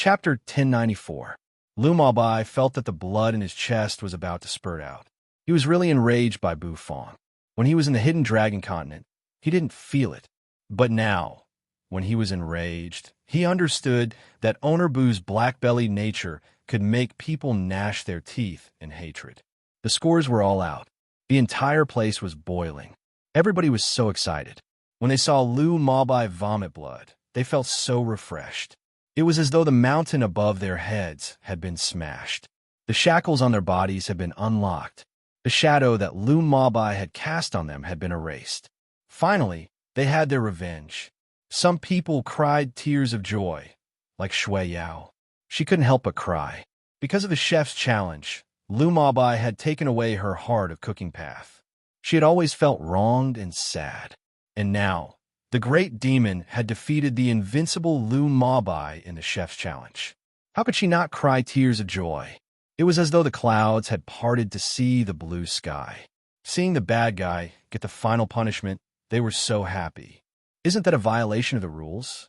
Chapter 1094. Lu Maobai felt that the blood in his chest was about to spurt out. He was really enraged by Bu Fong. When he was in the Hidden Dragon Continent, he didn't feel it. But now, when he was enraged, he understood that Owner Bu's black-bellied nature could make people gnash their teeth in hatred. The scores were all out. The entire place was boiling. Everybody was so excited. When they saw Lu Maobai vomit blood, they felt so refreshed. It was as though the mountain above their heads had been smashed. The shackles on their bodies had been unlocked. The shadow that Lu Maobai had cast on them had been erased. Finally, they had their revenge. Some people cried tears of joy, like Shui Yao. She couldn't help but cry. Because of the chef's challenge, Lu Maobai had taken away her heart of cooking path. She had always felt wronged and sad. And now, the great demon had defeated the invincible Lu Maobai in the chef's challenge. How could she not cry tears of joy? It was as though the clouds had parted to see the blue sky. Seeing the bad guy get the final punishment, they were so happy. Isn't that a violation of the rules?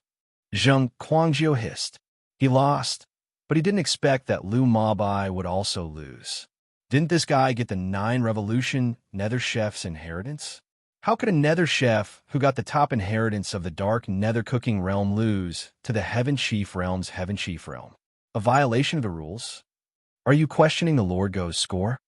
Zheng Quangjio hissed. He lost, but he didn't expect that Lu Maobai would also lose. Didn't this guy get the 9 Revolution Nether Chef's inheritance? How could a Nether Chef who got the top inheritance of the Dark Nether Cooking Realm lose to the Heaven Chief Realm's Heaven Chief Realm? A violation of the rules? Are you questioning the Lord Go's score?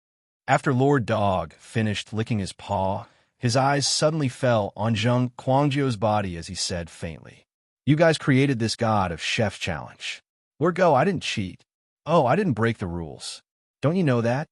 After Lord Dog finished licking his paw, his eyes suddenly fell on Zheng Quangjio's body as he said faintly, "You guys created this god of Chef's Challenge. Lord Go, I didn't cheat. Oh, I didn't break the rules. Don't you know that?"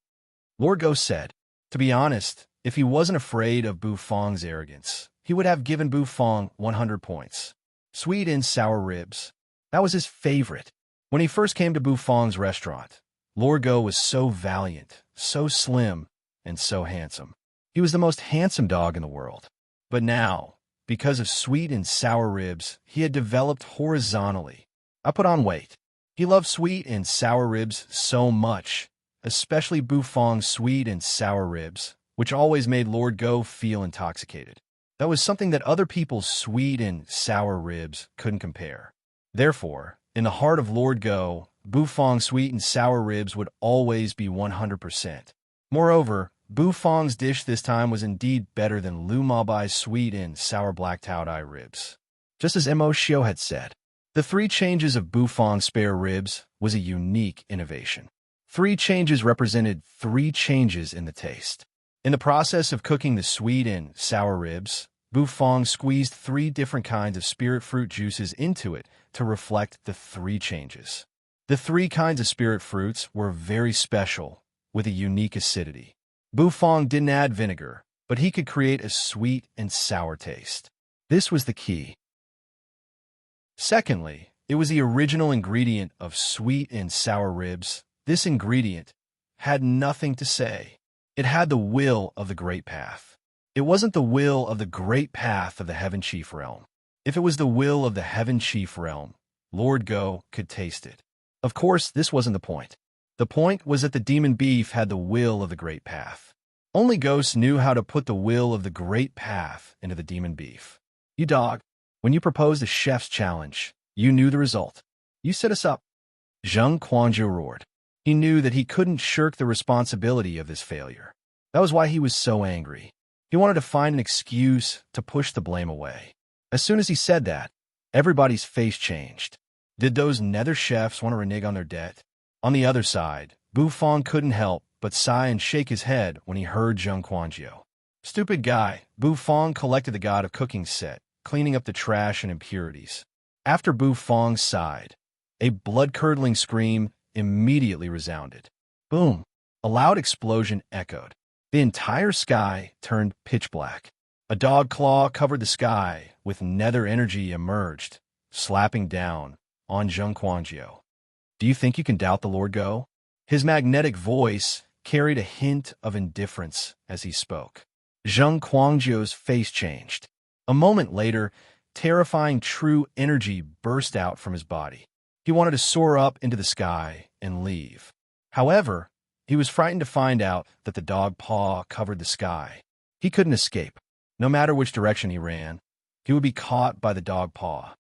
Lord Go said. To be honest, if he wasn't afraid of Bu Fong's arrogance, he would have given Bu Fong 100 points. Sweet and sour ribs. That was his favorite. When he first came to Bu Fong's restaurant, Lord Go was so valiant, so slim, and so handsome. He was the most handsome dog in the world. But now, because of sweet and sour ribs, he had developed horizontally. I put on weight. He loved sweet and sour ribs so much, especially Bu Fong's sweet and sour ribs, which always made Lord Go feel intoxicated. That was something that other people's sweet and sour ribs couldn't compare. Therefore, in the heart of Lord Go, Bu Fong's sweet and sour ribs would always be 100%. Moreover, Bu Fong's dish this time was indeed better than Lu Maobai's sweet and sour black Taodai ribs. Just as Mo Xiao had said, the 3 changes of Bu Fong's spare ribs was a unique innovation. 3 changes represented 3 changes in the taste. In the process of cooking the sweet and sour ribs, Bu Fong squeezed 3 different kinds of spirit fruit juices into it to reflect the 3 changes. The 3 kinds of spirit fruits were very special, with a unique acidity. Bu Fong didn't add vinegar, but he could create a sweet and sour taste. This was the key. Secondly, it was the original ingredient of sweet and sour ribs. This ingredient had nothing to say. It had the will of the Great Path. It wasn't the will of the Great Path of the Heaven Chief Realm. If it was the will of the Heaven Chief Realm, Lord Go could taste it. Of course, this wasn't the point. The point was that the demon beef had the will of the Great Path. Only ghosts knew how to put the will of the Great Path into the demon beef. You dog, when you proposed the chef's challenge, you knew the result. You set us up. Zheng Quangjio roared. He knew that he couldn't shirk the responsibility of this failure. That was why he was so angry. He wanted to find an excuse to push the blame away. As soon as he said that, everybody's face changed. Did those Nether chefs want to renege on their debt? On the other side, Bu Fong couldn't help but sigh and shake his head when he heard Zheng Quangjio. Stupid guy, Bu Fong collected the God of Cooking set, cleaning up the trash and impurities. After Bu Fong sighed, a blood-curdling scream immediately resounded. Boom! A loud explosion echoed. The entire sky turned pitch black. A dog claw covered the sky, with nether energy emerged, slapping down on Zheng Quangjio. Do you think you can doubt the Lord Go? His magnetic voice carried a hint of indifference as he spoke. Zheng Quangjio's face changed. A moment later, terrifying true energy burst out from his body. He wanted to soar up into the sky and leave. However, he was frightened to find out that the dog paw covered the sky. He couldn't escape. No matter which direction he ran, he would be caught by the dog paw.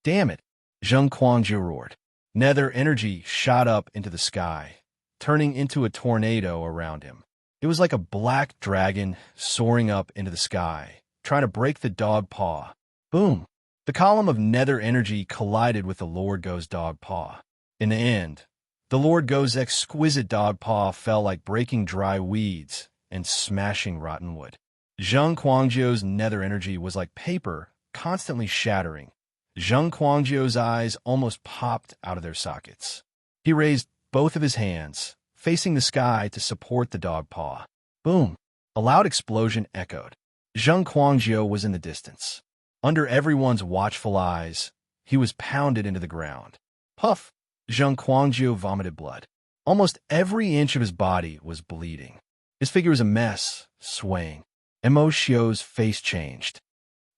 Damn it, Zheng Quangjio roared. Nether energy shot up into the sky, turning into a tornado around him. It was like a black dragon soaring up into the sky, trying to break the dog paw. Boom! The column of nether energy collided with the Lord Go's dog paw. In the end, the Lord Go's exquisite dog paw fell like breaking dry weeds and smashing rotten wood. Zheng Quangjiu's nether energy was like paper, constantly shattering. Zheng Quangjiu's eyes almost popped out of their sockets. He raised both of his hands, facing the sky to support the dog paw. Boom! A loud explosion echoed. Zheng Quangjiu was in the distance. Under everyone's watchful eyes, he was pounded into the ground. Puff! Zheng Quangjiu vomited blood. Almost every inch of his body was bleeding. His figure was a mess, swaying. Mo Xiu's face changed.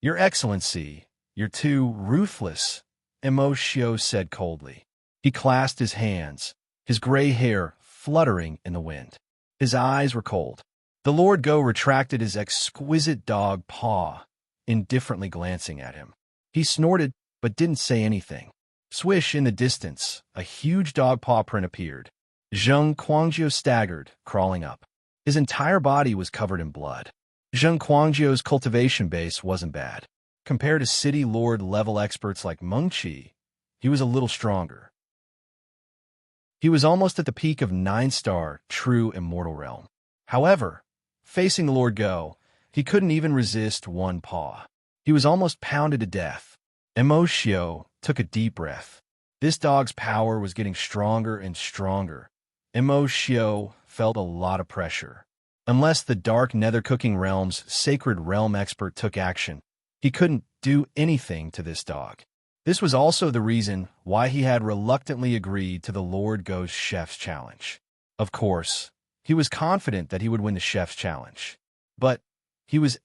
"Your Excellency, you're too ruthless," Mo Xiu said coldly. He clasped his hands, his gray hair fluttering in the wind. His eyes were cold. The Lord Go retracted his exquisite dog paw, indifferently glancing at him. He snorted, but didn't say anything. Swish, in the distance, a huge dog paw print appeared. Zheng Quangjiu staggered, crawling up. His entire body was covered in blood. Zheng Quangjiu's cultivation base wasn't bad. Compared to city lord level experts like Meng Qi, he was a little stronger. He was almost at the peak of 9-star true immortal realm. However, facing the Lord Go, he couldn't even resist one paw. He was almost pounded to death. Mo Xiu took a deep breath. This dog's power was getting stronger and stronger. Mo Xiu felt a lot of pressure. Unless the Dark Nether Cooking Realm's Sacred Realm expert took action, he couldn't do anything to this dog. This was also the reason why he had reluctantly agreed to the Lord Go's Chef's Challenge. Of course, he was confident that he would win the Chef's Challenge. But he was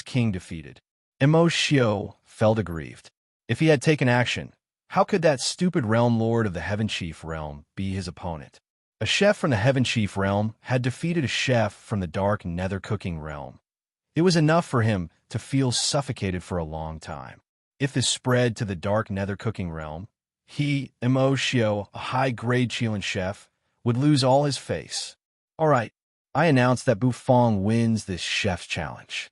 King defeated. Mo Xiu felt aggrieved. If he had taken action, how could that stupid Realm Lord of the Heaven Chief Realm be his opponent? A chef from the Heaven Chief Realm had defeated a chef from the Dark Nether Cooking Realm. It was enough for him to feel suffocated for a long time. If this spread to the Dark Nether Cooking Realm, he, Mo Xiu, a high-grade Qilin chef, would lose all his face. All right, I announced that Bu Fong wins this chef's challenge.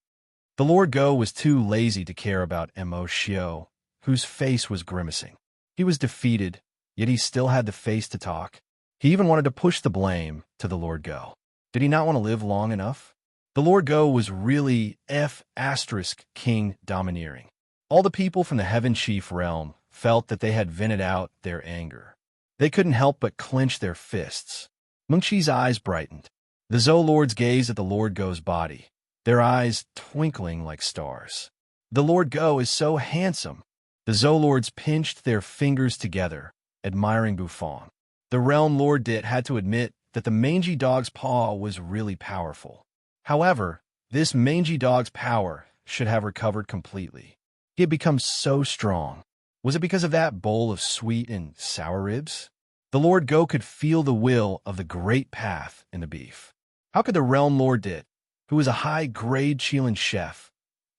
The Lord Go was too lazy to care about Mo Xiu, whose face was grimacing. He was defeated, yet he still had the face to talk. He even wanted to push the blame to the Lord Go. Did he not want to live long enough? The Lord Go was really King domineering. All the people from the Heaven Chief Realm felt that they had vented out their anger. They couldn't help but clench their fists. Meng Qi's eyes brightened. The Zhou Lords gazed at the Lord Go's body, their eyes twinkling like stars. The Lord Go is so handsome. The Zhou Lords pinched their fingers together, admiring Bu Fong. The Realm Lord Dit had to admit that the mangy dog's paw was really powerful. However, this mangy dog's power should have recovered completely. He had become so strong. Was it because of that bowl of sweet and sour ribs? The Lord Go could feel the will of the great path in the beef. How could the Realm Lord Dit, who was a high-grade Qilin chef,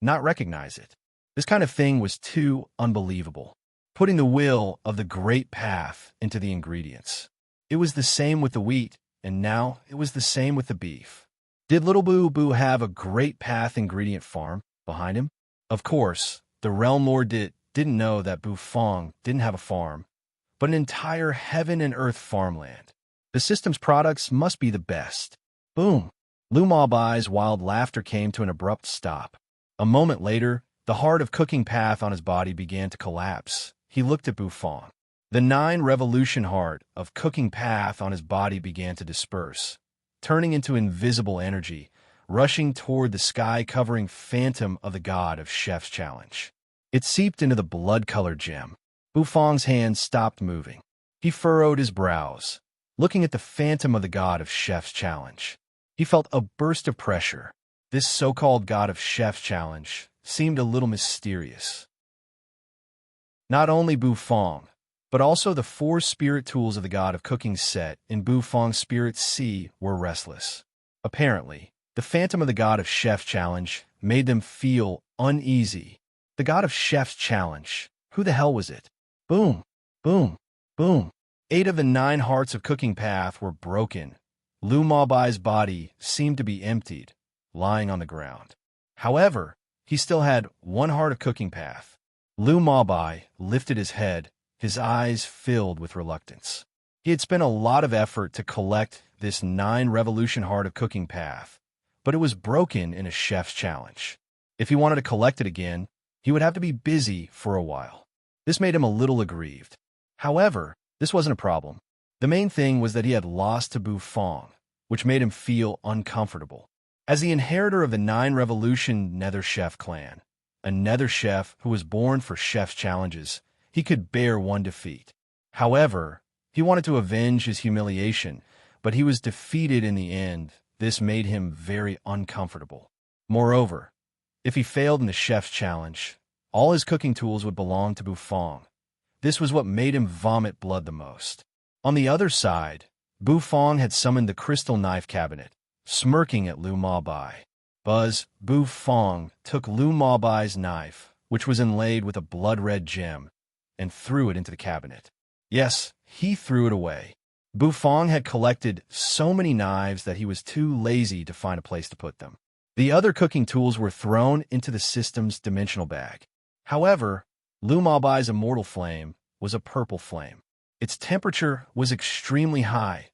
not recognize it? This kind of thing was too unbelievable. Putting the will of the great path into the ingredients. It was the same with the wheat, and now it was the same with the beef. Did Little Boo Boo have a great path ingredient farm behind him? Of course, the Realm Lord didn't know that Bu Fong didn't have a farm, but an entire heaven and earth farmland. The system's products must be the best. Boom! Lu Bai's wild laughter came to an abrupt stop. A moment later, the heart of Cooking Path on his body began to collapse. He looked at Bu Fong. The 9-revolution heart of Cooking Path on his body began to disperse, turning into invisible energy, rushing toward the sky-covering phantom of the god of Chef's Challenge. It seeped into the blood-colored gem. Bu Fong's hands stopped moving. He furrowed his brows, looking at the phantom of the god of Chef's Challenge. He felt a burst of pressure. This so-called god of Chef's Challenge seemed a little mysterious. Not only Bu Fong, but also the 4 spirit tools of the god of cooking set in Bu Fong's spirit sea were restless. Apparently, the phantom of the god of Chef's Challenge made them feel uneasy. The god of Chef's Challenge. Who the hell was it? Boom! Boom! Boom! 8 of the 9 hearts of cooking path were broken. Lu Mobai's body seemed to be emptied, lying on the ground. However, he still had 1 heart of cooking path. Lu Mobai lifted his head, his eyes filled with reluctance. He had spent a lot of effort to collect this 9 revolution heart of cooking path, but it was broken in a chef's challenge. If he wanted to collect it again, he would have to be busy for a while. This made him a little aggrieved. However, this wasn't a problem. The main thing was that he had lost to Bu Fong, which made him feel uncomfortable. As the inheritor of the 9 Revolution Nether Chef clan, a Nether Chef who was born for chef's challenges, he could bear 1 defeat. However, he wanted to avenge his humiliation, but he was defeated in the end. This made him very uncomfortable. Moreover, if he failed in the chef's challenge, all his cooking tools would belong to Bu Fong. This was what made him vomit blood the most. On the other side, Bu Fong had summoned the crystal knife cabinet, smirking at Lu Mobai. Bu Fong took Lu Mobai's knife, which was inlaid with a blood-red gem, and threw it into the cabinet. Yes, he threw it away. Bu Fong had collected so many knives that he was too lazy to find a place to put them. The other cooking tools were thrown into the system's dimensional bag. However, Lu Mobai's immortal flame was a purple flame. Its temperature was extremely high,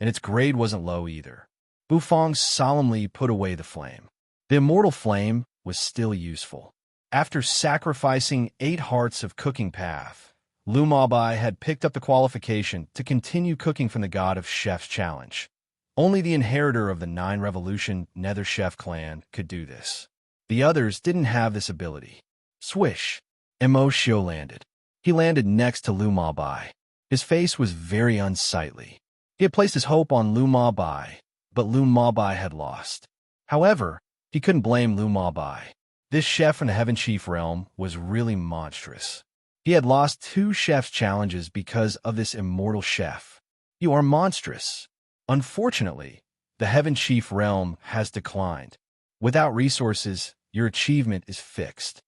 and its grade wasn't low either. Bu Fong solemnly put away the flame. The immortal flame was still useful. After sacrificing 8 hearts of cooking path, Lu Mobai had picked up the qualification to continue cooking from the God of Chef's challenge. Only the inheritor of the 9 Revolution Nether Chef clan could do this. The others didn't have this ability. Swish! Mo Xiu landed. He landed next to Lu Mobai. His face was very unsightly. He had placed his hope on Lu Mobai, but Lu Mobai had lost. However, he couldn't blame Lu Mobai. This chef from the Heaven Chief realm was really monstrous. He had lost 2 chef's challenges because of this immortal chef. You are monstrous. Unfortunately, the Heaven Chief realm has declined. Without resources, your achievement is fixed.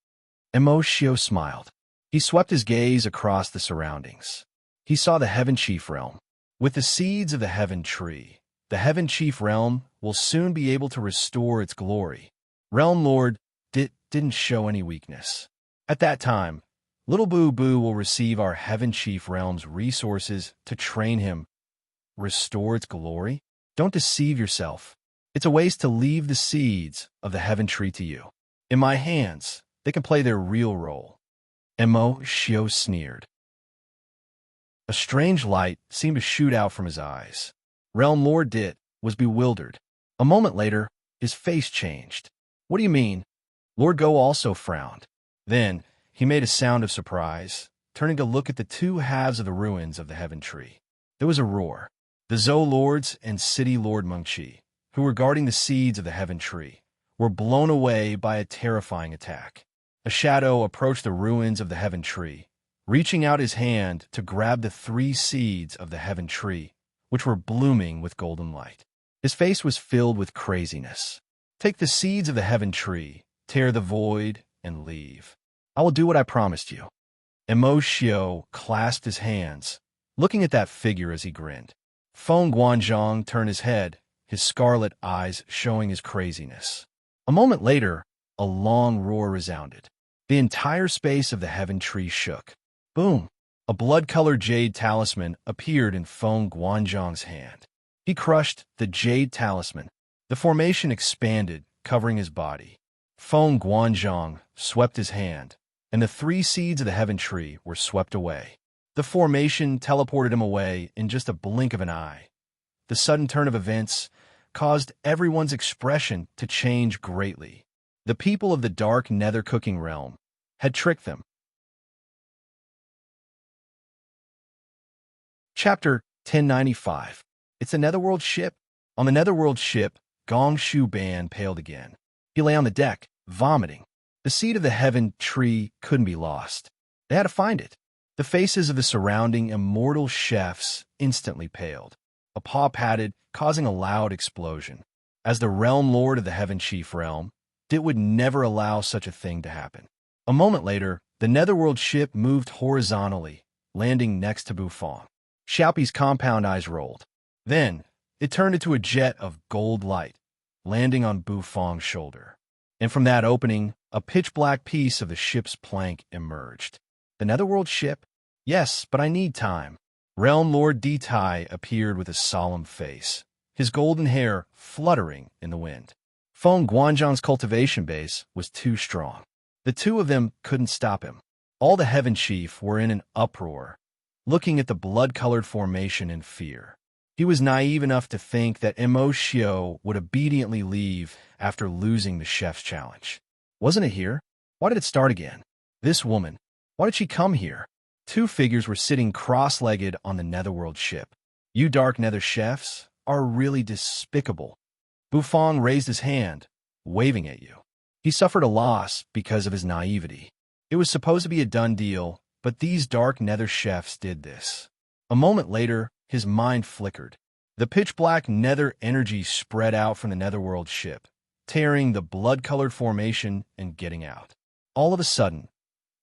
Mo Xiu smiled. He swept his gaze across the surroundings. He saw the Heaven Chief realm. With the seeds of the Heaven Tree, the Heaven Chief realm will soon be able to restore its glory. Realm Lord didn't show any weakness. At that time, Little Boo Boo will receive our Heaven Chief realm's resources to train him. Restore its glory? Don't deceive yourself. It's a waste to leave the seeds of the Heaven Tree to you. In my hands, they can play their real role. Mo Xiu sneered. A strange light seemed to shoot out from his eyes. Realm Lord was bewildered. A moment later, his face changed. What do you mean? Lord Go also frowned. Then, he made a sound of surprise, turning to look at the 2 halves of the ruins of the Heaven Tree. There was a roar. The Zhou Lords and City Lord Mengqi, who were guarding the seeds of the Heaven Tree, were blown away by a terrifying attack. A shadow approached the ruins of the Heaven Tree, reaching out his hand to grab the 3 seeds of the Heaven Tree, which were blooming with golden light. His face was filled with craziness. Take the seeds of the Heaven Tree, tear the void, and leave. I will do what I promised you. Mo Xiu clasped his hands, looking at that figure as he grinned. Feng Guanzhong turned his head, his scarlet eyes showing his craziness. A moment later, a long roar resounded. The entire space of the Heaven Tree shook. Boom! A blood-colored jade talisman appeared in Feng Guanzhong's hand. He crushed the jade talisman. The formation expanded, covering his body. Feng Guanzhong swept his hand, and the 3 seeds of the Heaven Tree were swept away. The formation teleported him away in just a blink of an eye. The sudden turn of events caused everyone's expression to change greatly. The people of the Dark Nether Cooking Realm had tricked them. Chapter 1095. It's a Netherworld ship. On the Netherworld ship, Gong Shu Ban paled again. He lay on the deck, vomiting. The seed of the Heaven Tree couldn't be lost. They had to find it. The faces of the surrounding immortal chefs instantly paled. A paw patted, causing a loud explosion. As the Realm Lord of the Heaven Chief realm, Dit would never allow such a thing to happen. A moment later, the Netherworld ship moved horizontally, landing next to Bufong. Xiaopi's compound eyes rolled. Then, it turned into a jet of gold light, landing on Bufong's shoulder. And from that opening, a pitch-black piece of the ship's plank emerged. The Netherworld ship? Yes, but I need time. Realm Lord Di Tai appeared with a solemn face, his golden hair fluttering in the wind. Feng Guanzhang's cultivation base was too strong. The two of them couldn't stop him. All the Heaven Chief were in an uproar, looking at the blood-colored formation in fear. He was naive enough to think that Mo Xiao would obediently leave after losing the chef's challenge. Wasn't it here? Why did it start again? This woman, why did she come here? Two figures were sitting cross-legged on the Netherworld ship. You Dark Nether chefs are really despicable. Bufong raised his hand, waving at you. He suffered a loss because of his naivety. It was supposed to be a done deal, but these Dark Nether chefs did this. A moment later, his mind flickered. The pitch-black nether energy spread out from the Netherworld ship, tearing the blood-colored formation and getting out. All of a sudden,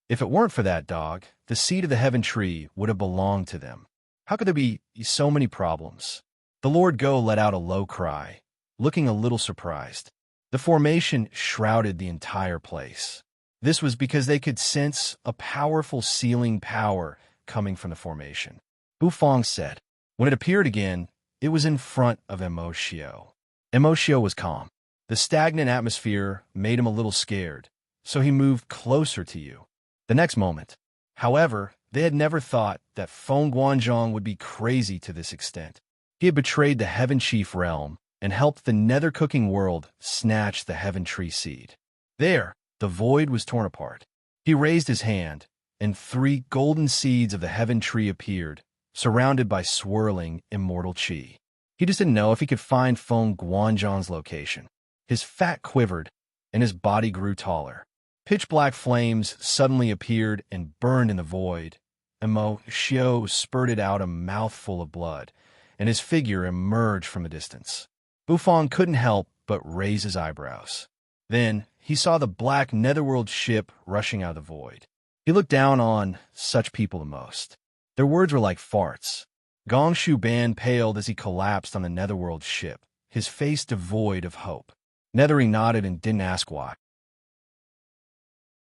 if it weren't for that dog, the seed of the Heaven Tree would have belonged to them. How could there be so many problems? The Lord Go let out a low cry, looking a little surprised. The formation shrouded the entire place. This was because they could sense a powerful sealing power coming from the formation. Bufong said. When it appeared again, it was in front of Mo Xiao. Mo Xiao was calm. The stagnant atmosphere made him a little scared, so he moved closer to you. The next moment, however, they had never thought that Feng Guanzhang would be crazy to this extent. He had betrayed the Heaven Chief realm and helped the nether cooking world snatch the Heaven Tree seed. There, the void was torn apart. He raised his hand, and 3 golden seeds of the Heaven Tree appeared, surrounded by swirling, immortal qi. He just didn't know if he could find Feng Guanzhang's location. His fat quivered, and his body grew taller. Pitch-black flames suddenly appeared and burned in the void. Mo Xiao spurted out a mouthful of blood, and his figure emerged from the distance. Bufong couldn't help but raise his eyebrows. Then, he saw the black Netherworld ship rushing out of the void. He looked down on such people the most. Their words were like farts. Gong Shuban paled as he collapsed on the Netherworld ship, his face devoid of hope. Nethery nodded and didn't ask why.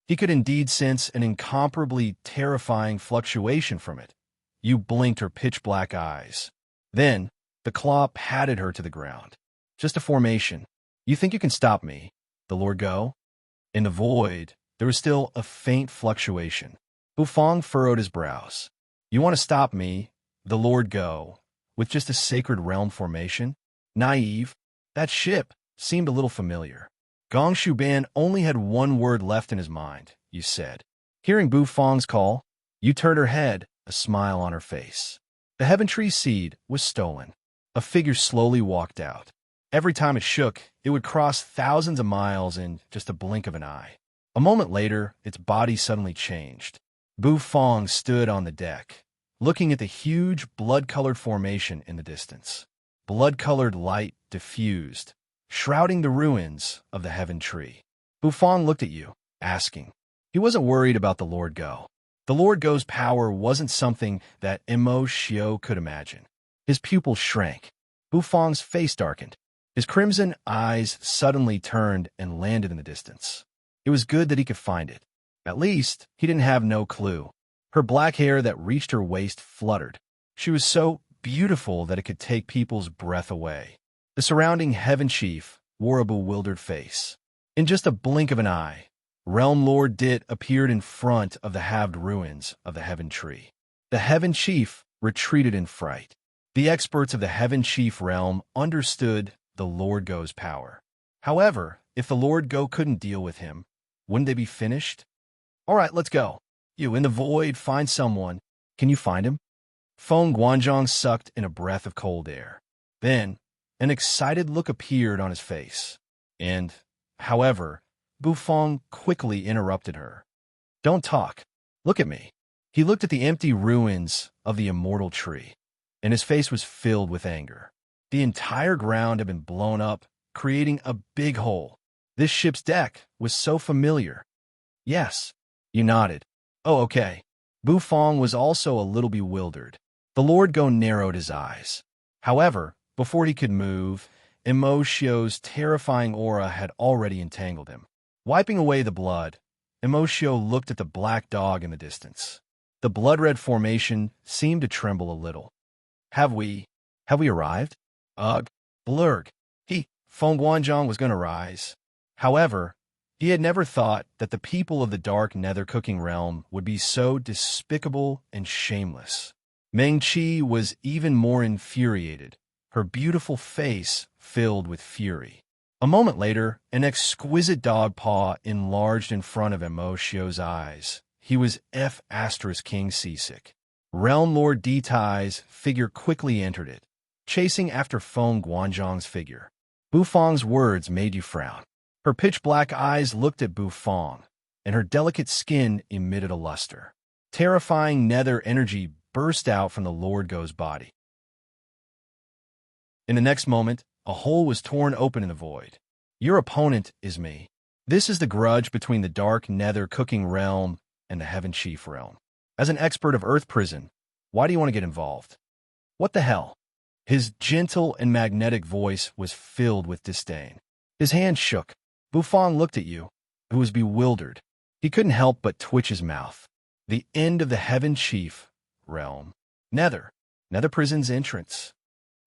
He could indeed sense an incomparably terrifying fluctuation from it. You blinked her pitch-black eyes. Then, the claw patted her to the ground. Just a formation. You think you can stop me, the Lord Go? In the void, there was still a faint fluctuation. Bufong furrowed his brows. You want to stop me, the Lord Go, with just a sacred realm formation? Naive. That ship seemed a little familiar. Gong Shuban only had one word left in his mind, you said. Hearing Bufong's call, you turned her head, a smile on her face. The Heaven Tree seed was stolen. A figure slowly walked out. Every time it shook, it would cross thousands of miles in just a blink of an eye. A moment later, its body suddenly changed. Bufong stood on the deck, looking at the huge blood-colored formation in the distance. Blood-colored light diffused, shrouding the ruins of the Heaven Tree. Bufong looked at you, asking. He wasn't worried about the Lord Go. The Lord Go's power wasn't something that Mo Xiao could imagine. His pupils shrank. Bufong's face darkened. His crimson eyes suddenly turned and landed in the distance. It was good that he could find it. At least, he didn't have no clue. Her black hair that reached her waist fluttered. She was so beautiful that it could take people's breath away. The surrounding Heaven Chief wore a bewildered face. In just a blink of an eye, Realm Lord Dit appeared in front of the halved ruins of the Heaven Tree. The Heaven Chief retreated in fright. The experts of the Heaven Chief realm understood the Lord Go's power. However, if the Lord Go couldn't deal with him, wouldn't they be finished? All right, let's go. You, in the void, find someone. Can you find him? Feng Guanzhang sucked in a breath of cold air. Then, an excited look appeared on his face. And, however, Bufong quickly interrupted her. Don't talk. Look at me. He looked at the empty ruins of the immortal tree, and his face was filled with anger. The entire ground had been blown up, creating a big hole. This ship's deck was so familiar. Yes. You nodded. Oh, okay. Bufong was also a little bewildered. The Lord Go narrowed his eyes. However, before he could move, Emotio's terrifying aura had already entangled him. Wiping away the blood, Emotio looked at the black dog in the distance. The blood-red formation seemed to tremble a little. Have we arrived? Ugh, blurg. Feng Guanzhong was going to rise. However, he had never thought that the people of the dark nether cooking realm would be so despicable and shameless. Meng Qi was even more infuriated, her beautiful face filled with fury. A moment later, an exquisite dog paw enlarged in front of Emotio's eyes. He was King seasick. Realm Lord Ditai's figure quickly entered it, chasing after Feng Guanzhong's figure. Bufong's words made you frown. Her pitch-black eyes looked at Bufong, and her delicate skin emitted a luster. Terrifying nether energy burst out from the Lord Go's body. In the next moment, a hole was torn open in the void. Your opponent is me. This is the grudge between the dark nether cooking realm and the Heaven Chief realm. As an expert of Earth Prison, why do you want to get involved? What the hell? His gentle and magnetic voice was filled with disdain. His hand shook. Bufong looked at you, who was bewildered. He couldn't help but twitch his mouth. The end of the Heaven Chief realm. Nether Prison's entrance.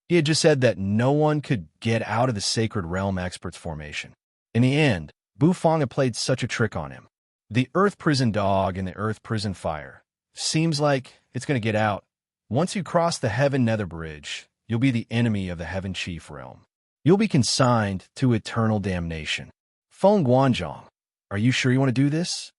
He had just said that no one could get out of the Sacred Realm Experts formation. In the end, Bufong had played such a trick on him. The Earth Prison dog and the Earth Prison fire. Seems like it's going to get out. Once you cross the Heaven Nether Bridge, you'll be the enemy of the Heaven Chief realm. You'll be consigned to eternal damnation. Feng Guanzhong, are you sure you want to do this?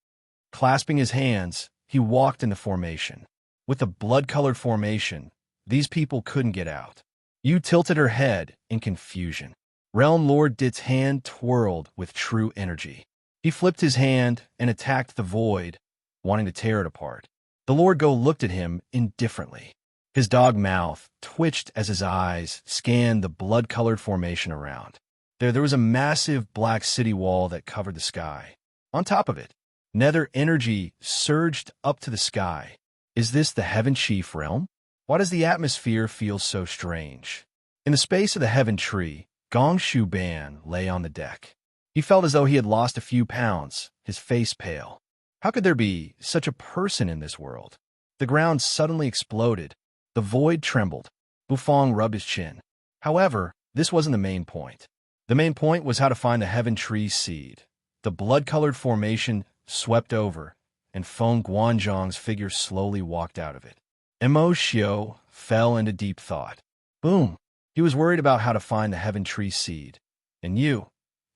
Clasping his hands, he walked in the formation. With the blood-colored formation, these people couldn't get out. You tilted her head in confusion. Realm Lord Dit's hand twirled with true energy. He flipped his hand and attacked the void, wanting to tear it apart. The Lord Go looked at him indifferently. His dog mouth twitched as his eyes scanned the blood-colored formation around. There was a massive black city wall that covered the sky. On top of it, nether energy surged up to the sky. Is this the Heaven Chief realm? Why does the atmosphere feel so strange? In the space of the Heaven Tree, Gong Shu Ban lay on the deck. He felt as though he had lost a few pounds, his face pale. How could there be such a person in this world? The ground suddenly exploded. The void trembled. Bufong rubbed his chin. However, this wasn't the main point. The main point was how to find the Heaven Tree seed. The blood-colored formation swept over, and Feng Guanzhong's figure slowly walked out of it. Emotio fell into deep thought. Boom! He was worried about how to find the Heaven Tree seed, and you,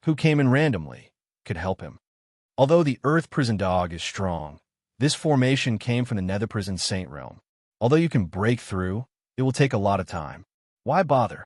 who came in randomly, could help him. Although the Earth Prison dog is strong, this formation came from the Nether Prison Saint realm. Although you can break through, it will take a lot of time. Why bother?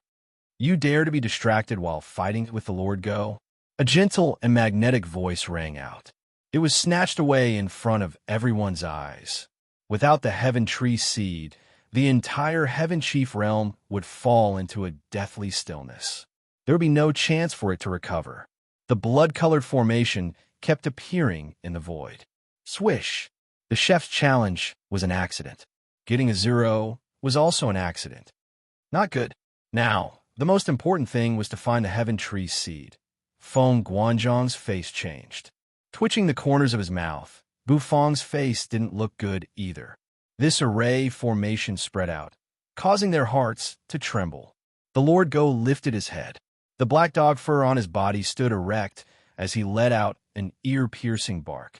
You dare to be distracted while fighting with the Lord Go? A gentle and magnetic voice rang out. It was snatched away in front of everyone's eyes. Without the Heaven Tree seed, the entire Heaven Chief realm would fall into a deathly stillness. There would be no chance for it to recover. The blood-colored formation kept appearing in the void. Swish! The chef's challenge was an accident. Getting a 0 was also an accident. Not good. Now, the most important thing was to find the Heaven Tree seed. Feng Guanzhong's face changed. Twitching the corners of his mouth, Bufong's face didn't look good either. This array formation spread out, causing their hearts to tremble. The Lord Go lifted his head. The black dog fur on his body stood erect as he let out an ear-piercing bark.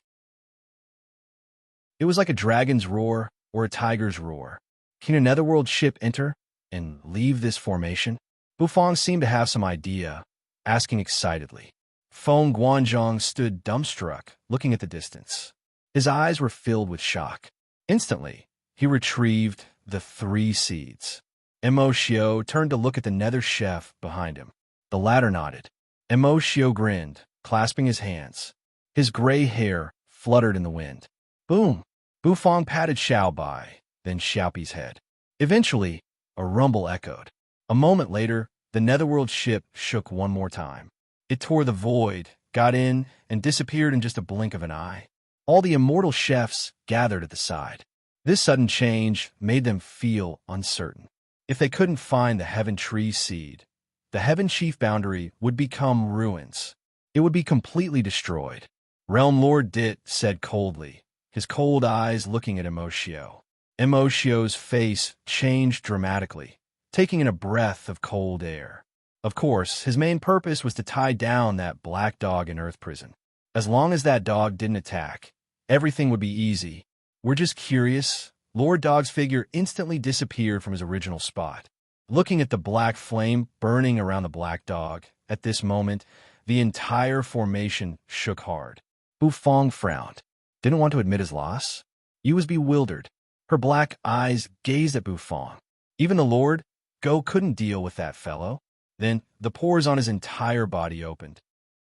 It was like a dragon's roar or a tiger's roar. Can a netherworld ship enter and leave this formation? Bufong seemed to have some idea, asking excitedly. Feng Guanzhong stood dumbstruck, looking at the distance. His eyes were filled with shock. Instantly, he retrieved the 3 seeds. Emotio turned to look at the nether chef behind him. The latter nodded. Emotio grinned, clasping his hands. His gray hair fluttered in the wind. Boom! Bufong patted Xiao Bai, then Xiaopi's head. Eventually, a rumble echoed. A moment later, the netherworld ship shook one more time. It tore the void, got in, and disappeared in just a blink of an eye. All the immortal chefs gathered at the side. This sudden change made them feel uncertain. If they couldn't find the Heaven Tree seed, the Heaven Chief boundary would become ruins. It would be completely destroyed. Realm Lord Dit said coldly, his cold eyes looking at Emoshio. Emoshio's face changed dramatically, taking in a breath of cold air. Of course, his main purpose was to tie down that black dog in Earth Prison. As long as that dog didn't attack, everything would be easy. We're just curious. Lord Dog's figure instantly disappeared from his original spot. Looking at the black flame burning around the black dog, at this moment, the entire formation shook hard. Bufong frowned. Didn't want to admit his loss? Yu was bewildered. Her black eyes gazed at Bufong. Even the Lord Go couldn't deal with that fellow. Then the pores on his entire body opened.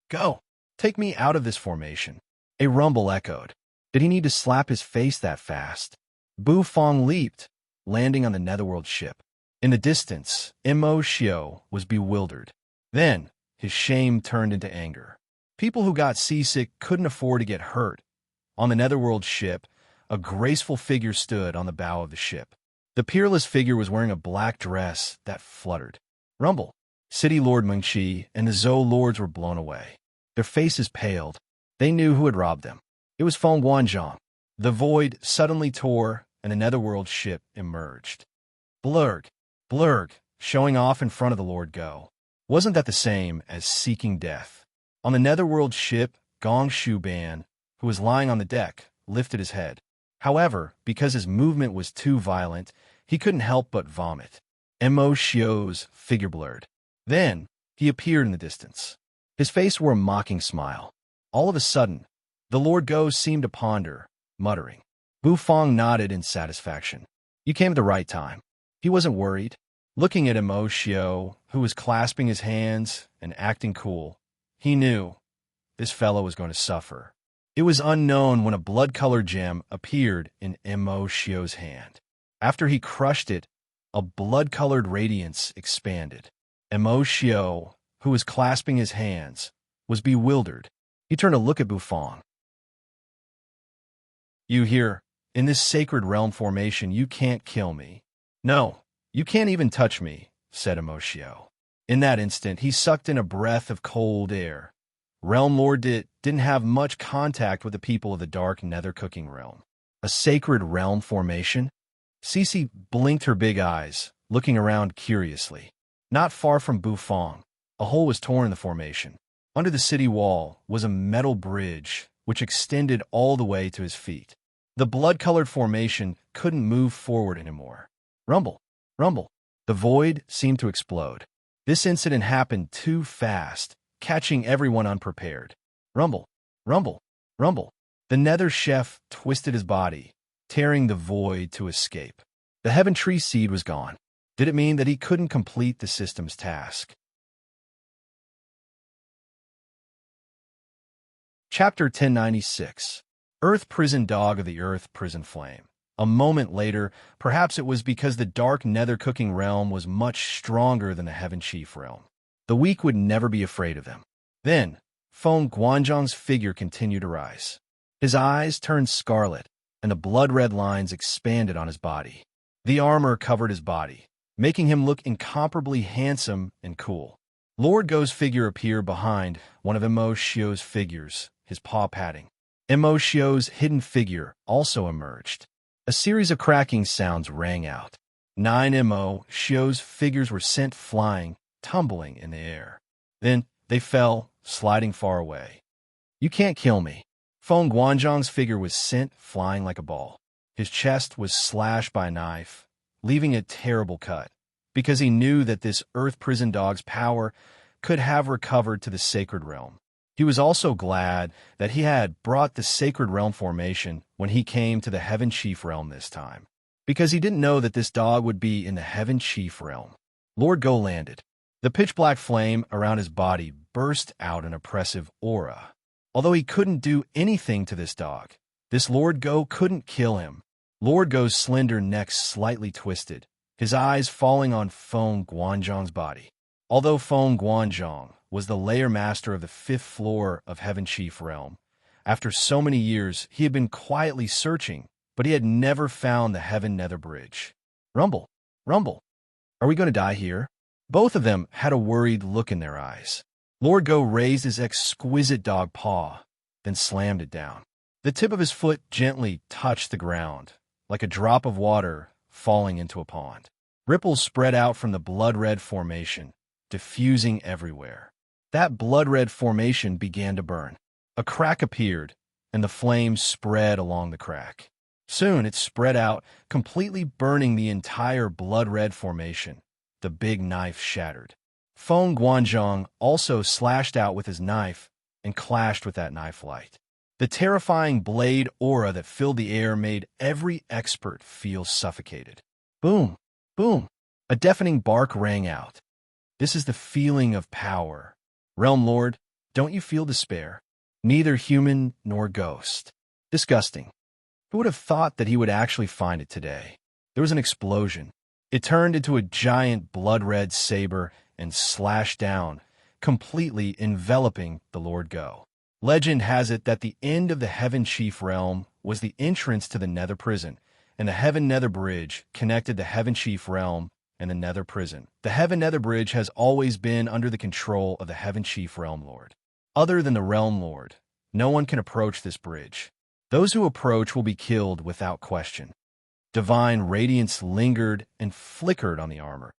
Go! Take me out of this formation. A rumble echoed. Did he need to slap his face that fast? Bufong leaped, landing on the Netherworld ship. In the distance, Emoshio was bewildered. Then, his shame turned into anger. People who got seasick couldn't afford to get hurt. On the Netherworld ship, a graceful figure stood on the bow of the ship. The peerless figure was wearing a black dress that fluttered. Rumble. City Lord Mengqi and the Zhou lords were blown away. Their faces paled. They knew who had robbed them. It was Feng Guanzhong. The void suddenly tore, and a Netherworld ship emerged. Blurg, Blurg, showing off in front of the Lord Go. Wasn't that the same as seeking death? On the Netherworld ship, Gong Shuban, who was lying on the deck, lifted his head. However, because his movement was too violent, he couldn't help but vomit. Mo Xio's figure blurred. Then, he appeared in the distance. His face wore a mocking smile. All of a sudden, the Lord Go seemed to ponder, muttering. Bufong nodded in satisfaction. You came at the right time. He wasn't worried. Looking at Mo Xio, who was clasping his hands and acting cool, he knew this fellow was going to suffer. It was unknown when a blood-colored gem appeared in Mo Xio's hand. After he crushed it, a blood-colored radiance expanded. Mo Xio, who was clasping his hands, was bewildered. He turned to look at Bufong. You here, in this sacred realm formation, you can't kill me. No, you can't even touch me, said Emoshio. In that instant, he sucked in a breath of cold air. Realm Lord didn't have much contact with the people of the dark nether cooking realm. A sacred realm formation? Cece blinked her big eyes, looking around curiously. Not far from Bufong, a hole was torn in the formation. Under the city wall was a metal bridge, which extended all the way to his feet. The blood-colored formation couldn't move forward anymore. Rumble, rumble. The void seemed to explode. This incident happened too fast, catching everyone unprepared. Rumble, rumble, rumble. The nether chef twisted his body, tearing the void to escape. The Heaven Tree seed was gone. Did it mean that he couldn't complete the system's task? Chapter 1096. Earth Prison Dog of the Earth Prison Flame. A moment later, perhaps it was because the dark nether cooking realm was much stronger than the Heaven Chief realm. The weak would never be afraid of them. Then, Feng Guanzhong's figure continued to rise. His eyes turned scarlet, and the blood-red lines expanded on his body. The armor covered his body, making him look incomparably handsome and cool. Lord Go's figure appeared behind one of Mo Xio's figures, his paw patting. Mo Xio's hidden figure also emerged. A series of cracking sounds rang out. 9 Mo Xio's figures were sent flying, tumbling in the air. Then they fell, sliding far away. You can't kill me. Feng Guanzhong's figure was sent flying like a ball. His chest was slashed by a knife, leaving a terrible cut, because he knew that this Earth Prison Dog's power could have recovered to the Sacred Realm. He was also glad that he had brought the Sacred Realm formation when he came to the Heaven Chief Realm this time, because he didn't know that this dog would be in the Heaven Chief Realm. Lord Go landed. The pitch-black flame around his body burst out an oppressive aura. Although he couldn't do anything to this dog, this Lord Go couldn't kill him. Lord Go's slender neck slightly twisted, his eyes falling on Feng Guanzhong's body. Although Feng Guanzhong was the layer master of the 5th floor of Heaven Chief Realm, after so many years he had been quietly searching, but he had never found the heaven-nether bridge. Rumble, rumble. Are we going to die here? Both of them had a worried look in their eyes. Lord Go raised his exquisite dog paw, then slammed it down. The tip of his foot gently touched the ground, like a drop of water falling into a pond. Ripples spread out from the blood-red formation, diffusing everywhere. That blood-red formation began to burn. A crack appeared, and the flames spread along the crack. Soon it spread out, completely burning the entire blood-red formation. The big knife shattered. Feng Guanzhong also slashed out with his knife and clashed with that knife light. The terrifying blade aura that filled the air made every expert feel suffocated. Boom, boom. A deafening bark rang out. This is the feeling of power. Realm Lord, don't you feel despair? Neither human nor ghost. Disgusting. Who would have thought that he would actually find it today? There was an explosion. It turned into a giant blood-red saber and slashed down, completely enveloping the Lord Go. Legend has it that the end of the Heaven Chief realm was the entrance to the Nether Prison, and the Heaven-Nether Bridge connected the Heaven Chief realm and the Nether Prison. The Heaven-Nether Bridge has always been under the control of the Heaven Chief Realm Lord. Other than the Realm Lord, no one can approach this bridge. Those who approach will be killed without question. Divine radiance lingered and flickered on the armor.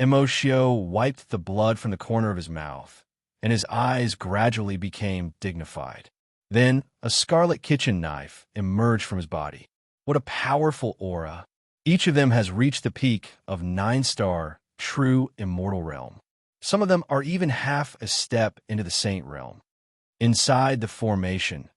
Emoshio wiped the blood from the corner of his mouth, and his eyes gradually became dignified. Then a scarlet kitchen knife emerged from his body. What a powerful aura! Each of them has reached the peak of 9-star, true immortal realm. Some of them are even half a step into the saint realm. Inside the formation,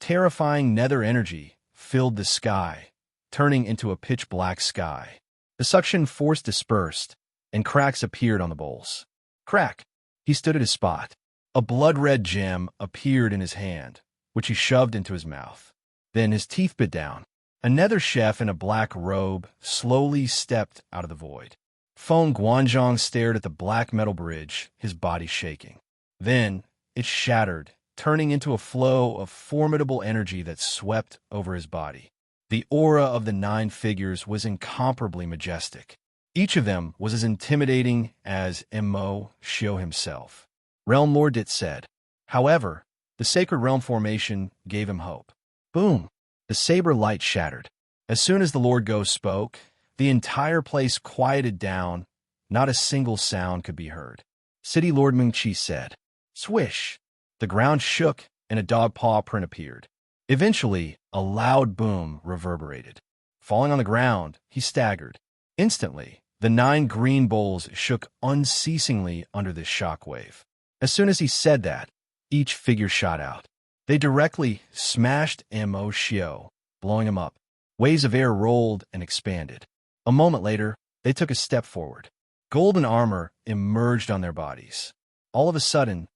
terrifying nether energy filled the sky, turning into a pitch-black sky. The suction force dispersed, and cracks appeared on the bowls. Crack! He stood at his spot. A blood-red gem appeared in his hand, which he shoved into his mouth. Then his teeth bit down. A nether chef in a black robe slowly stepped out of the void. Feng Guanzhong stared at the black metal bridge, his body shaking. Then it shattered, turning into a flow of formidable energy that swept over his body. The aura of the 9 figures was incomparably majestic. Each of them was as intimidating as Mo Shio himself. Realm Lord Dit said. However, the Sacred Realm formation gave him hope. Boom! The saber light shattered. As soon as the Lord Go spoke, the entire place quieted down. Not a single sound could be heard. City Lord Mingqi said. Swish! The ground shook and a dog paw print appeared. Eventually, a loud boom reverberated. Falling on the ground, he staggered. Instantly, the 9 green bowls shook unceasingly under this shockwave. As soon as he said that, each figure shot out. They directly smashed Mo Shio, blowing him up. Waves of air rolled and expanded. A moment later, they took a step forward. Golden armor emerged on their bodies. All of a sudden,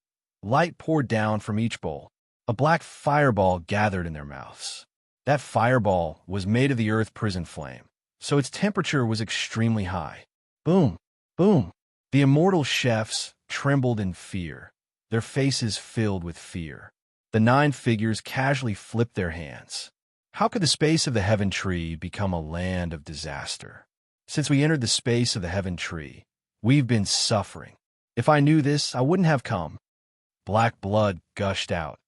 light poured down from each bowl. A black fireball gathered in their mouths. That fireball was made of the earth prison flame, so its temperature was extremely high. Boom! Boom! The immortal chefs trembled in fear, their faces filled with fear. The 9 figures casually flipped their hands. How could the space of the Heaven Tree become a land of disaster? Since we entered the space of the Heaven Tree, we've been suffering. If I knew this, I wouldn't have come. Black blood gushed out.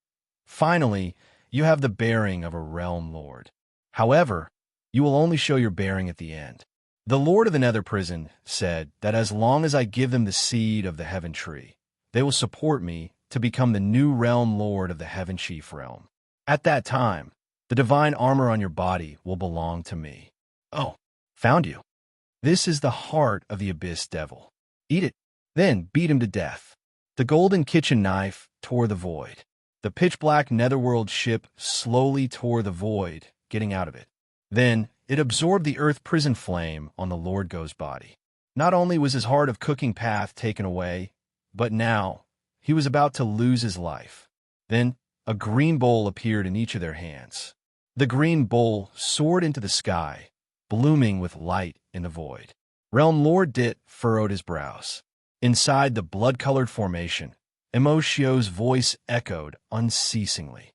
Finally, you have the bearing of a realm lord. However, you will only show your bearing at the end. The Lord of the Nether Prison said that as long as I give them the seed of the Heaven Tree, they will support me to become the new realm lord of the Heaven Chief realm. At that time, the divine armor on your body will belong to me. Oh, found you. This is the heart of the Abyss Devil. Eat it, then beat him to death. The golden kitchen knife tore the void. The pitch-black netherworld ship slowly tore the void, getting out of it. Then it absorbed the earth prison flame on the Lord Go's body. Not only was his heart of cooking path taken away, but now he was about to lose his life. Then a green bowl appeared in each of their hands. The green bowl soared into the sky, blooming with light in the void. Realm Lord Dit furrowed his brows. Inside the blood-colored formation, Emoshio's voice echoed unceasingly.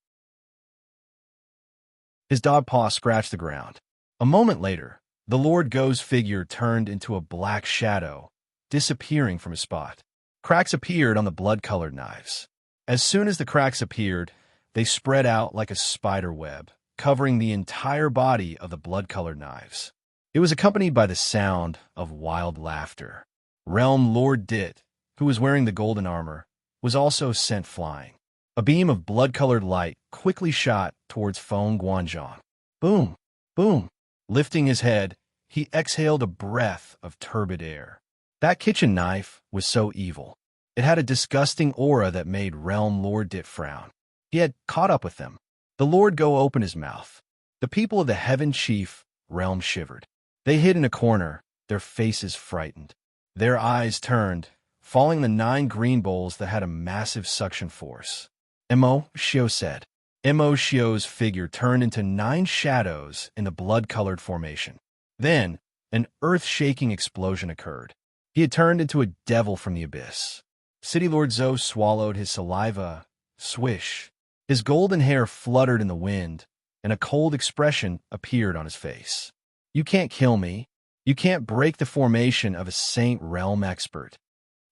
His dog paw scratched the ground. A moment later, the Lord Go's figure turned into a black shadow, disappearing from his spot. Cracks appeared on the blood-colored knives. As soon as the cracks appeared, they spread out like a spider web, covering the entire body of the blood-colored knives. It was accompanied by the sound of wild laughter. Realm Lord Dit, who was wearing the golden armor, was also sent flying. A beam of blood-colored light quickly shot towards Feng Guanzhong. Boom! Boom! Lifting his head, he exhaled a breath of turbid air. That kitchen knife was so evil. It had a disgusting aura that made Realm Lord Dit frown. He had caught up with them. The Lord Go opened his mouth. The people of the Heaven Chief realm shivered. They hid in a corner, their faces frightened. Their eyes turned, falling the 9 green bowls that had a massive suction force. Mo Xiao said. Mo Xiao's figure turned into 9 shadows in the blood-colored formation. Then, an earth-shaking explosion occurred. He had turned into a devil from the abyss. City Lord Zhou swallowed his saliva. Swish. His golden hair fluttered in the wind, and a cold expression appeared on his face. You can't kill me. You can't break the formation of a Saint Realm expert.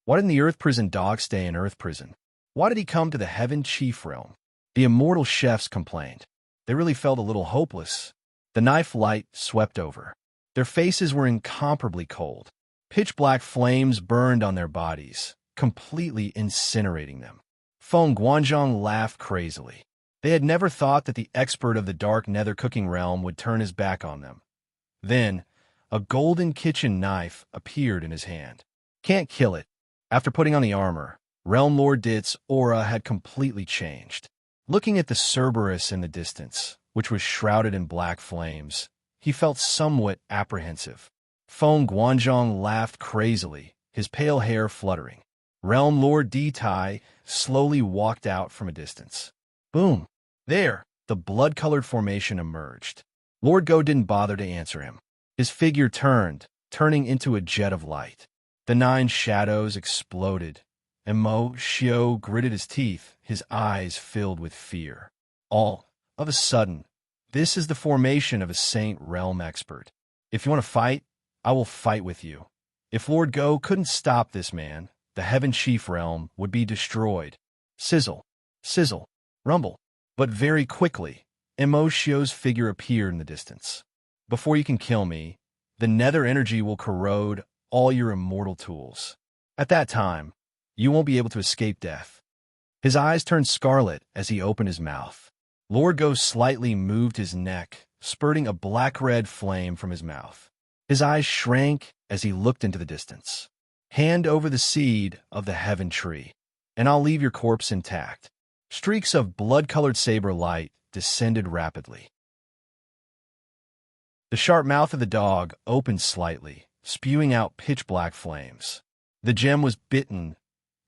Why didn't the Earth Prison dog stay in Earth Prison? Why did he come to the Heaven Chief realm? The immortal chefs complained. They really felt a little hopeless. The knife light swept over. Their faces were incomparably cold. Pitch-black flames burned on their bodies, completely incinerating them. Feng Guanzhong laughed crazily. They had never thought that the expert of the dark nether cooking realm would turn his back on them. Then, a golden kitchen knife appeared in his hand. Can't kill it. After putting on the armor, Realm Lord Dit's aura had completely changed. Looking at the Cerberus in the distance, which was shrouded in black flames, he felt somewhat apprehensive. Feng Guanzhong laughed crazily, his pale hair fluttering. Realm Lord Di Tai slowly walked out from a distance. Boom! There, the blood-colored formation emerged. Lord Go didn't bother to answer him. His figure turned, turning into a jet of light. The 9 shadows exploded, and Mo Xiao gritted his teeth, his eyes filled with fear. All of a sudden, this is the formation of a Saint Realm expert. If you want to fight, I will fight with you. If Lord Go couldn't stop this man, the Heaven Chief realm would be destroyed. Sizzle, sizzle, rumble. But very quickly, Mo Xiao's figure appeared in the distance. Before you can kill me, the nether energy will corrode all your immortal tools. At that time, you won't be able to escape death. His eyes turned scarlet as he opened his mouth. Lord Go slightly moved his neck, spurting a black-red flame from his mouth. His eyes shrank as he looked into the distance. Hand over the seed of the Heaven Tree, and I'll leave your corpse intact. Streaks of blood-colored saber light descended rapidly. The sharp mouth of the dog opened slightly, spewing out pitch-black flames. The gem was bitten.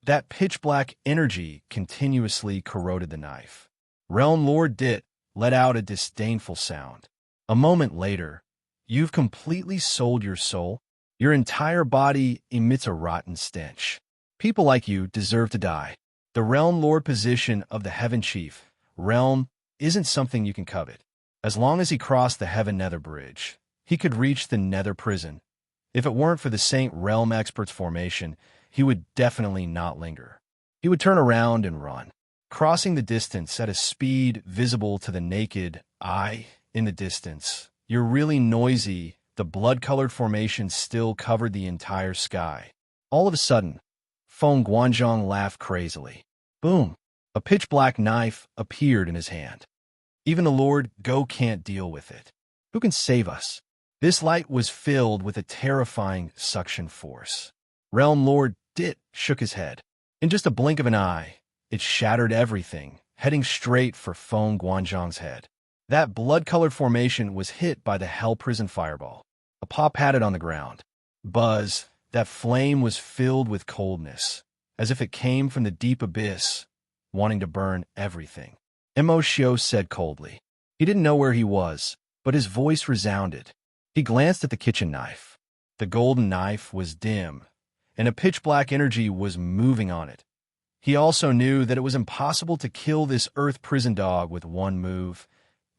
That pitch-black energy continuously corroded the knife. Realm Lord Dit let out a disdainful sound. A moment later, you've completely sold your soul. Your entire body emits a rotten stench. People like you deserve to die. The Realm Lord position of the Heaven Chief realm isn't something you can covet. As long as he crossed the Heaven Nether Bridge, he could reach the Nether Prison. If it weren't for the Saint Realm Expert's formation, he would definitely not linger. He would turn around and run, crossing the distance at a speed visible to the naked eye in the distance. You're really noisy. The blood-colored formation still covered the entire sky. All of a sudden, Feng Guanzhong laughed crazily. Boom! A pitch-black knife appeared in his hand. Even the Lord Go can't deal with it. Who can save us? This light was filled with a terrifying suction force. Realm Lord Dit shook his head. In just a blink of an eye, it shattered everything, heading straight for Feng Guanzhong's head. That blood-colored formation was hit by the Hell Prison fireball. A paw patted on the ground. Buzz, that flame was filled with coldness, as if it came from the deep abyss, wanting to burn everything. Mo Xiao said coldly. He didn't know where he was, but his voice resounded. He glanced at the kitchen knife. The golden knife was dim, and a pitch-black energy was moving on it. He also knew that it was impossible to kill this Earth Prison dog with one move.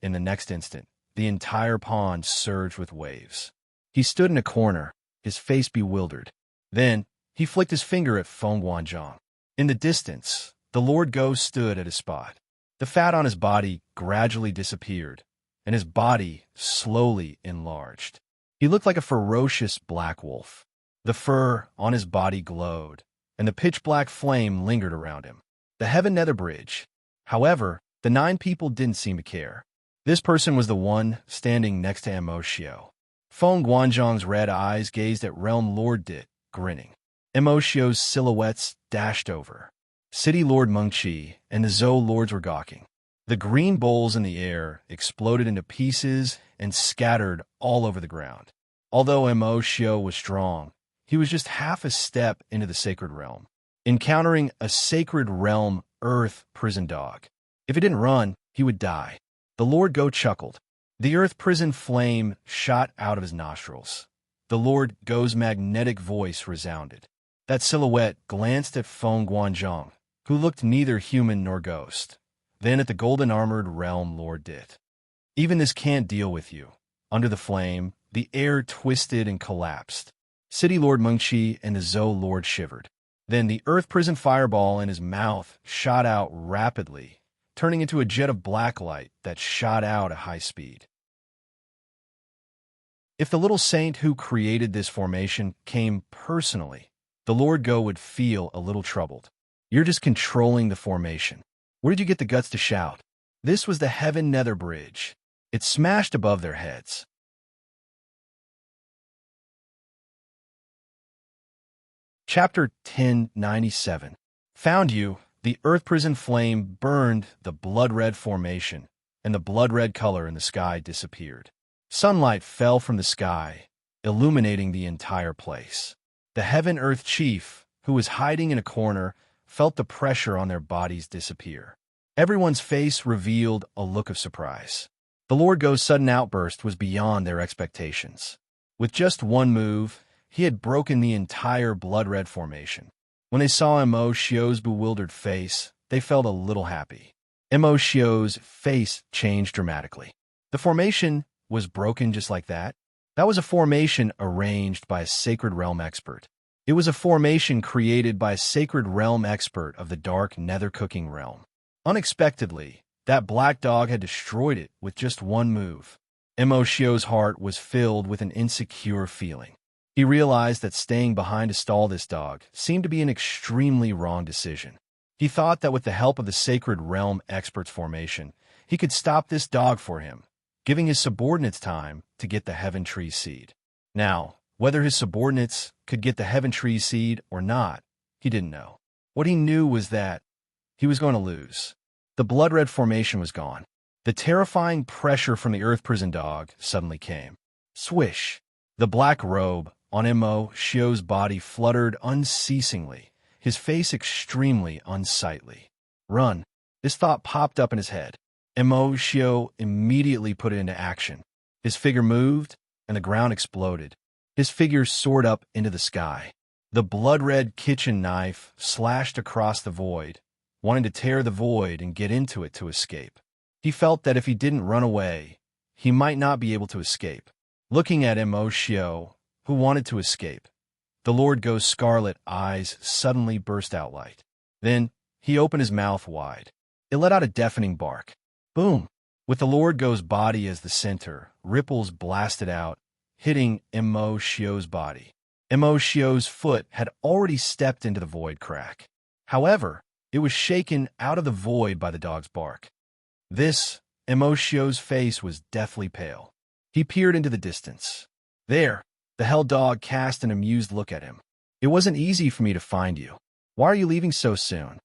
in the next instant, the entire pond surged with waves. He stood in a corner, his face bewildered. Then, he flicked his finger at Feng Guanzhong. In the distance, the Lord Ghost stood at his spot. The fat on his body gradually disappeared, and his body slowly enlarged. He looked like a ferocious black wolf. The fur on his body glowed, and the pitch-black flame lingered around him. The Heaven Nether Bridge. However, the 9 people didn't seem to care. This person was the one standing next to Emoshio. Feng Guanzhong's red eyes gazed at Realm Lord Dit, grinning. Emoshio's silhouettes dashed over. City Lord Mengqi and the Zhou Lords were gawking. The green bowls in the air exploded into pieces and scattered all over the ground. Although Emoshio was strong, he was just half a step into the sacred realm, encountering a sacred realm earth prison dog. If he didn't run, he would die. The Lord Go chuckled. The earth prison flame shot out of his nostrils. The Lord Go's magnetic voice resounded. That silhouette glanced at Feng Guanzhong, who looked neither human nor ghost, then at the golden-armored realm Lord Dit. Even this can't deal with you. Under the flame, the air twisted and collapsed. City Lord Mengqi and the Zhou Lord shivered. Then the earth prison fireball in his mouth shot out rapidly, turning into a jet of black light that shot out at high speed. If the little saint who created this formation came personally, the Lord Go would feel a little troubled. You're just controlling the formation. Where did you get the guts to shout? This was the Heaven Nether Bridge. It smashed above their heads. Chapter 1097. Found you. The earth prison flame burned the blood-red formation, and the blood-red color in the sky disappeared. Sunlight fell from the sky, illuminating the entire place. The Heaven-Earth Chief, who was hiding in a corner, felt the pressure on their bodies disappear. Everyone's face revealed a look of surprise. The Lord Go's sudden outburst was beyond their expectations. With just one move, he had broken the entire blood-red formation. When they saw Emoshio's bewildered face, they felt a little happy. Emoshio's face changed dramatically. The formation was broken just like that. That was a formation arranged by a sacred realm expert. It was a formation created by a sacred realm expert of the dark nether cooking realm. Unexpectedly, that black dog had destroyed it with just one move. Emoshio's heart was filled with an insecure feeling. He realized that staying behind to stall this dog seemed to be an extremely wrong decision. He thought that with the help of the sacred realm expert's formation, he could stop this dog for him, giving his subordinates time to get the Heaven Tree Seed. Now, whether his subordinates could get the Heaven Tree Seed or not, he didn't know. What he knew was that he was going to lose. The blood-red formation was gone. The terrifying pressure from the earth prison dog suddenly came. Swish! The black robe on Emoshio's body fluttered unceasingly, his face extremely unsightly. Run! This thought popped up in his head. Emoshio immediately put it into action. His figure moved, and the ground exploded. His figure soared up into the sky. The blood-red kitchen knife slashed across the void, wanting to tear the void and get into it to escape. He felt that if he didn't run away, he might not be able to escape. Looking at Emoshio, who wanted to escape, the Lord Go's scarlet eyes suddenly burst out light. Then he opened his mouth wide. It let out a deafening bark. Boom! With the Lord Go's body as the center, ripples blasted out, hitting Emoshio's body. Emoshio's foot had already stepped into the void crack. However, it was shaken out of the void by the dog's bark. Emoshio's face was deathly pale. He peered into the distance. There, the hell dog cast an amused look at him. It wasn't easy for me to find you. Why are you leaving so soon?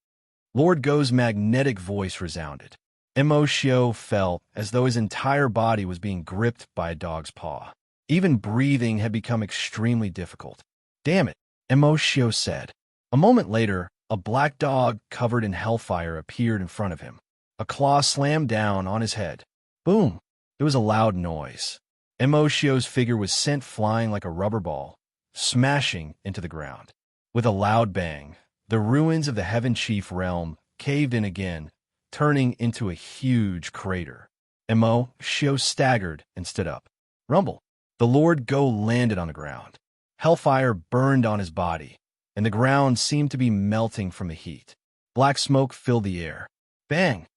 Lord Go's magnetic voice resounded. Emoshio felt as though his entire body was being gripped by a dog's paw. Even breathing had become extremely difficult. Damn it, Emoshio said. A moment later, a black dog covered in hellfire appeared in front of him. A claw slammed down on his head. Boom! There was a loud noise. Emoshio's figure was sent flying like a rubber ball, smashing into the ground. With a loud bang, the ruins of the Heaven Chief realm caved in again, turning into a huge crater. Mo Shio staggered and stood up. Rumble. The Lord Go landed on the ground. Hellfire burned on his body, and the ground seemed to be melting from the heat. Black smoke filled the air. Bang!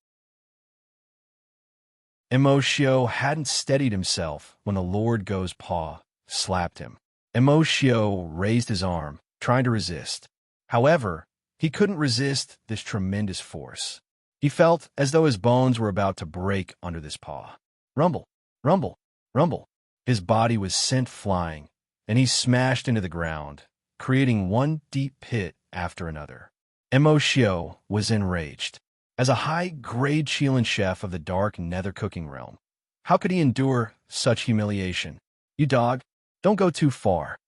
Mo Shio hadn't steadied himself when the Lord Go's paw slapped him. Mo Shio raised his arm, trying to resist. However, he couldn't resist this tremendous force. He felt as though his bones were about to break under this paw. Rumble, rumble, rumble. His body was sent flying, and he smashed into the ground, creating one deep pit after another. Mo Shio was enraged. As a high-grade Chilean chef of the dark nether cooking realm, how could he endure such humiliation? You dog, don't go too far.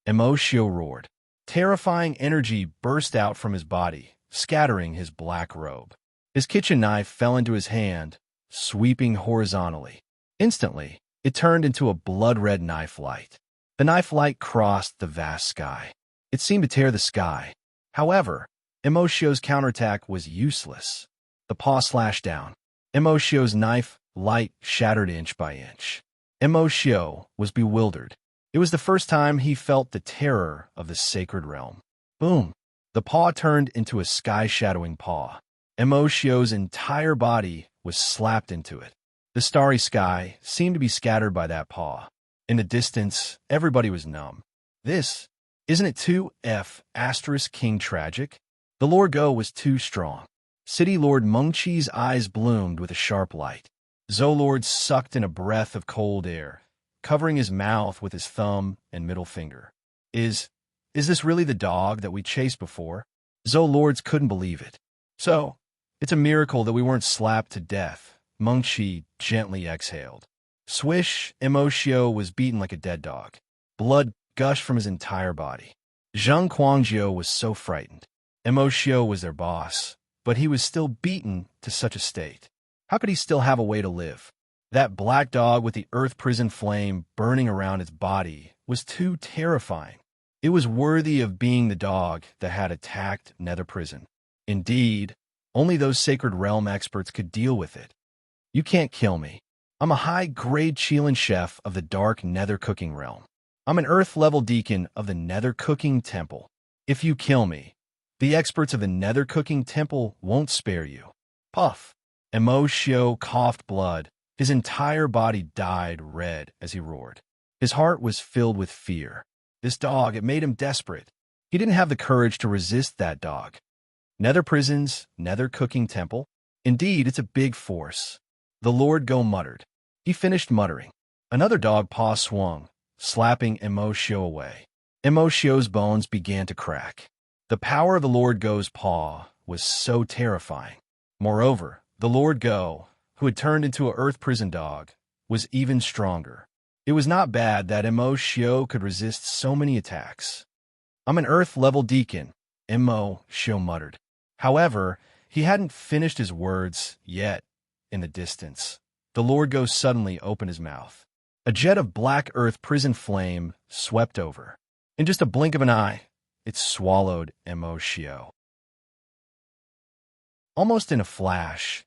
Mo Shio roared. Terrifying energy burst out from his body, scattering his black robe. His kitchen knife fell into his hand, sweeping horizontally. Instantly, it turned into a blood-red knife light. The knife light crossed the vast sky. It seemed to tear the sky. However, Mo Shio's counterattack was useless. The paw slashed down. Mo Shio's knife light shattered inch by inch. Mo Shio was bewildered. It was the first time he felt the terror of the sacred realm. Boom! The paw turned into a sky-shadowing paw. Mo Shio's entire body was slapped into it. The starry sky seemed to be scattered by that paw. In the distance, everybody was numb. This, isn't it too King tragic? The Lord Go was too strong. City Lord Mengqi's eyes bloomed with a sharp light. Zolord sucked in a breath of cold air, covering his mouth with his thumb and middle finger. Is this really the dog that we chased before? Zolords couldn't believe it. So, it's a miracle that we weren't slapped to death, Mengqi gently exhaled. Swish, Mo Shio was beaten like a dead dog. Blood gushed from his entire body. Zheng Quangjio was so frightened. Mo Shio was their boss, but he was still beaten to such a state. How could he still have a way to live? That black dog with the earth prison flame burning around its body was too terrifying. It was worthy of being the dog that had attacked Nether Prison. Indeed, only those sacred realm experts could deal with it. You can't kill me. I'm a high-grade Chilean chef of the dark nether cooking realm. I'm an earth-level deacon of the nether cooking temple. If you kill me, the experts of the nether cooking temple won't spare you. Puff. Mo Shio coughed blood. His entire body dyed red as he roared. His heart was filled with fear. This dog, it made him desperate. He didn't have the courage to resist that dog. Nether Prison's nether cooking temple? Indeed, it's a big force. The Lord Go muttered. He finished muttering. Another dog paw swung, slapping Mo Shio away. Mo Shio's bones began to crack. The power of the Lord Go's paw was so terrifying. Moreover, the Lord Go, who had turned into an earth prison dog, was even stronger. It was not bad that Mo Shio could resist so many attacks. I'm an earth-level deacon, Mo Shio muttered. However, he hadn't finished his words yet. In the distance, the Lord Go suddenly opened his mouth. A jet of black earth prison flame swept over. In just a blink of an eye, it swallowed Mo Shio. Almost in a flash,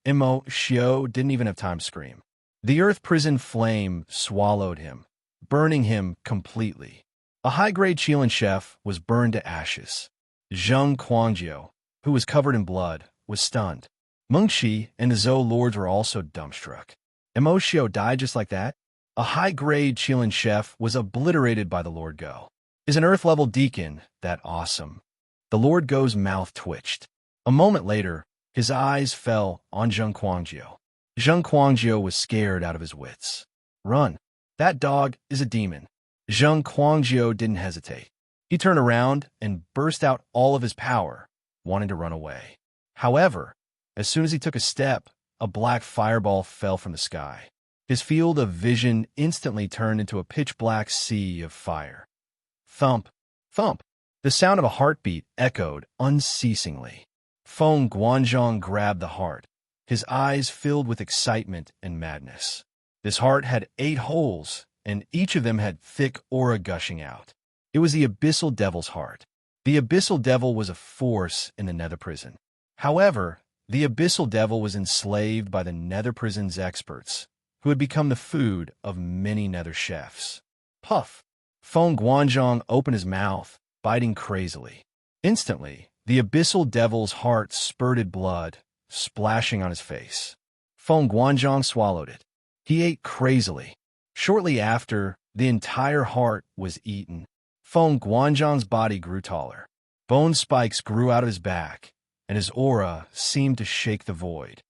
Mo Shio didn't even have time to scream. The earth prison flame swallowed him, burning him completely. A high-grade Chilean chef was burned to ashes. Zheng Quangjio, who was covered in blood, was stunned. Mengqi and the Zhou lords were also dumbstruck. Mo Shio died just like that? A high-grade Chilean chef was obliterated by the Lord Go. Is an earth-level deacon that awesome? The Lord Go's mouth twitched. A moment later, his eyes fell on Zheng Quangjio. Zheng Quangjio was scared out of his wits. Run. That dog is a demon. Zheng Quangjio didn't hesitate. He turned around and burst out all of his power, wanting to run away. However, as soon as he took a step, a black fireball fell from the sky. His field of vision instantly turned into a pitch-black sea of fire. Thump, thump. The sound of a heartbeat echoed unceasingly. Feng Guanzhong grabbed the heart, his eyes filled with excitement and madness. This heart had 8 holes, and each of them had thick aura gushing out. It was the Abyssal Devil's heart. The Abyssal Devil was a force in the Nether Prison. However, The abyssal devil was enslaved by the nether prison's experts, who had become the food of many nether chefs. Puff! Feng Guanzhong opened his mouth, biting crazily. Instantly, the abyssal devil's heart spurted blood, splashing on his face. Feng Guanzhong swallowed it. He ate crazily. Shortly after, the entire heart was eaten. Feng Guanzhong's body grew taller. Bone spikes grew out of his back, and his aura seemed to shake the void.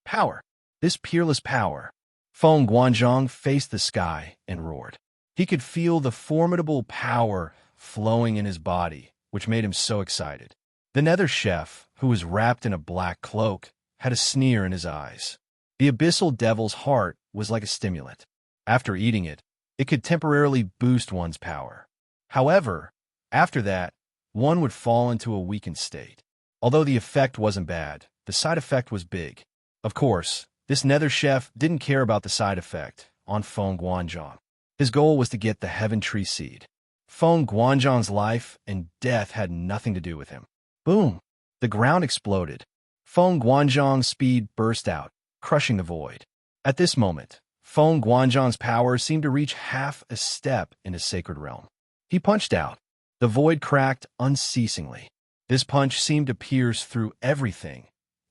Power! This peerless power! Feng Guanzhong faced the sky and roared. He could feel the formidable power flowing in his body, which made him so excited. The nether chef, who was wrapped in a black cloak, had a sneer in his eyes. The abyssal devil's heart was like a stimulant. After eating it, it could temporarily boost one's power. However, after that, one would fall into a weakened state. Although the effect wasn't bad, the side effect was big. Of course, this nether chef didn't care about the side effect on Feng Guanzhong. His goal was to get the Heaven Tree Seed. Feng Guanzhong's life and death had nothing to do with him. Boom! The ground exploded. Feng Guanzhong's speed burst out, crushing the void. At this moment, Feng Guanzhong's power seemed to reach half a step in his sacred realm. He punched out. The void cracked unceasingly. This punch seemed to pierce through everything,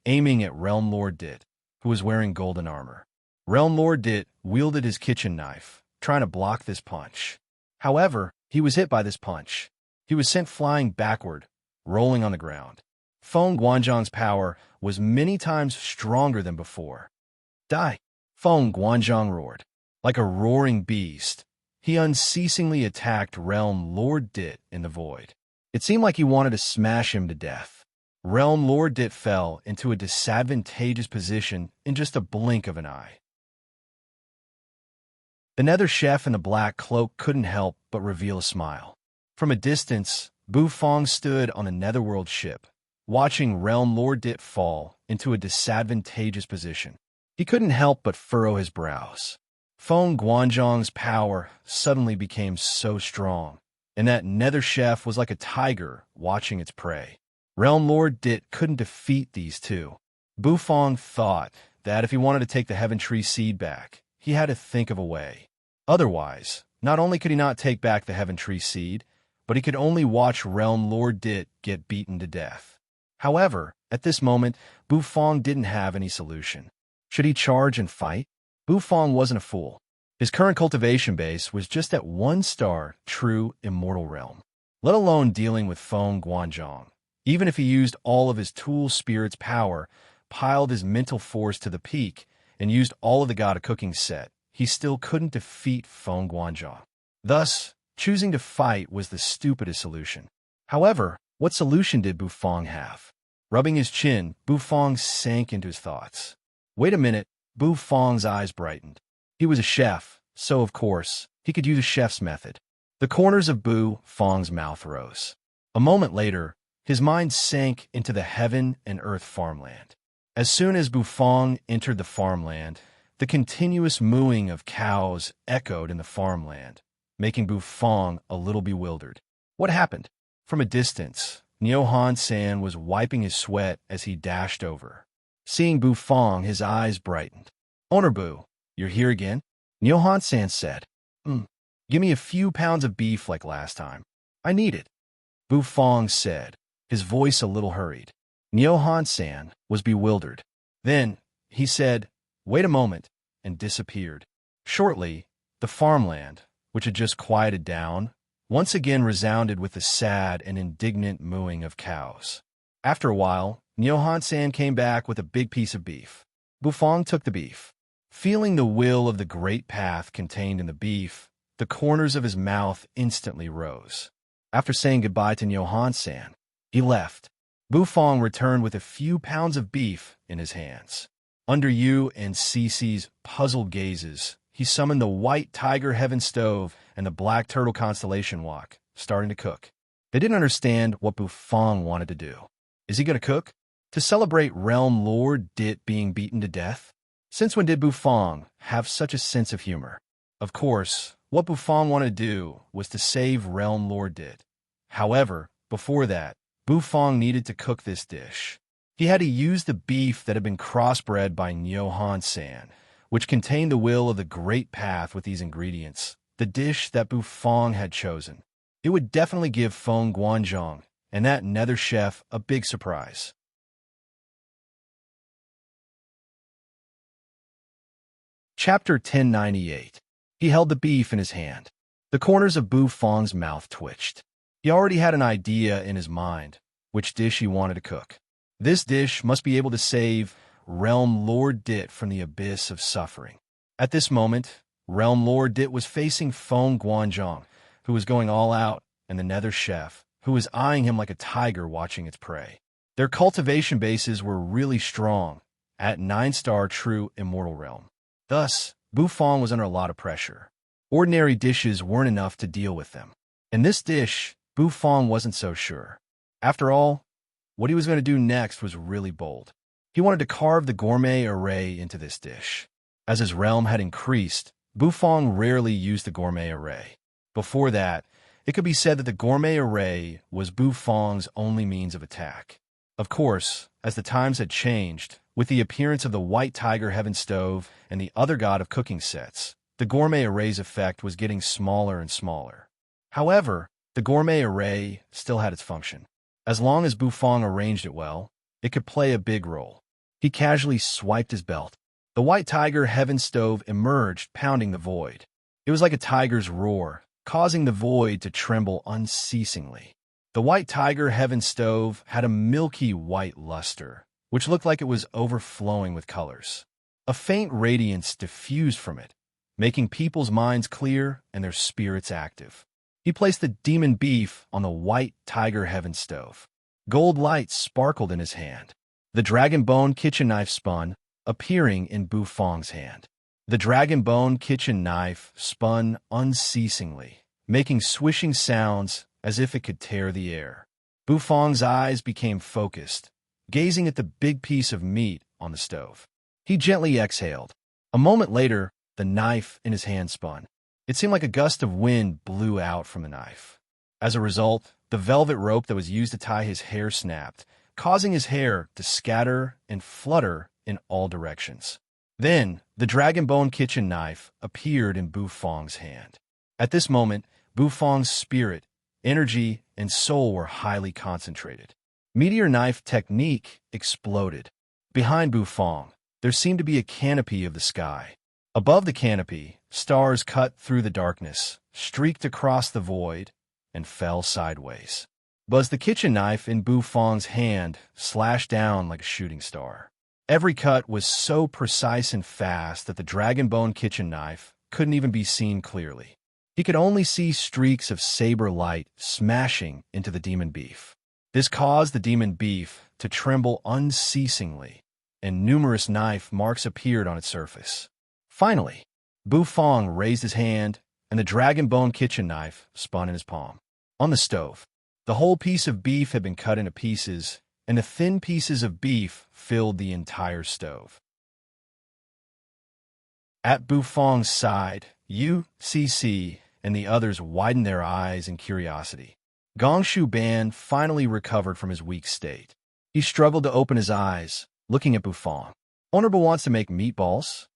aiming at Realm Lord Dit, who was wearing golden armor. Realm Lord Dit wielded his kitchen knife, trying to block this punch. However, he was hit by this punch. He was sent flying backward, rolling on the ground. Feng Guanzhong's power was many times stronger than before. Die! Feng Guanzhong roared. Like a roaring beast, he unceasingly attacked Realm Lord Dit in the void. It seemed like he wanted to smash him to death. Realm Lord Dit fell into a disadvantageous position in just a blink of an eye. The nether chef in the black cloak couldn't help but reveal a smile. From a distance, Bu Feng stood on a netherworld ship, watching Realm Lord Dit fall into a disadvantageous position. He couldn't help but furrow his brows. Feng Guanzhong's power suddenly became so strong, and that nether chef was like a tiger watching its prey. Realm Lord Dit couldn't defeat these two. Bu Feng thought that if he wanted to take the Heaven Tree Seed back, he had to think of a way. Otherwise, not only could he not take back the Heaven Tree Seed, but he could only watch Realm Lord Dit get beaten to death. However, at this moment, Bu Feng didn't have any solution. Should he charge and fight? Bu Feng wasn't a fool. His current cultivation base was just at 1-star true immortal realm, let alone dealing with Feng Guanzhong. Even if he used all of his tool spirit's power, piled his mental force to the peak, and used all of the God of Cooking set, he still couldn't defeat Feng Guanzhong. Thus, choosing to fight was the stupidest solution. However, what solution did Bu Feng have? Rubbing his chin, Bu Feng sank into his thoughts. Wait a minute, Bu Feng's eyes brightened. He was a chef, so of course, he could use a chef's method. The corners of Bu Feng's mouth rose. A moment later, his mind sank into the heaven and earth farmland. As soon as Bu Feng entered the farmland, the continuous mooing of cows echoed in the farmland, making Bu Feng a little bewildered. What happened? From a distance, Nio San was wiping his sweat as he dashed over. Seeing Bu Feng, his eyes brightened. Owner Bu, you're here again? Nio San said. Give me a few pounds of beef like last time. I need it. Bu Feng said, his voice a little hurried. Nio San was bewildered. Then, he said, wait a moment, and disappeared. Shortly, the farmland, which had just quieted down, once again resounded with the sad and indignant mooing of cows. After a while, Nio San came back with a big piece of beef. Bu Feng took the beef. Feeling the will of the great path contained in the beef, the corners of his mouth instantly rose. After saying goodbye to Nio San, he left. Bu Feng returned with a few pounds of beef in his hands. Under Yu and Cece's puzzled gazes, he summoned the white tiger heaven stove and the black turtle constellation wok, starting to cook. They didn't understand what Bu Feng wanted to do. Is he going to cook? To celebrate Realm Lord Dit being beaten to death? Since when did Bu Feng have such a sense of humor? Of course, what Bu Feng wanted to do was to save Realm Lord Dit. However, before that, Bu Feng needed to cook this dish. He had to use the beef that had been crossbred by Nyohan San, which contained the will of the Great Path with these ingredients, the dish that Bufong had chosen. It would definitely give Feng Guanzhong and that nether chef a big surprise. Chapter 1098. He held the beef in his hand. The corners of Bufong's mouth twitched. He already had an idea in his mind, which dish he wanted to cook. This dish must be able to save Realm Lord Dit from the abyss of suffering. At this moment, Realm Lord Dit was facing Feng Guanzhong, who was going all out, and the nether chef, who was eyeing him like a tiger watching its prey. Their cultivation bases were really strong, at 9-star true immortal realm. Thus, Bufong was under a lot of pressure. Ordinary dishes weren't enough to deal with them. In this dish, Bufong wasn't so sure. After all, what he was going to do next was really bold. He wanted to carve the gourmet array into this dish. As his realm had increased, Bufong rarely used the gourmet array. Before that, it could be said that the gourmet array was Bufong's only means of attack. Of course, as the times had changed, with the appearance of the White Tiger Heaven Stove and the other god of cooking sets, the gourmet array's effect was getting smaller and smaller. However, the gourmet array still had its function. As long as Bufong arranged it well, it could play a big role. He casually swiped his belt. The White Tiger Heaven Stove emerged, pounding the void. It was like a tiger's roar, causing the void to tremble unceasingly. The White Tiger Heaven Stove had a milky white luster, which looked like it was overflowing with colors. A faint radiance diffused from it, making people's minds clear and their spirits active. He placed the demon beef on the White Tiger Heaven Stove. Gold light sparkled in his hand. The dragon bone kitchen knife spun, appearing in Bufong's hand. The dragon bone kitchen knife spun unceasingly, making swishing sounds as if it could tear the air. Bufong's eyes became focused, gazing at the big piece of meat on the stove. He gently exhaled. A moment later, the knife in his hand spun. It seemed like a gust of wind blew out from the knife. As a result, the velvet rope that was used to tie his hair snapped, causing his hair to scatter and flutter in all directions. Then, the dragon bone kitchen knife appeared in Bufong's hand. At this moment, Bufong's spirit, energy, and soul were highly concentrated. Meteor knife technique exploded. Behind Bufong, there seemed to be a canopy of the sky. Above the canopy, stars cut through the darkness, streaked across the void, and fell sideways. But the kitchen knife in Bufong's hand slashed down like a shooting star. Every cut was so precise and fast that the dragon bone kitchen knife couldn't even be seen clearly. He could only see streaks of saber light smashing into the demon beef. This caused the demon beef to tremble unceasingly, and numerous knife marks appeared on its surface. Finally, Bufong raised his hand, and the dragon bone kitchen knife spun in his palm. On the stove, the whole piece of beef had been cut into pieces, and the thin pieces of beef filled the entire stove. At Bufong's side, UCC and the others widened their eyes in curiosity. Gongshu Ban finally recovered from his weak state. He struggled to open his eyes, looking at Bufong. Honorable wants to make meatballs?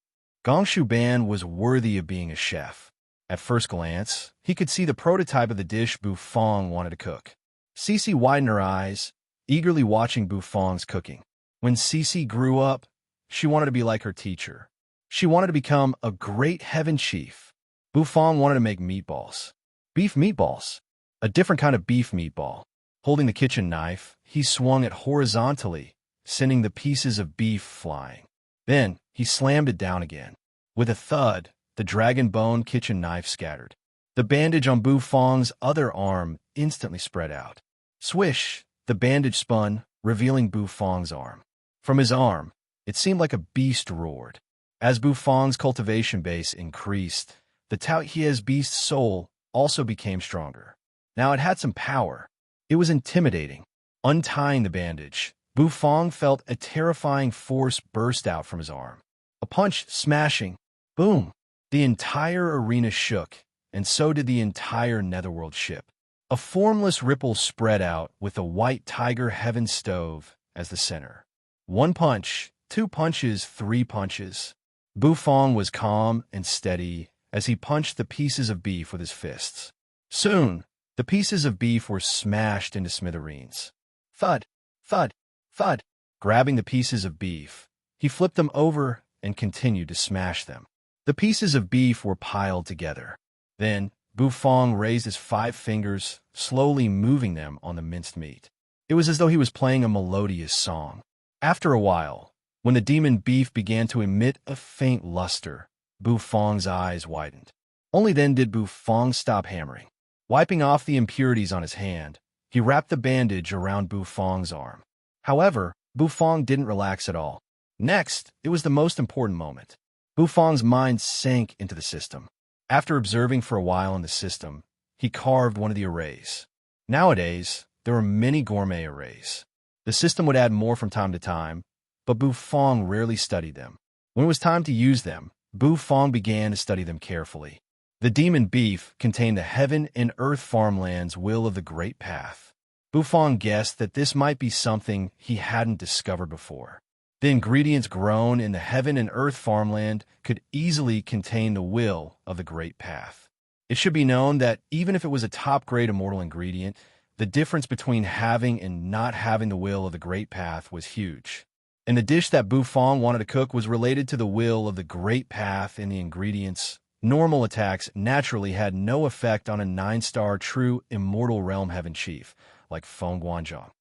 Gongshu Ban was worthy of being a chef. At first glance, he could see the prototype of the dish Bufong wanted to cook. Cece widened her eyes, eagerly watching Bufong's cooking. When Cece grew up, she wanted to be like her teacher. She wanted to become a great heaven chief. Bufong wanted to make meatballs. Beef meatballs. A different kind of beef meatball. Holding the kitchen knife, he swung it horizontally, sending the pieces of beef flying. Then, he slammed it down again. With a thud, the dragon bone kitchen knife scattered. The bandage on Bufong's other arm instantly spread out. Swish! The bandage spun, revealing Bufong's arm. From his arm, it seemed like a beast roared. As Bufong's cultivation base increased, the Taotiez beast's soul also became stronger. Now it had some power. It was intimidating. Untying the bandage, Bufong felt a terrifying force burst out from his arm. A punch smashing. Boom! The entire arena shook, and so did the entire netherworld ship. A formless ripple spread out with the White Tiger Heaven Stove as the center. One punch, two punches, three punches. Bufong was calm and steady as he punched the pieces of beef with his fists. Soon, the pieces of beef were smashed into smithereens. Thud, thud, thud. Grabbing the pieces of beef, he flipped them over and continued to smash them. The pieces of beef were piled together. Then, Bufong raised his 5 fingers, slowly moving them on the minced meat. It was as though he was playing a melodious song. After a while, when the demon beef began to emit a faint luster, Bufong's eyes widened. Only then did Bufong stop hammering. Wiping off the impurities on his hand, he wrapped the bandage around Bufong's arm. However, Bufong didn't relax at all. Next, it was the most important moment. Bufong's mind sank into the system. After observing for a while in the system, he carved one of the arrays. Nowadays, there were many gourmet arrays. The system would add more from time to time, but Bufong rarely studied them. When it was time to use them, Bufong began to study them carefully. The demon beef contained the heaven and earth farmland's will of the Great Path. Bufong guessed that this might be something he hadn't discovered before. The ingredients grown in the heaven and earth farmland could easily contain the will of the Great Path. It should be known that even if it was a top-grade immortal ingredient, the difference between having and not having the will of the Great Path was huge. And the dish that Bufong wanted to cook was related to the will of the Great Path and the ingredients. Normal attacks naturally had no effect on a 9-star true immortal realm heaven chief, like Feng Guanzhong.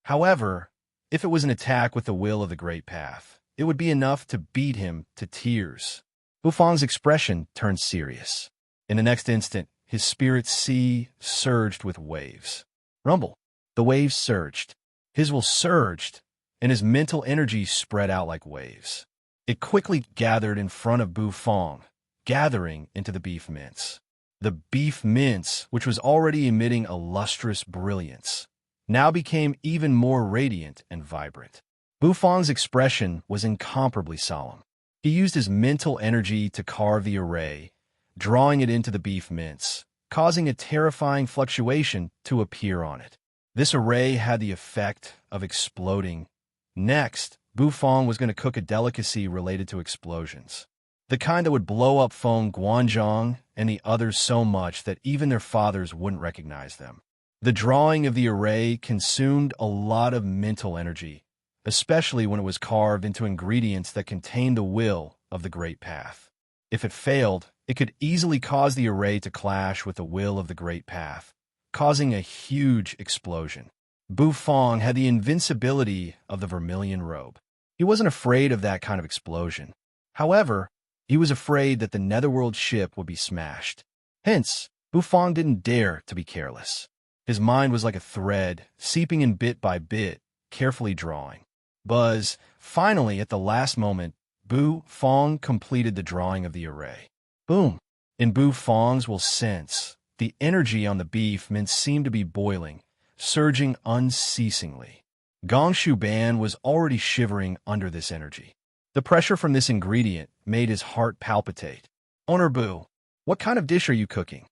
However, if it was an attack with the will of the Great Path, it would be enough to beat him to tears. Bufong's expression turned serious. In the next instant, his spirit sea surged with waves. Rumble. The waves surged. His will surged, and his mental energy spread out like waves. It quickly gathered in front of Bufong, gathering into the beef mince. The beef mince, which was already emitting a lustrous brilliance, now became even more radiant and vibrant. Bufong's expression was incomparably solemn. He used his mental energy to carve the array, drawing it into the beef mince, causing a terrifying fluctuation to appear on it. This array had the effect of exploding. Next, Bufong was going to cook a delicacy related to explosions. The kind that would blow up Feng Guanzhong and the others so much that even their fathers wouldn't recognize them. The drawing of the array consumed a lot of mental energy, especially when it was carved into ingredients that contained the will of the Great Path. If it failed, it could easily cause the array to clash with the will of the Great Path, causing a huge explosion. Bufong had the invincibility of the vermilion robe. He wasn't afraid of that kind of explosion. However, he was afraid that the netherworld ship would be smashed. Hence, Bufong didn't dare to be careless. His mind was like a thread, seeping in bit by bit, carefully drawing. Buzz, finally, at the last moment, Bufong completed the drawing of the array. Boom! In Bufong's will sense, the energy on the beef mince seemed to be boiling, surging unceasingly. Gong Shuban was already shivering under this energy. The pressure from this ingredient made his heart palpitate. Owner Bu, what kind of dish are you cooking?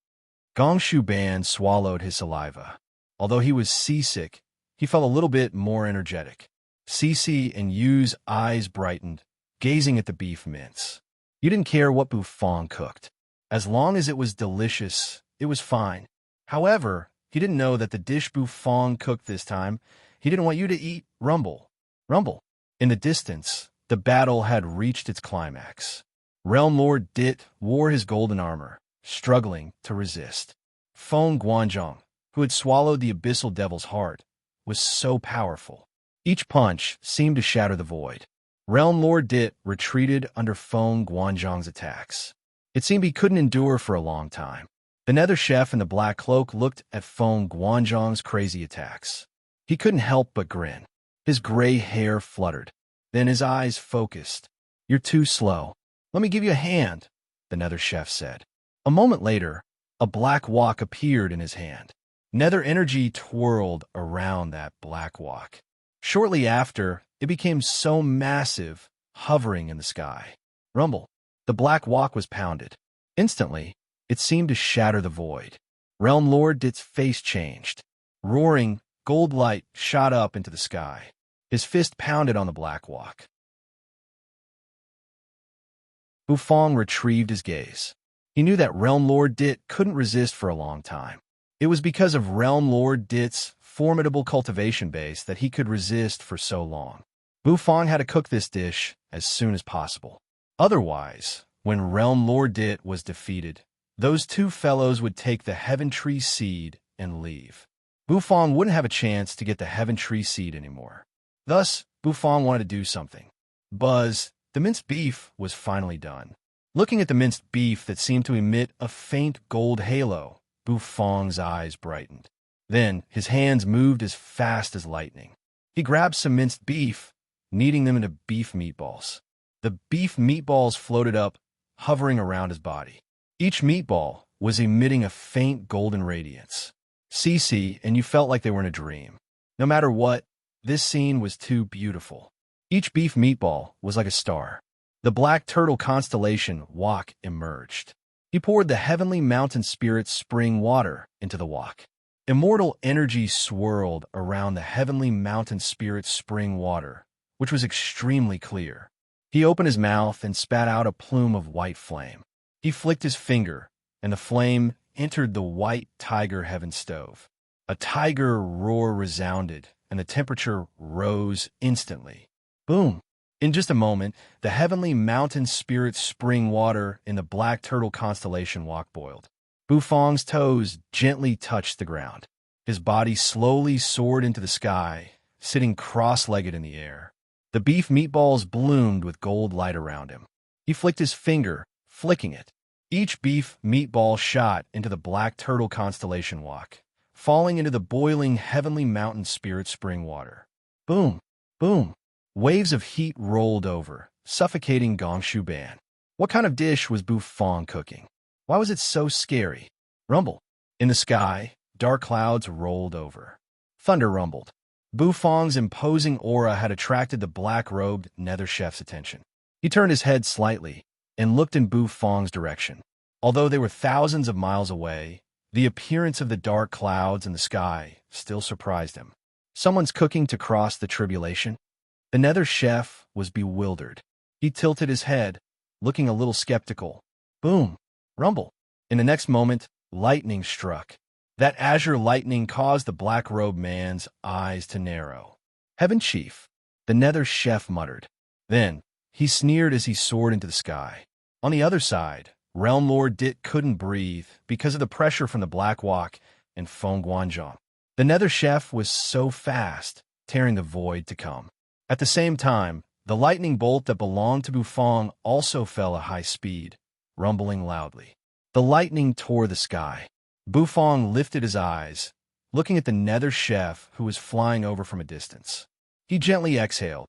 Gong Shuban swallowed his saliva. Although he was seasick, he felt a little bit more energetic. Cece and Yu's eyes brightened, gazing at the beef mince. You didn't care what Bufong cooked. As long as it was delicious, it was fine. However, he didn't know that the dish Bufong cooked this time, he didn't want you to eat. Rumble. Rumble. In the distance, the battle had reached its climax. Realm Lord Dit wore his golden armor, struggling to resist. Feng Guanzhong, who had swallowed the abyssal devil's heart, was so powerful. Each punch seemed to shatter the void. Realm Lord Dit retreated under Feng Guanzhong's attacks. It seemed he couldn't endure for a long time. The nether chef in the black cloak looked at Feng Guanzhong's crazy attacks. He couldn't help but grin. His gray hair fluttered. Then his eyes focused. You're too slow. Let me give you a hand, the nether chef said. A moment later, a black wok appeared in his hand. Nether energy twirled around that black wok. Shortly after, it became so massive, hovering in the sky. Rumble. The black wok was pounded. Instantly, it seemed to shatter the void. Realm Lord Dit's face changed. Roaring, Gold light shot up into the sky. His fist pounded on the black walk. Bufong retrieved his gaze. He knew that Realm Lord Dit couldn't resist for a long time. It was because of Realm Lord Dit's formidable cultivation base that he could resist for so long. Bufong had to cook this dish as soon as possible. Otherwise, when Realm Lord Dit was defeated, those two fellows would take the Heaven Tree Seed and leave. Bufong wouldn't have a chance to get the Heaven Tree Seed anymore. Thus, Bufong wanted to do something. Buzz, the minced beef, was finally done. Looking at the minced beef that seemed to emit a faint gold halo, Bufong's eyes brightened. Then, his hands moved as fast as lightning. He grabbed some minced beef, kneading them into beef meatballs. The beef meatballs floated up, hovering around his body. Each meatball was emitting a faint golden radiance. CC, and you felt like they were in a dream. No matter what, this scene was too beautiful. Each beef meatball was like a star. The black turtle constellation wok emerged. He poured the heavenly mountain spirit spring water into the wok. Immortal energy swirled around the heavenly mountain spirit spring water, which was extremely clear. He opened his mouth and spat out a plume of white flame. He flicked his finger, and the flame entered the white tiger heaven stove. A tiger roar resounded, and the temperature rose instantly. Boom! In just a moment, the heavenly mountain spirit spring water in the black turtle constellation wok boiled. Bufong's toes gently touched the ground. His body slowly soared into the sky, sitting cross-legged in the air. The beef meatballs bloomed with gold light around him. He flicked his finger, flicking it. Each beef meatball shot into the black turtle constellation wok, falling into the boiling heavenly mountain spirit spring water. Boom! Boom! Waves of heat rolled over, suffocating Gongshu Ban. What kind of dish was Bufong cooking? Why was it so scary? Rumble. In the sky, dark clouds rolled over. Thunder rumbled. Bufong's imposing aura had attracted the black-robed nether chef's attention. He turned his head slightly and looked in Bufong's direction. Although they were thousands of miles away, the appearance of the dark clouds in the sky still surprised him. Someone's cooking to cross the tribulation? The nether chef was bewildered. He tilted his head, looking a little skeptical. Boom! Rumble. In the next moment, lightning struck. That azure lightning caused the black-robed man's eyes to narrow. Heaven Chief, the nether chef muttered. Then, he sneered as he soared into the sky. On the other side, Realm Lord Dit couldn't breathe because of the pressure from the black wok and Feng Guanzhong. The nether chef was so fast, tearing the void to come. At the same time, the lightning bolt that belonged to Bufong also fell at high speed, rumbling loudly. The lightning tore the sky. Bufong lifted his eyes, looking at the nether chef who was flying over from a distance. He gently exhaled.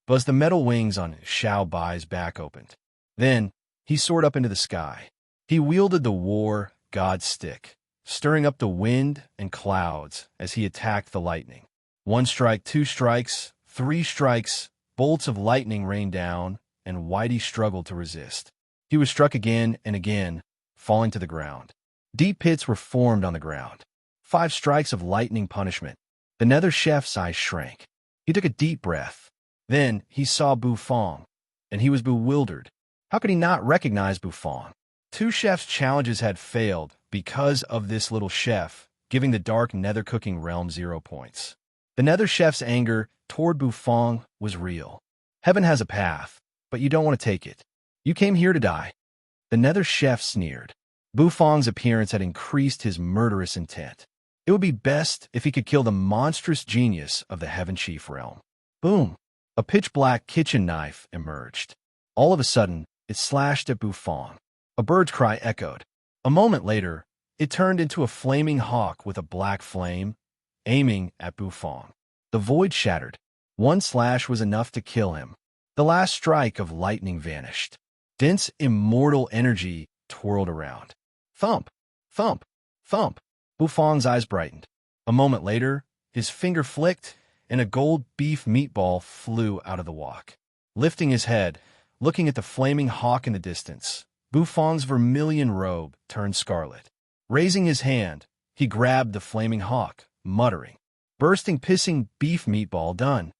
Buzzed the metal wings on Xiao Bai's back opened. Then, he soared up into the sky. He wielded the war god stick, stirring up the wind and clouds as he attacked the lightning. 1 strike, 2 strikes, 3 strikes, bolts of lightning rained down, and Whitey struggled to resist. He was struck again and again, falling to the ground. Deep pits were formed on the ground. 5 strikes of lightning punishment. The nether chef's eyes shrank. He took a deep breath. Then he saw Bufong, and he was bewildered. How could he not recognize Bufong? 2 chefs' challenges had failed because of this little chef, giving the dark nether cooking realm 0 points. The nether chef's anger toward Bufong was real. Heaven has a path, but you don't want to take it. You came here to die. The nether chef sneered. Bufong's appearance had increased his murderous intent. It would be best if he could kill the monstrous genius of the Heaven Chief realm. Boom! A pitch-black kitchen knife emerged. All of a sudden, it slashed at Bufong. A bird's cry echoed. A moment later, it turned into a flaming hawk with a black flame, aiming at Bufong. The void shattered. 1 slash was enough to kill him. The last strike of lightning vanished. Dense, immortal energy twirled around. Thump! Thump! Thump! Bufong's eyes brightened. A moment later, his finger flicked, and a gold beef meatball flew out of the wok. Lifting his head, looking at the flaming hawk in the distance, Bufong's vermilion robe turned scarlet. Raising his hand, He grabbed the flaming hawk, muttering, "Bursting pissing beef meatball done."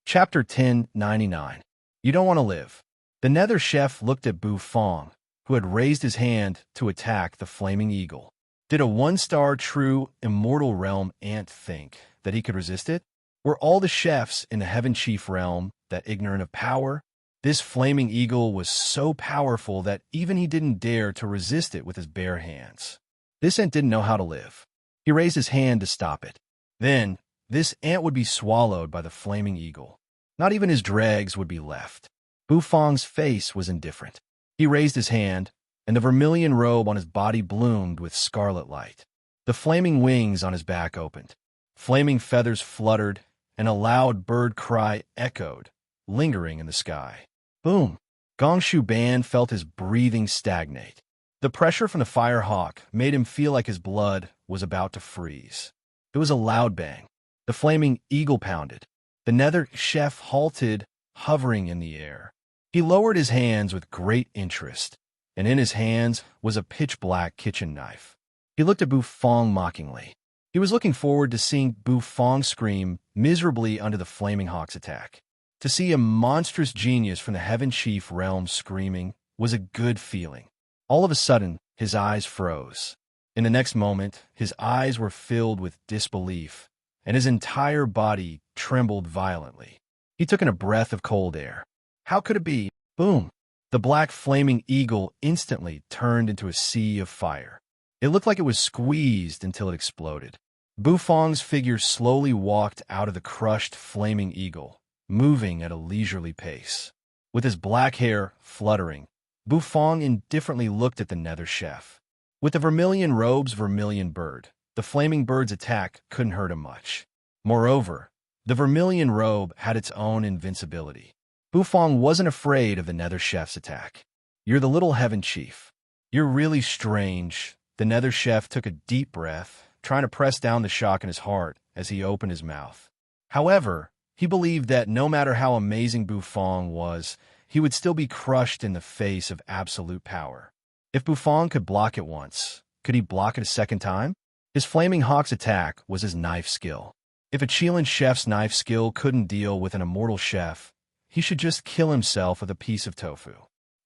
Chapter 1099. You don't want to live. The Nether Chef looked at Bu Fong, who had raised his hand to attack the flaming eagle. Did a one-star true immortal realm ant think that he could resist it? Were all the chefs in the Heaven Chief realm that ignorant of power? This flaming eagle was so powerful that even he didn't dare to resist it with his bare hands. This ant didn't know how to live. He raised his hand to stop it. Then, this ant would be swallowed by the flaming eagle. Not even his dregs would be left. Bu Fong's face was indifferent. He raised his hand, and the vermilion robe on his body bloomed with scarlet light. The flaming wings on his back opened. Flaming feathers fluttered, and a loud bird cry echoed, lingering in the sky. Boom! Gongshu Ban felt his breathing stagnate. The pressure from the fire hawk made him feel like his blood was about to freeze. It was a loud bang. The flaming eagle pounded. The Nether Chef halted, hovering in the air. He lowered his hands with great interest, and in his hands was a pitch-black kitchen knife. He looked at Bu Fong mockingly. He was looking forward to seeing Bu Fong scream miserably under the flaming hawk's attack. To see a monstrous genius from the Heaven Chief realm screaming was a good feeling. All of a sudden, his eyes froze. In the next moment, his eyes were filled with disbelief, and his entire body trembled violently. He took in a breath of cold air. How could it be? Boom! The black flaming eagle instantly turned into a sea of fire. It looked like it was squeezed until it exploded. Bu Fong's figure slowly walked out of the crushed flaming eagle, moving at a leisurely pace. With his black hair fluttering, Bu Fong indifferently looked at the Nether Chef. With the vermilion robe's vermilion bird, the flaming bird's attack couldn't hurt him much. Moreover, the vermilion robe had its own invincibility. Bu Fong wasn't afraid of the Nether Chef's attack. You're the little Heaven Chief. You're really strange. The Nether Chef took a deep breath, trying to press down the shock in his heart as he opened his mouth. However, he believed that no matter how amazing Bu Fong was, he would still be crushed in the face of absolute power. If Bu Fong could block it once, could he block it a second time? His flaming hawk's attack was his knife skill. If a Chilean chef's knife skill couldn't deal with an immortal chef, he should just kill himself with a piece of tofu.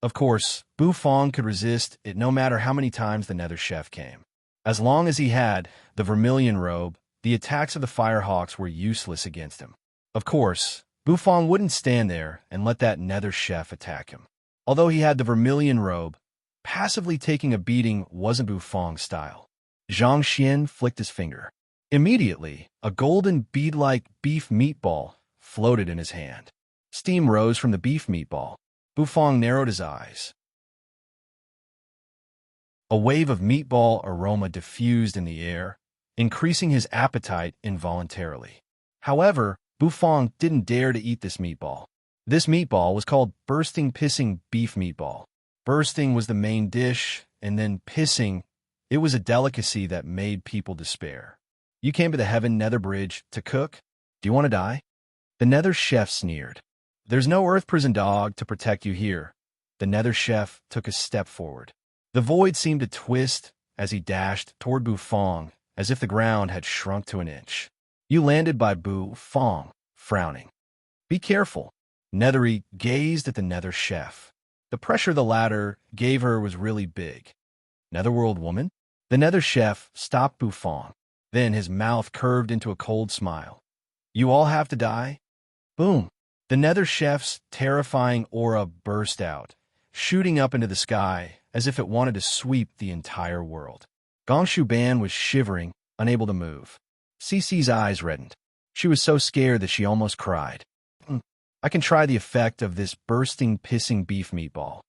Of course, Bu Fong could resist it no matter how many times the Nether Chef came. As long as he had the vermilion robe, the attacks of the firehawks were useless against him. Of course, Bu Fong wouldn't stand there and let that Nether Chef attack him. Although he had the vermilion robe, passively taking a beating wasn't Bu Fong's style. Zhang Xian flicked his finger. Immediately, a golden bead-like beef meatball floated in his hand. Steam rose from the beef meatball. Bu Fong narrowed his eyes. A wave of meatball aroma diffused in the air, increasing his appetite involuntarily. However, Bu Fong didn't dare to eat this meatball. This meatball was called bursting pissing beef meatball. Bursting was the main dish, and then pissing, it was a delicacy that made people despair. You came to the Heaven Nether Bridge to cook? Do you want to die? The Nether Chef sneered. There's no Earth prison dog to protect you here. The Nether Chef took a step forward. The void seemed to twist as he dashed toward Bu Fong, as if the ground had shrunk to an inch. You landed by Bu Fong, frowning. Be careful. Nethery gazed at the Nether Chef. The pressure the latter gave her was really big. Netherworld woman? The Nether Chef stopped Bu Fong. Then his mouth curved into a cold smile. You all have to die? Boom. The Nether Chef's terrifying aura burst out, shooting up into the sky as if it wanted to sweep the entire world. Gongshu Ban was shivering, unable to move. Cece's eyes reddened. She was so scared that she almost cried. I can try the effect of this bursting, pissing beef meatball.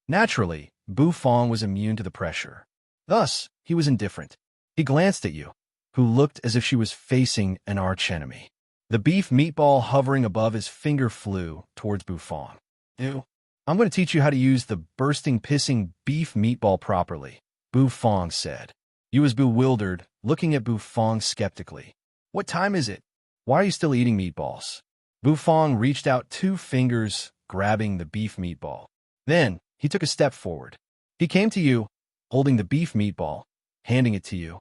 Naturally, Bu Fong was immune to the pressure. Thus, he was indifferent. He glanced at you, who looked as if she was facing an archenemy. The beef meatball hovering above his finger flew towards Bu Fong. Ew. I'm going to teach you how to use the bursting, pissing beef meatball properly, Bu Fong said. You was bewildered, looking at Bu Fong skeptically. What time is it? Why are you still eating meatballs? Bu Fong reached out 2 fingers, grabbing the beef meatball. Then, He took a step forward. He came to you, holding the beef meatball, handing it to you.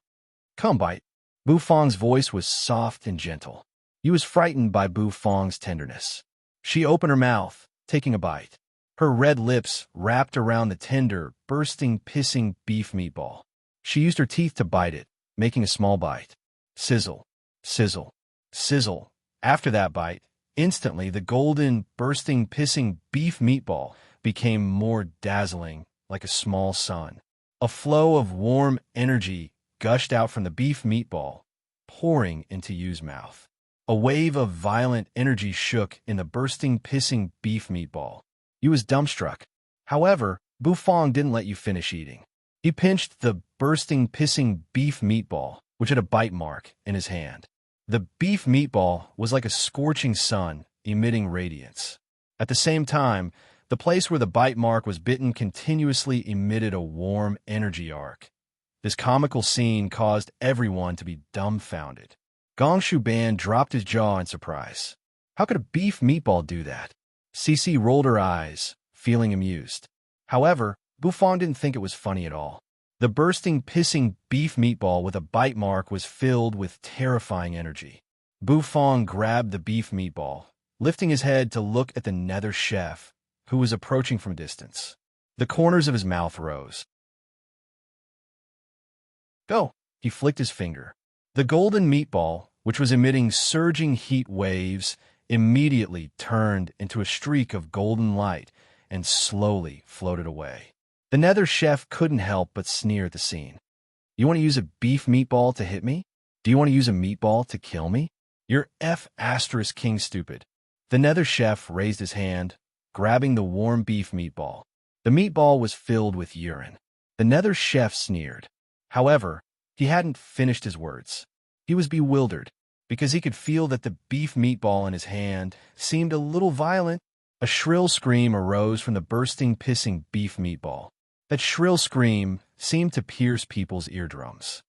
Come, bite. Bu Fang's voice was soft and gentle. He was frightened by Bu Fang's tenderness. She opened her mouth, taking a bite. Her red lips wrapped around the tender, bursting, pissing beef meatball. She used her teeth to bite it, making a small bite. Sizzle, sizzle, sizzle. After that bite, instantly the golden, bursting, pissing beef meatball became more dazzling, like a small sun. A flow of warm energy gushed out from the beef meatball, pouring into Yu's mouth. A wave of violent energy shook in the bursting, pissing beef meatball. Yu was dumbstruck. However, Bu Fang didn't let Yu finish eating. He pinched the bursting, pissing beef meatball, which had a bite mark, in his hand. The beef meatball was like a scorching sun, emitting radiance. At the same time, the place where the bite mark was bitten continuously emitted a warm energy arc. This comical scene caused everyone to be dumbfounded. Gong Shuban dropped his jaw in surprise. How could a beef meatball do that? Cece rolled her eyes, feeling amused. However, Bu Fang didn't think it was funny at all. The bursting, pissing beef meatball with a bite mark was filled with terrifying energy. Bu Fang grabbed the beef meatball, lifting his head to look at the nether chef, who was approaching from a distance. The corners of his mouth rose. Go! He flicked his finger. The golden meatball, which was emitting surging heat waves, immediately turned into a streak of golden light and slowly floated away. The nether chef couldn't help but sneer at the scene. You want to use a beef meatball to hit me? Do you want to use a meatball to kill me? You're King stupid. The nether chef raised his hand, grabbing the warm beef meatball. The meatball was filled with urine. The nether chef sneered. However, he hadn't finished his words. He was bewildered, because he could feel that the beef meatball in his hand seemed a little violent. A shrill scream arose from the bursting, pissing beef meatball. That shrill scream seemed to pierce people's eardrums.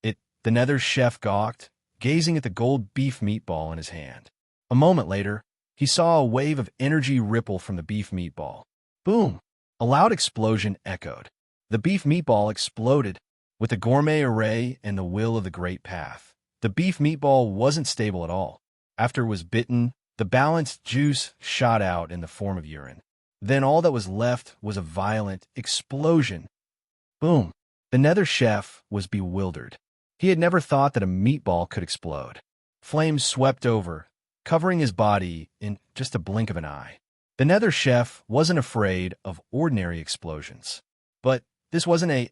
The nether chef gawked, gazing at the gold beef meatball in his hand. A moment later, he saw a wave of energy ripple from the beef meatball. Boom! A loud explosion echoed. The beef meatball exploded with the gourmet array and the will of the great path. The beef meatball wasn't stable at all. After it was bitten, the balanced juice shot out in the form of urine. Then all that was left was a violent explosion. Boom! The nether chef was bewildered. He had never thought that a meatball could explode. Flames swept over, covering his body in just a blink of an eye. The nether chef wasn't afraid of ordinary explosions. But this wasn't a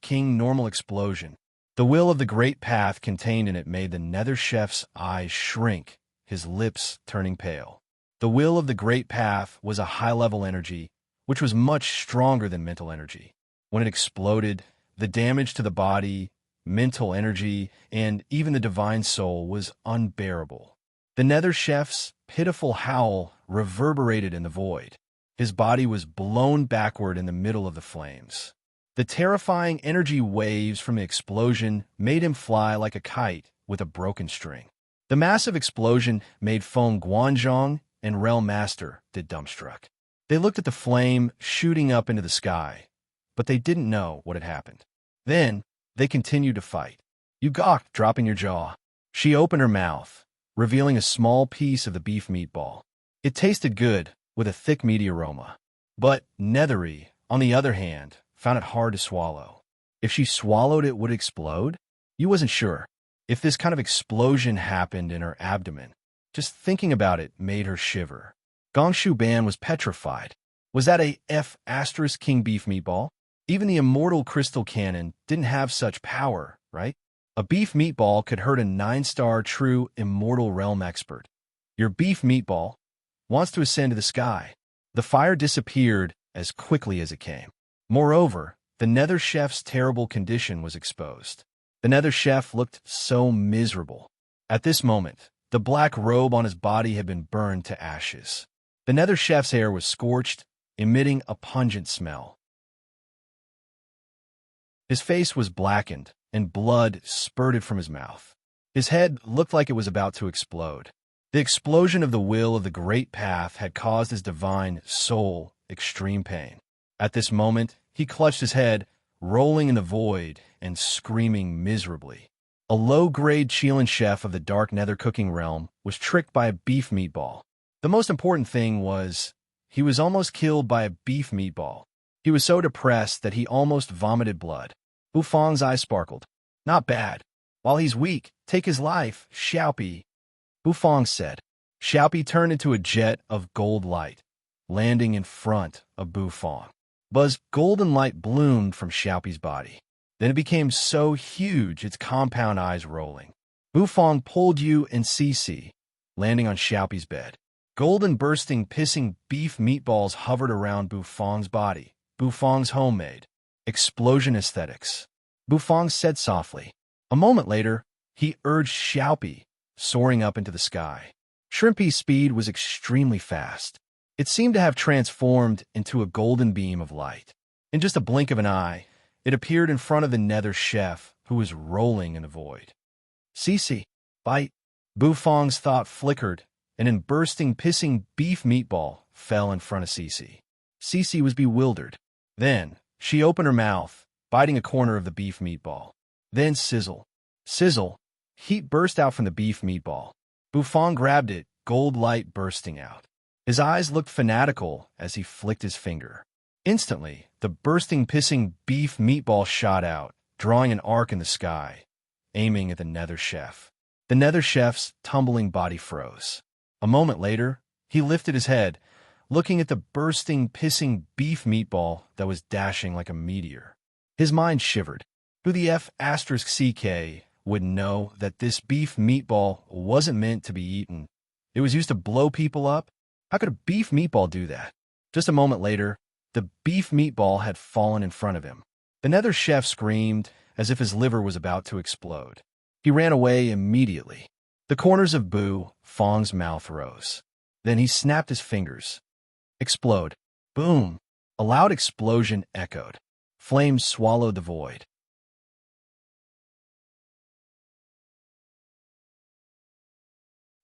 King normal explosion. The will of the great path contained in it made the nether chef's eyes shrink, his lips turning pale. The will of the great path was a high-level energy, which was much stronger than mental energy. When it exploded, the damage to the body, mental energy, and even the divine soul was unbearable. The nether chef's pitiful howl reverberated in the void. His body was blown backward in the middle of the flames. The terrifying energy waves from the explosion made him fly like a kite with a broken string. The massive explosion made Feng Guanzhong and Realm Master did dumbstruck. They looked at the flame shooting up into the sky, but they didn't know what had happened. Then, they continued to fight. You gawked, dropping your jaw. She opened her mouth, revealing a small piece of the beef meatball. It tasted good, with a thick, meaty aroma. But Nethery, on the other hand, found it hard to swallow. If she swallowed it, would it explode? You wasn't sure. If this kind of explosion happened in her abdomen, just thinking about it made her shiver. Gong Shuban was petrified. Was that a King beef meatball? Even the immortal crystal cannon didn't have such power, right? A beef meatball could hurt a 9-star true immortal realm expert. Your beef meatball wants to ascend to the sky. The fire disappeared as quickly as it came. Moreover, the nether chef's terrible condition was exposed. The nether chef looked so miserable. At this moment, the black robe on his body had been burned to ashes. The nether chef's hair was scorched, emitting a pungent smell. His face was blackened, and blood spurted from his mouth. His head looked like it was about to explode. The explosion of the will of the great path had caused his divine soul extreme pain. At this moment, he clutched his head, rolling in the void and screaming miserably. A low-grade Chelan chef of the dark nether cooking realm was tricked by a beef meatball. The most important thing was, he was almost killed by a beef meatball. He was so depressed that he almost vomited blood. Bufong's eyes sparkled. Not bad. While he's weak, take his life, Xiaopi, Bufong said. Xiaopi turned into a jet of gold light, landing in front of Bufong. Buzz golden light bloomed from Xiaopi's body. Then it became so huge its compound eyes rolling. Bufong pulled you and Cici, landing on Xiaopi's bed. Golden bursting pissing beef meatballs hovered around Bufong's body. Bufong's homemade. Explosion aesthetics. Bufong said softly. A moment later, he urged Xiaopi, soaring up into the sky. Shrimpy's speed was extremely fast. It seemed to have transformed into a golden beam of light. In just a blink of an eye, it appeared in front of the nether chef, who was rolling in the void. Cici, bite. Bufong's thought flickered, and in bursting pissing beef meatball fell in front of Cici. Cici was bewildered. Then, she opened her mouth, biting a corner of the beef meatball. Then sizzle. Sizzle. Heat burst out from the beef meatball. Bufong grabbed it, gold light bursting out. His eyes looked fanatical as he flicked his finger. Instantly, the bursting pissing beef meatball shot out, drawing an arc in the sky, aiming at the nether chef. The nether chef's tumbling body froze. A moment later, he lifted his head, looking at the bursting pissing beef meatball that was dashing like a meteor. His mind shivered. Who the F***CK would know that this beef meatball wasn't meant to be eaten? It was used to blow people up? How could a beef meatball do that? Just a moment later, the beef meatball had fallen in front of him. The nether chef screamed as if his liver was about to explode. He ran away immediately. The corners of Bufong's mouth rose. Then he snapped his fingers. Explode. Boom. A loud explosion echoed. Flames swallowed the void.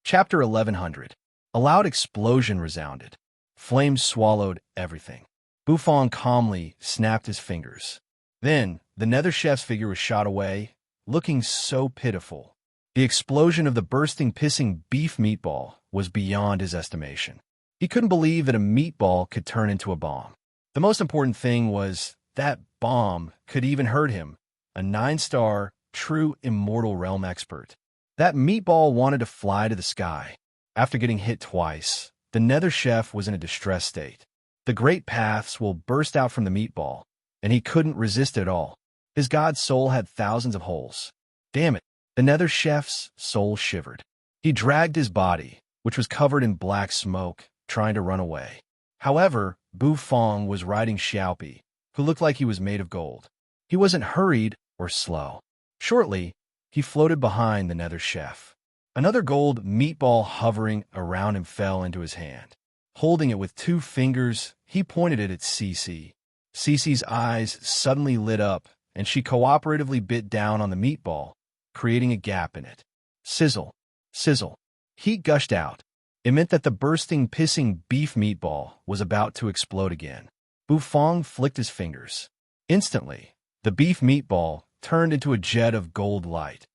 Chapter 1100. A loud explosion resounded. Flames swallowed everything. Bufong calmly snapped his fingers. Then, the nether chef's figure was shot away, looking so pitiful. The explosion of the bursting pissing beef meatball was beyond his estimation. He couldn't believe that a meatball could turn into a bomb. The most important thing was that bomb could even hurt him, a 9-star, true immortal realm expert. That meatball wanted to fly to the sky. After getting hit twice, the nether chef was in a distressed state. The great paths will burst out from the meatball, and he couldn't resist it all. His god's soul had thousands of holes. Damn it, the nether chef's soul shivered. He dragged his body, which was covered in black smoke, trying to run away. However, Bufong was riding Xiaopi, who looked like he was made of gold. He wasn't hurried or slow. Shortly, he floated behind the nether chef. Another gold meatball hovering around him fell into his hand. Holding it with 2 fingers, he pointed it at Cici. Cici's eyes suddenly lit up, and she cooperatively bit down on the meatball, creating a gap in it. Sizzle. Sizzle. Heat gushed out. It meant that the bursting, pissing beef meatball was about to explode again. Bufong flicked his fingers. Instantly, the beef meatball turned into a jet of gold light,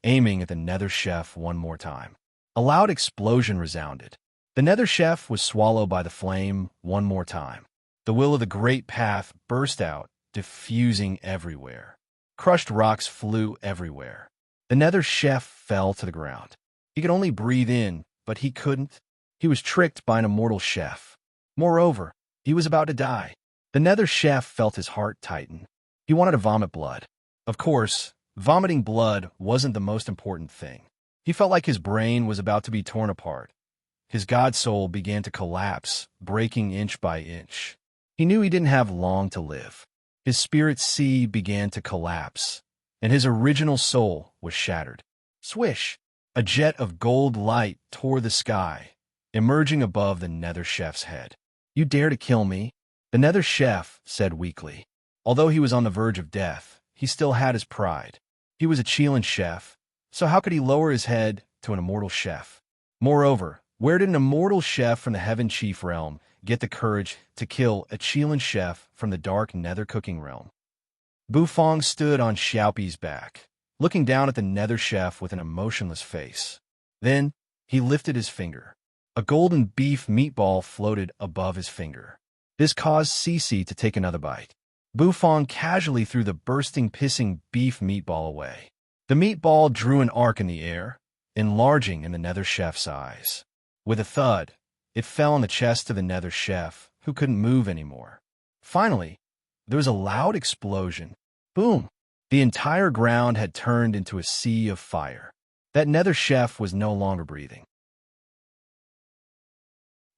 aiming at the nether chef one more time. A loud explosion resounded. The nether chef was swallowed by the flame one more time. The will of the great path burst out, diffusing everywhere. Crushed rocks flew everywhere. The nether chef fell to the ground. He could only breathe in, but he couldn't. He was tricked by an immortal chef. Moreover, he was about to die. The nether chef felt his heart tighten. He wanted to vomit blood. Of course, vomiting blood wasn't the most important thing. He felt like his brain was about to be torn apart. His god soul began to collapse, breaking inch by inch. He knew he didn't have long to live. His spirit sea began to collapse, and his original soul was shattered. Swish! A jet of gold light tore the sky, emerging above the nether chef's head. You dare to kill me? The nether chef said weakly. Although he was on the verge of death, he still had his pride. He was a Chelan chef, so how could he lower his head to an immortal chef? Moreover, where did an immortal chef from the Heaven Chief realm get the courage to kill a Chilean chef from the dark nether cooking realm. Bufong stood on Xiaopi's back, looking down at the nether chef with an emotionless face. Then, he lifted his finger. A golden beef meatball floated above his finger. This caused Cece to take another bite. Bufong casually threw the bursting, pissing beef meatball away. The meatball drew an arc in the air, enlarging in the nether chef's eyes. With a thud, it fell on the chest of the nether chef, who couldn't move anymore. Finally, there was a loud explosion. Boom! The entire ground had turned into a sea of fire. That nether chef was no longer breathing.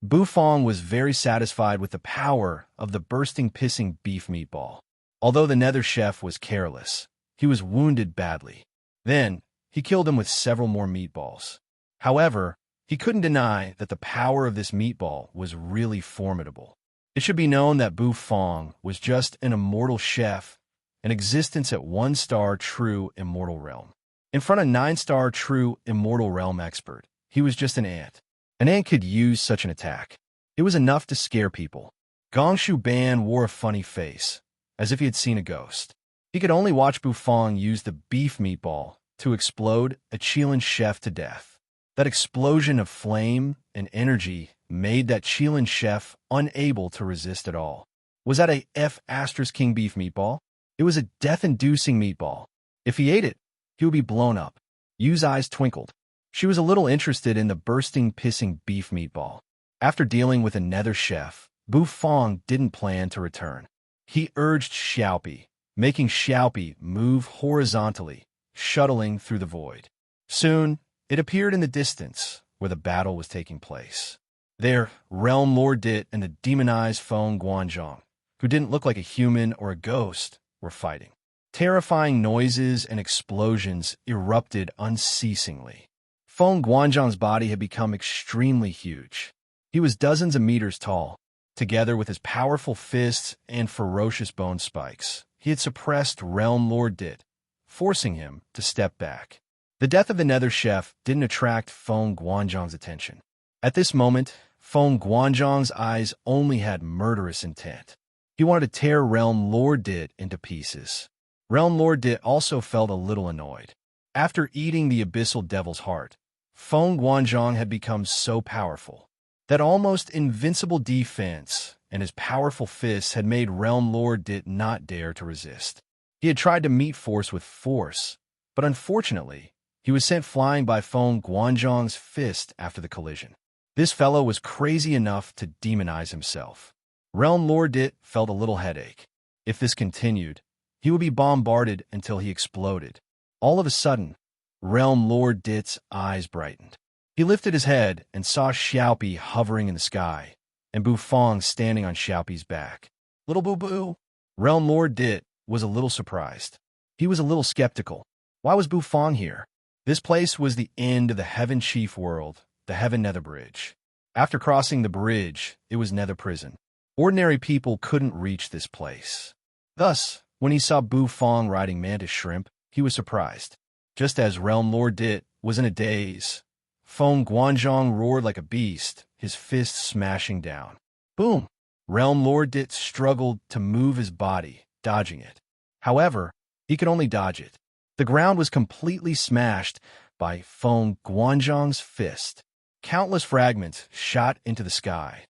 Bufong was very satisfied with the power of the bursting, pissing beef meatball. Although the nether chef was careless, he was wounded badly. Then, he killed him with several more meatballs. However, he couldn't deny that the power of this meatball was really formidable. It should be known that Bufong was just an immortal chef, an existence at 1-star true immortal realm. In front of 9-star true immortal realm expert, he was just an ant. An ant could use such an attack. It was enough to scare people. Gongshu Ban wore a funny face, as if he had seen a ghost. He could only watch Bufong use the beef meatball to explode a Chilean chef to death. That explosion of flame and energy made that Chilean chef unable to resist at all. Was that a F*King beef meatball? It was a death-inducing meatball. If he ate it, he would be blown up. Yu's eyes twinkled. She was a little interested in the bursting, pissing beef meatball. After dealing with a nether chef, Bufong didn't plan to return. He urged Xiaopi, making Xiaopi move horizontally, shuttling through the void. Soon, it appeared in the distance, where the battle was taking place. There, Realm Lord Dit and the demonized Feng Guanzhong, who didn't look like a human or a ghost, were fighting. Terrifying noises and explosions erupted unceasingly. Feng Guanzhong's body had become extremely huge. He was dozens of meters tall. Together with his powerful fists and ferocious bone spikes, he had suppressed Realm Lord Dit, forcing him to step back. The death of the nether chef didn't attract Feng Guanzhong's attention. At this moment, Feng Guanzhong's eyes only had murderous intent. He wanted to tear Realm Lord Dit into pieces. Realm Lord Dit also felt a little annoyed. After eating the abyssal devil's heart, Feng Guanzhong had become so powerful that almost invincible defense and his powerful fists had made Realm Lord Dit not dare to resist. He had tried to meet force with force, but unfortunately, he was sent flying by Feng Guanzhong's fist after the collision. This fellow was crazy enough to demonize himself. Realm Lord Dit felt a little headache. If this continued, he would be bombarded until he exploded. All of a sudden, Realm Lord Dit's eyes brightened. He lifted his head and saw Xiaopi hovering in the sky, and Bufong standing on Xiaopi's back. Little boo-boo. Realm Lord Dit was a little surprised. He was a little skeptical. Why was Bufong here? This place was the end of the Heaven Chief world, the Heaven Nether Bridge. After crossing the bridge, it was Nether Prison. Ordinary people couldn't reach this place. Thus, when he saw Bufong riding mantis shrimp, he was surprised. Just as Realm Lord Dit was in a daze, Feng Guanzhong roared like a beast, his fist smashing down. Boom! Realm Lord Dit struggled to move his body, dodging it. However, he could only dodge it. The ground was completely smashed by Feng Guanzhong's fist. Countless fragments shot into the sky.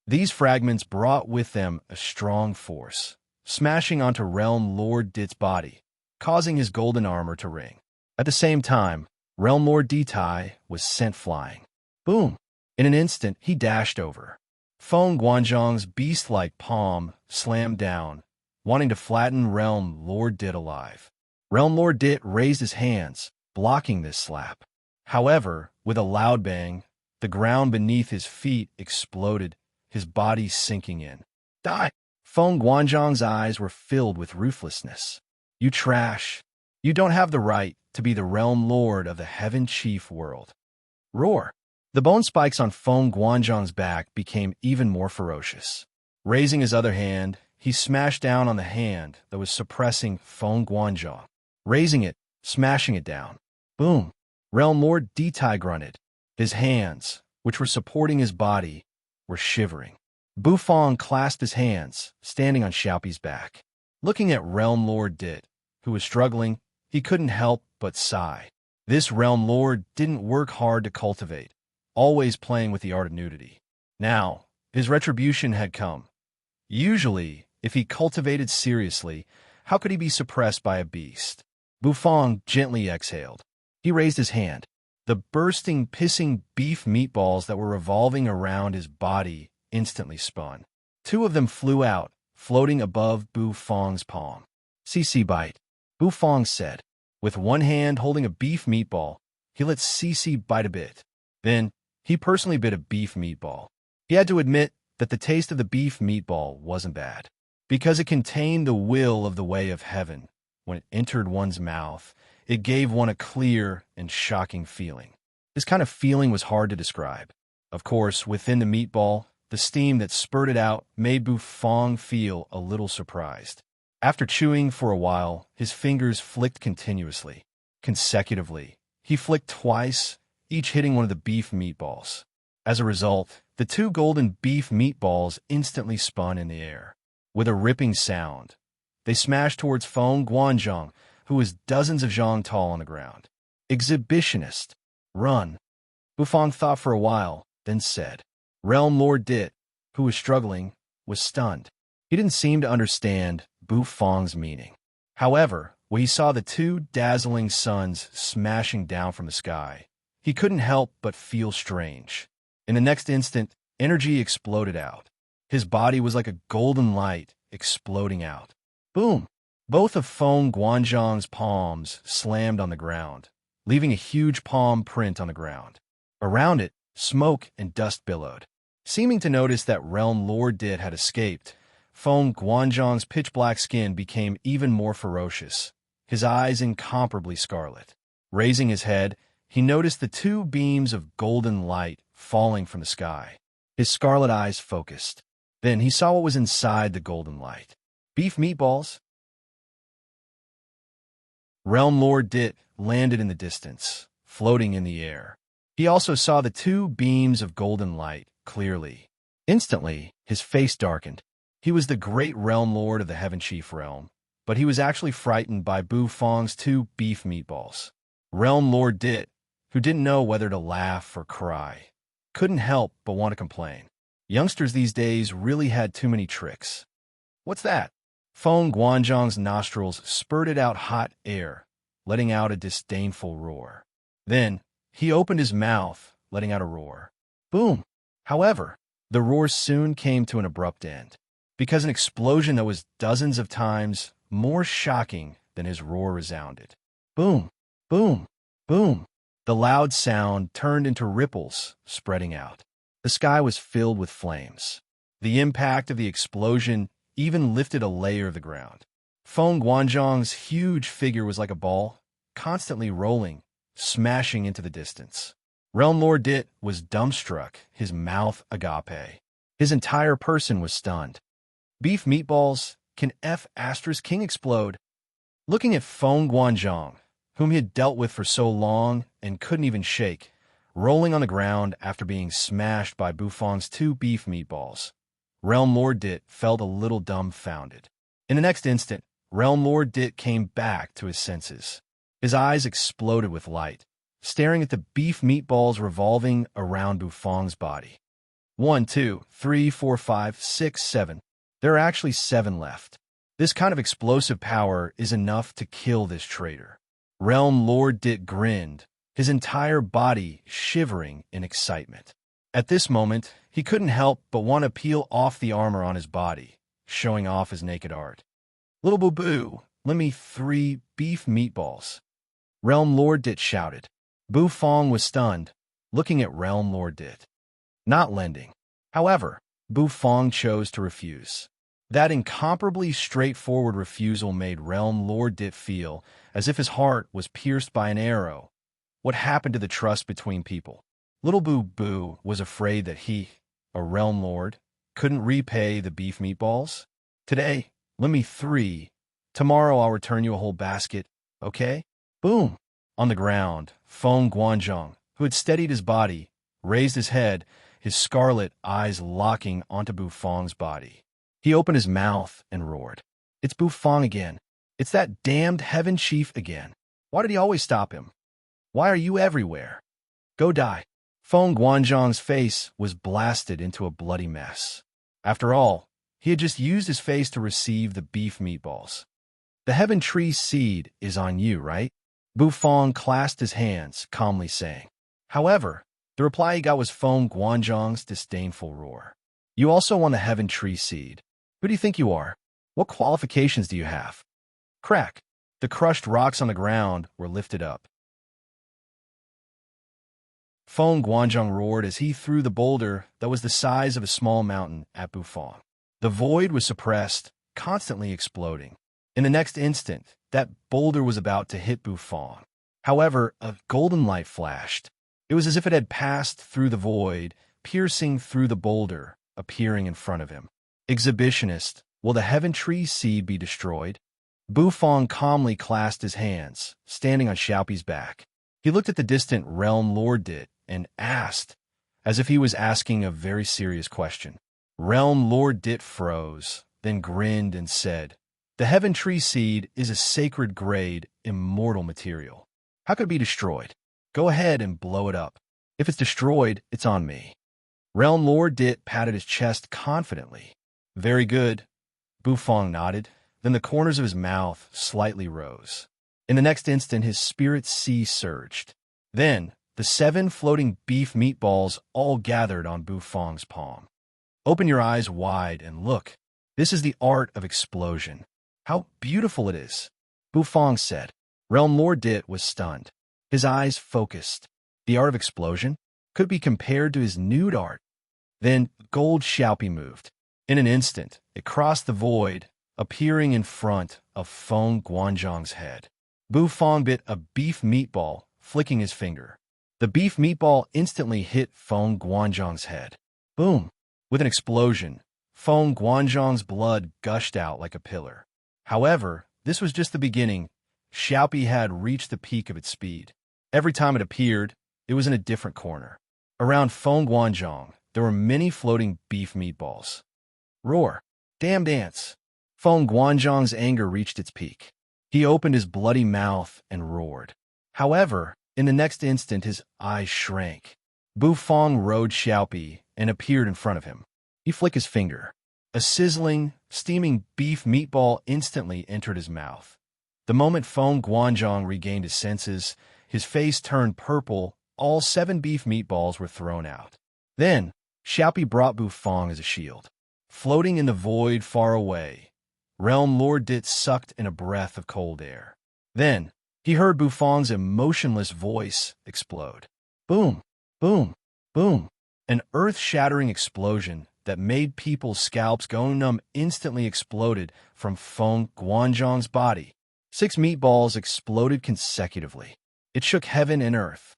These fragments brought with them a strong force, smashing onto Realm Lord Dit's body, causing his golden armor to ring. At the same time, Realm Lord Ditai was sent flying. Boom! In an instant, he dashed over. Feng Guanzhong's beast-like palm slammed down, wanting to flatten Realm Lord Dit alive. Realm Lord Dit raised his hands, blocking this slap. However, with a loud bang, the ground beneath his feet exploded, his body sinking in. Die! Feng Guanzhong's eyes were filled with ruthlessness. You trash! You don't have the right to be the Realm Lord of the Heaven Chief world. Roar! The bone spikes on Feng Guanzhong's back became even more ferocious. Raising his other hand, he smashed down on the hand that was suppressing Feng Guanzhong. Raising it, smashing it down. Boom! Realm Lord Ditai grunted. His hands, which were supporting his body, were shivering. Bufong clasped his hands, standing on Xiaopi's back. Looking at Realm Lord Dit, who was struggling, he couldn't help but sigh. This Realm Lord didn't work hard to cultivate, always playing with the art of nudity. Now, his retribution had come. Usually, if he cultivated seriously, how could he be suppressed by a beast? Bufong gently exhaled. He raised his hand. The bursting, pissing beef meatballs that were revolving around his body instantly spun. Two of them flew out, floating above Bufong's palm. "Cici bite," Bufong said. With one hand holding a beef meatball, he let Cici bite a bit. Then, he personally bit a beef meatball. He had to admit that the taste of the beef meatball wasn't bad, because it contained the will of the way of heaven. When it entered one's mouth, it gave one a clear and shocking feeling. This kind of feeling was hard to describe. Of course, within the meatball, the steam that spurted out made Bufong feel a little surprised. After chewing for a while, his fingers flicked continuously. Consecutively, he flicked twice, each hitting one of the beef meatballs. As a result, the two golden beef meatballs instantly spun in the air. With a ripping sound, they smashed towards Feng Guanzhong, who was dozens of zhang tall on the ground. "Exhibitionist, run." Bufong thought for a while, then said. Realm Lord Dit, who was struggling, was stunned. He didn't seem to understand Bufong's meaning. However, when he saw the two dazzling suns smashing down from the sky, he couldn't help but feel strange. In the next instant, energy exploded out. His body was like a golden light exploding out. Boom! Both of Feng Guanzhong's palms slammed on the ground, leaving a huge palm print on the ground. Around it, smoke and dust billowed. Seeming to notice that Realm Lord Dit had escaped, Feng Guanzhong's pitch-black skin became even more ferocious, his eyes incomparably scarlet. Raising his head, he noticed the two beams of golden light falling from the sky. His scarlet eyes focused. Then he saw what was inside the golden light. Beef meatballs. Realm Lord Dit landed in the distance, floating in the air. He also saw the two beams of golden light clearly. Instantly, his face darkened. He was the great Realm Lord of the Heaven Chief Realm, but he was actually frightened by Bufong's two beef meatballs. Realm Lord Dit, who didn't know whether to laugh or cry, couldn't help but want to complain. Youngsters these days really had too many tricks. What's that? Feng Guanzhong's nostrils spurted out hot air, letting out a disdainful roar. Then, he opened his mouth, letting out a roar. Boom! However, the roar soon came to an abrupt end, because an explosion that was dozens of times more shocking than his roar resounded. Boom! Boom! Boom! The loud sound turned into ripples, spreading out. The sky was filled with flames. The impact of the explosion even lifted a layer of the ground. Feng Guanzhong's huge figure was like a ball, constantly rolling, smashing into the distance. Realm Lord Dit was dumbstruck, his mouth agape. His entire person was stunned. Beef meatballs, can King explode? Looking at Feng Guanzhong, whom he had dealt with for so long and couldn't even shake, rolling on the ground after being smashed by Bufong's two beef meatballs, Realm Lord Dit felt a little dumbfounded. In the next instant, Realm Lord Dit came back to his senses. His eyes exploded with light, staring at the beef meatballs revolving around Bufong's body. 1, 2, 3, 4, 5, 6, 7. There are actually 7 left. This kind of explosive power is enough to kill this traitor. Realm Lord Dit grinned, his entire body shivering in excitement. At this moment, he couldn't help but want to peel off the armor on his body, showing off his naked art. Little boo-boo, lend me 3 beef meatballs. Realm Lord Dit shouted. Bufong was stunned, looking at Realm Lord Dit. Not lending. However, Bufong chose to refuse. That incomparably straightforward refusal made Realm Lord Dit feel as if his heart was pierced by an arrow. What happened to the trust between people? Little Boo-Boo was afraid that he, a Realm Lord, couldn't repay the beef meatballs. Today, lend me 3. Tomorrow I'll return you a whole basket, okay? Boom! On the ground, Feng Guanzhong, who had steadied his body, raised his head, his scarlet eyes locking onto Bufong's body. He opened his mouth and roared. It's Bufong again. It's that damned Heaven Chief again. Why did he always stop him? Why are you everywhere? Go die. Feng Guanzhong's face was blasted into a bloody mess. After all, he had just used his face to receive the beef meatballs. The Heaven Tree seed is on you, right? Bufong clasped his hands, calmly saying. However, the reply he got was Feng Guanzhong's disdainful roar. You also want the Heaven Tree seed. Who do you think you are? What qualifications do you have? Crack. The crushed rocks on the ground were lifted up. Feng Guanzhong roared as he threw the boulder that was the size of a small mountain at Bufong. The void was suppressed, constantly exploding. In the next instant, that boulder was about to hit Bufong. However, a golden light flashed. It was as if it had passed through the void, piercing through the boulder, appearing in front of him. Exhibitionist, will the Heaven Tree seed be destroyed? Bufong calmly clasped his hands, standing on Xiaopi's back. He looked at the distant Realm Lord Dit and asked, as if he was asking a very serious question. Realm Lord Dit froze, then grinned and said, the Heaven Tree seed is a sacred grade, immortal material. How could it be destroyed? Go ahead and blow it up. If it's destroyed, it's on me. Realm Lord Dit patted his chest confidently. Very good. Bufong nodded. Then the corners of his mouth slightly rose. In the next instant, his spirit sea surged. Then, the 7 floating beef meatballs all gathered on Bufong's palm. Open your eyes wide and look. This is the art of explosion. How beautiful it is, Bufong said. Realm Lord Dit was stunned. His eyes focused. The art of explosion could be compared to his nude art. Then gold Xiaopi moved. In an instant, it crossed the void, appearing in front of Feng Guanzhong's head. Bufong bit a beef meatball, flicking his finger. The beef meatball instantly hit Feng Guanzhong's head. Boom! With an explosion, Feng Guanzhong's blood gushed out like a pillar. However, this was just the beginning. Xiaopi had reached the peak of its speed. Every time it appeared, it was in a different corner. Around Feng Guanzhong, there were many floating beef meatballs. Roar! Damned ants! Feng Guanzhong's anger reached its peak. He opened his bloody mouth and roared. However, in the next instant his eyes shrank. Bufong rode Xiaopi and appeared in front of him. He flicked his finger. A sizzling, steaming beef meatball instantly entered his mouth. The moment Feng Guanzhong regained his senses, his face turned purple. All 7 beef meatballs were thrown out. Then, Xiaopi brought Bufong as a shield. Floating in the void far away, Realm Lord Dit sucked in a breath of cold air. Then, he heard Bufong's emotionless voice explode. Boom! Boom! Boom! An earth-shattering explosion that made people's scalps go numb instantly exploded from Feng Guanzhong's body. 6 meatballs exploded consecutively. It shook heaven and earth.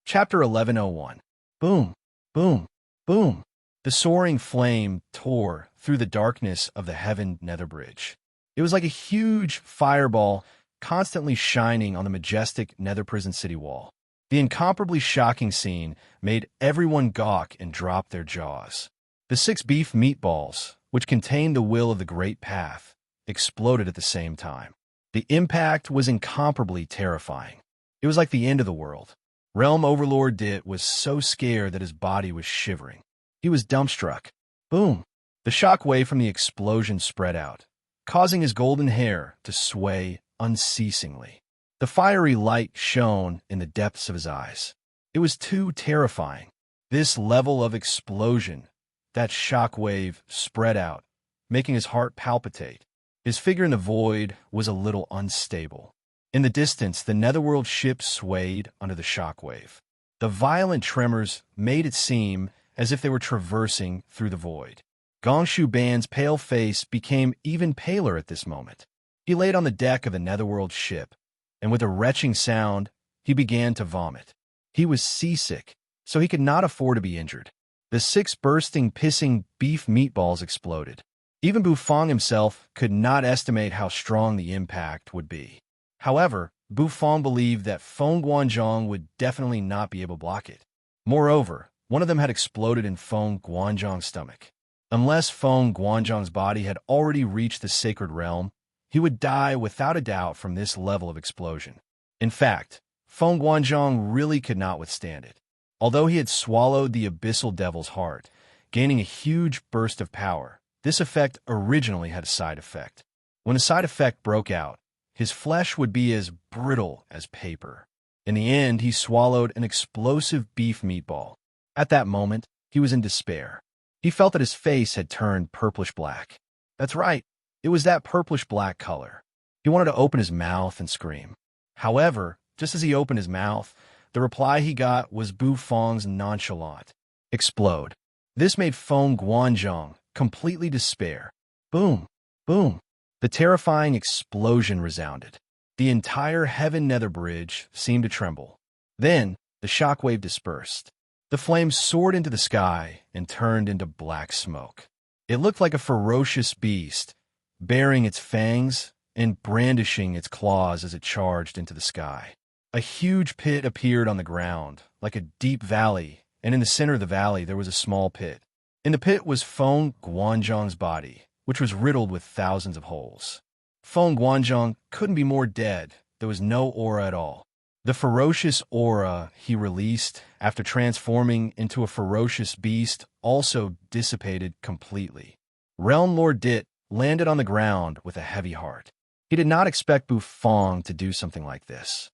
Chapter 1101. Boom! Boom! Boom! The soaring flame tore through the darkness of the Heaven Nether Bridge. It was like a huge fireball constantly shining on the majestic Nether Prison City wall. The incomparably shocking scene made everyone gawk and drop their jaws. The 6 beef meatballs, which contained the will of the Great Path, exploded at the same time. The impact was incomparably terrifying. It was like the end of the world. Realm Overlord Dit was so scared that his body was shivering. He was dumbstruck. Boom! The shockwave from the explosion spread out, causing his golden hair to sway unceasingly. The fiery light shone in the depths of his eyes. It was too terrifying. This level of explosion, that shockwave spread out, making his heart palpitate. His figure in the void was a little unstable. In the distance, the Netherworld ship swayed under the shockwave. The violent tremors made it seem as if they were traversing through the void. Gongshu Ban's pale face became even paler at this moment. He laid on the deck of the Netherworld ship, and with a retching sound, he began to vomit. He was seasick, so he could not afford to be injured. The 6 bursting, pissing beef meatballs exploded. Even Bufong himself could not estimate how strong the impact would be. However, Bufang believed that Feng Guanzhong would definitely not be able to block it. Moreover, one of them had exploded in Feng Guanzhong's stomach. Unless Feng Guanzhong's body had already reached the sacred realm, he would die without a doubt from this level of explosion. In fact, Feng Guanzhong really could not withstand it. Although he had swallowed the abyssal devil's heart, gaining a huge burst of power, this effect originally had a side effect. When the side effect broke out, his flesh would be as brittle as paper. In the end, he swallowed an explosive beef meatball. At that moment, he was in despair. He felt that his face had turned purplish-black. That's right, it was that purplish-black color. He wanted to open his mouth and scream. However, just as he opened his mouth, the reply he got was Bufang's nonchalant explode. This made Feng Guanzhong completely despair. Boom, boom. The terrifying explosion resounded. The entire Heaven Nether Bridge seemed to tremble. Then, the shockwave dispersed. The flames soared into the sky and turned into black smoke. It looked like a ferocious beast, baring its fangs and brandishing its claws as it charged into the sky. A huge pit appeared on the ground, like a deep valley, and in the center of the valley there was a small pit. In the pit was Feng Guanzhong's body, which was riddled with thousands of holes. Feng Guanzhong couldn't be more dead. There was no aura at all. The ferocious aura he released after transforming into a ferocious beast also dissipated completely. Realm Lord Dit landed on the ground with a heavy heart. He did not expect Bufang to do something like this.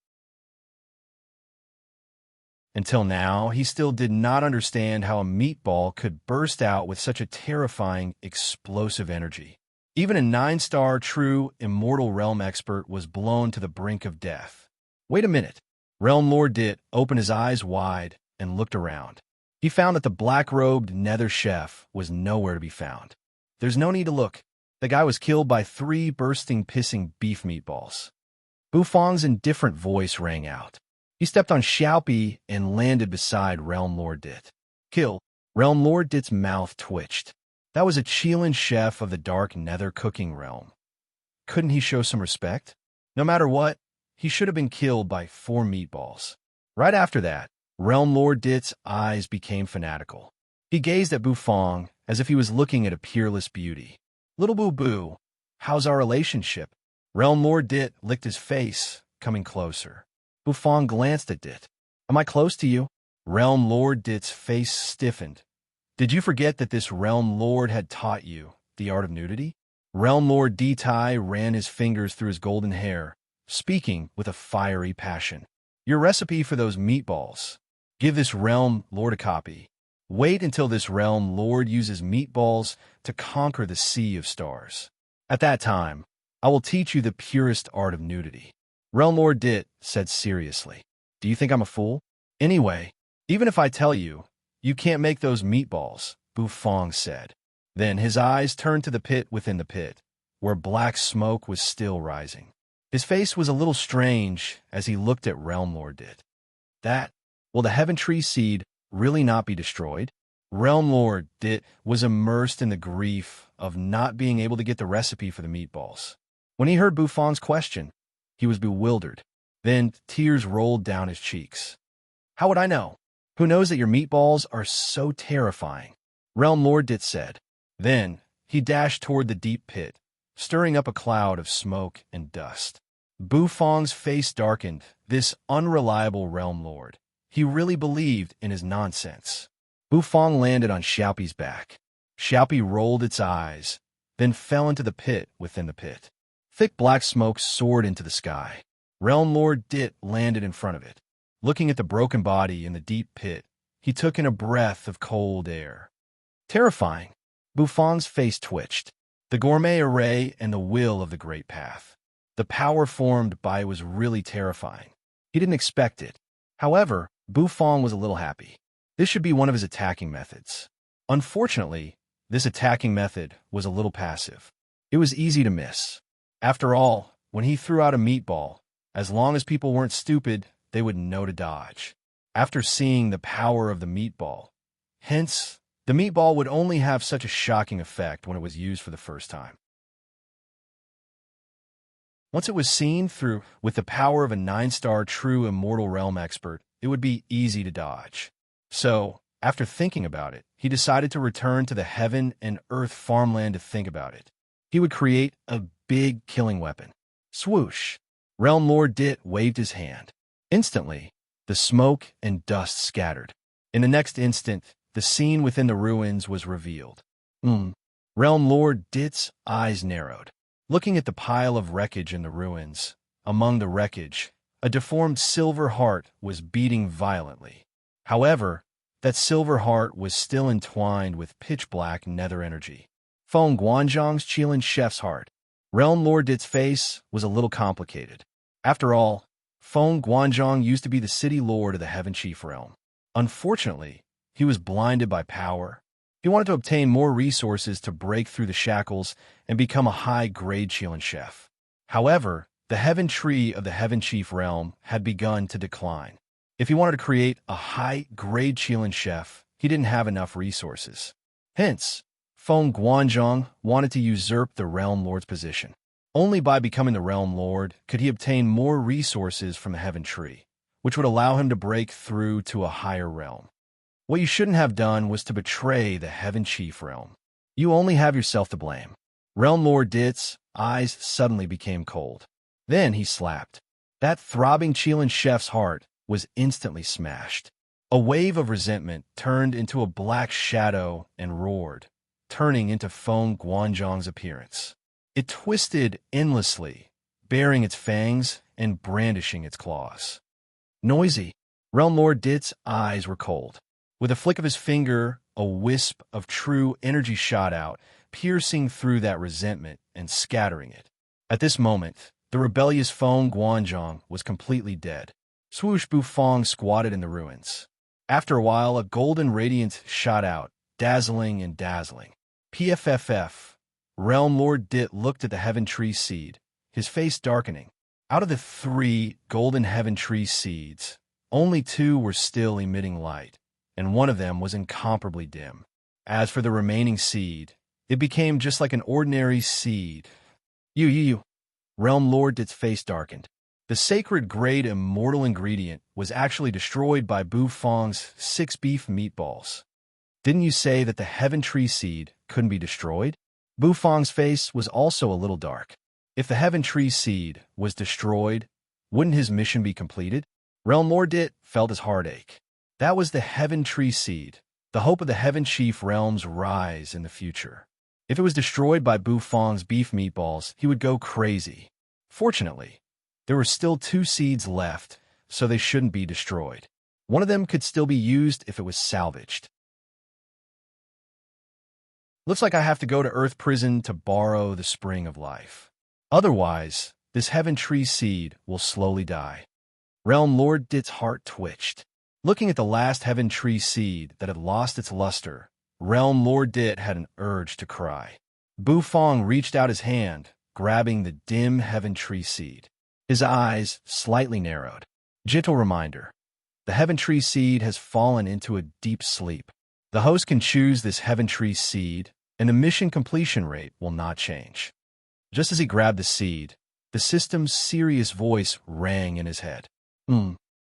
Until now, he still did not understand how a meatball could burst out with such a terrifying, explosive energy. Even a 9-star true immortal realm expert was blown to the brink of death. Wait a minute. Realm Lord Dit opened his eyes wide and looked around. He found that the black-robed nether chef was nowhere to be found. There's no need to look. The guy was killed by 3 bursting, pissing beef meatballs. Bufang's indifferent voice rang out. He stepped on Xiaopi and landed beside Realm Lord Dit. Kill. Realm Lord Dit's mouth twitched. That was a Qilin chef of the dark nether cooking realm. Couldn't he show some respect? No matter what, he should have been killed by 4 meatballs. Right after that, Realm Lord Dit's eyes became fanatical. He gazed at Bufang as if he was looking at a peerless beauty. Little Boo-Boo, how's our relationship? Realm Lord Dit licked his face, coming closer. Bufang glanced at Dit. Am I close to you? Realm Lord Dit's face stiffened. Did you forget that this Realm Lord had taught you the art of nudity? Realm Lord Ditai ran his fingers through his golden hair, speaking with a fiery passion. Your recipe for those meatballs. Give this Realm Lord a copy. Wait until this Realm Lord uses meatballs to conquer the sea of stars. At that time, I will teach you the purest art of nudity. Realm Lord Dit said seriously. Do you think I'm a fool? Anyway, even if I tell you, you can't make those meatballs, Bufang said. Then his eyes turned to the pit within the pit, where black smoke was still rising. His face was a little strange as he looked at Realm Lord Dit. Will the Heaven Tree seed really not be destroyed? Realm Lord Dit was immersed in the grief of not being able to get the recipe for the meatballs. When he heard Bufang's question, he was bewildered. Then tears rolled down his cheeks. How would I know? Who knows that your meatballs are so terrifying? Realm Lord Dit said. Then he dashed toward the deep pit, stirring up a cloud of smoke and dust. Bufang's face darkened. This unreliable Realm Lord. He really believed in his nonsense. Bufang landed on Xiaopi's back. Xiaopi rolled its eyes, then fell into the pit within the pit. Thick black smoke soared into the sky. Realm Lord Dit landed in front of it. Looking at the broken body in the deep pit, he took in a breath of cold air. Terrifying. Bufang's face twitched. The gourmet array and the will of the great path. The power formed by it was really terrifying. He didn't expect it. However, Bufang was a little happy. This should be one of his attacking methods. Unfortunately, this attacking method was a little passive. It was easy to miss. After all, when he threw out a meatball, as long as people weren't stupid, they would know to dodge. After seeing the power of the meatball, hence, the meatball would only have such a shocking effect when it was used for the first time. Once it was seen through with the power of a 9-star true immortal realm expert, it would be easy to dodge. So, after thinking about it, he decided to return to the heaven and earth farmland to think about it. He would create a big killing weapon. Swoosh! Realm Lord Dit waved his hand. Instantly, the smoke and dust scattered. In the next instant, the scene within the ruins was revealed. Realm Lord Dit's eyes narrowed. Looking at the pile of wreckage in the ruins, among the wreckage, a deformed silver heart was beating violently. However, that silver heart was still entwined with pitch-black nether energy. Feng Guanzhong's Qilin chef's heart. Realm Lord Dit's face was a little complicated. After all, Feng Guanzhong used to be the city lord of the Heaven Chief realm. Unfortunately, he was blinded by power. He wanted to obtain more resources to break through the shackles and become a high-grade Qilin chef. However, the Heaven Tree of the Heaven Chief realm had begun to decline. If he wanted to create a high-grade Qilin chef, he didn't have enough resources. Hence, Feng Guanzhong wanted to usurp the Realm Lord's position. Only by becoming the Realm Lord could he obtain more resources from the Heaven Tree, which would allow him to break through to a higher realm. What you shouldn't have done was to betray the Heaven Chief realm. You only have yourself to blame. Realm Lord Dit's eyes suddenly became cold. Then he slapped. That throbbing Qilin chef's heart was instantly smashed. A wave of resentment turned into a black shadow and roared, turning into Feng Guanzhong's appearance. It twisted endlessly, baring its fangs and brandishing its claws. Noisy. Realm Lord Dit's eyes were cold. With a flick of his finger, a wisp of true energy shot out, piercing through that resentment and scattering it. At this moment, the rebellious Feng Guanzhong was completely dead. Swoosh Bufong squatted in the ruins. After a while, a golden radiance shot out, dazzling and dazzling. PFFF. Realm Lord Dit looked at the Heaven Tree seed, his face darkening. Out of the 3 golden Heaven Tree seeds, only 2 were still emitting light, and one of them was incomparably dim. As for the remaining seed, it became just like an ordinary seed. You. Realm Lord Dit's face darkened. The sacred grade immortal ingredient was actually destroyed by Bufong's 6 beef meatballs. Didn't you say that the Heaven Tree seed couldn't be destroyed? Bufong's face was also a little dark. If the Heaven Tree seed was destroyed, wouldn't his mission be completed? Realm Lord Dit felt his heartache. That was the Heaven Tree seed, the hope of the Heaven Chief realm's rise in the future. If it was destroyed by Bufong's beef meatballs, he would go crazy. Fortunately, there were still 2 seeds left, so they shouldn't be destroyed. One of them could still be used if it was salvaged. Looks like I have to go to Earth Prison to borrow the Spring of Life. Otherwise, this Heaven Tree seed will slowly die. Realm Lord Dit's heart twitched. Looking at the last Heaven Tree seed that had lost its luster, Realm Lord Dit had an urge to cry. Bufong reached out his hand, grabbing the dim Heaven Tree seed. His eyes slightly narrowed. Gentle reminder. The Heaven Tree seed has fallen into a deep sleep. The host can choose this Heaven Tree seed, and the mission completion rate will not change. Just as he grabbed the seed, the system's serious voice rang in his head.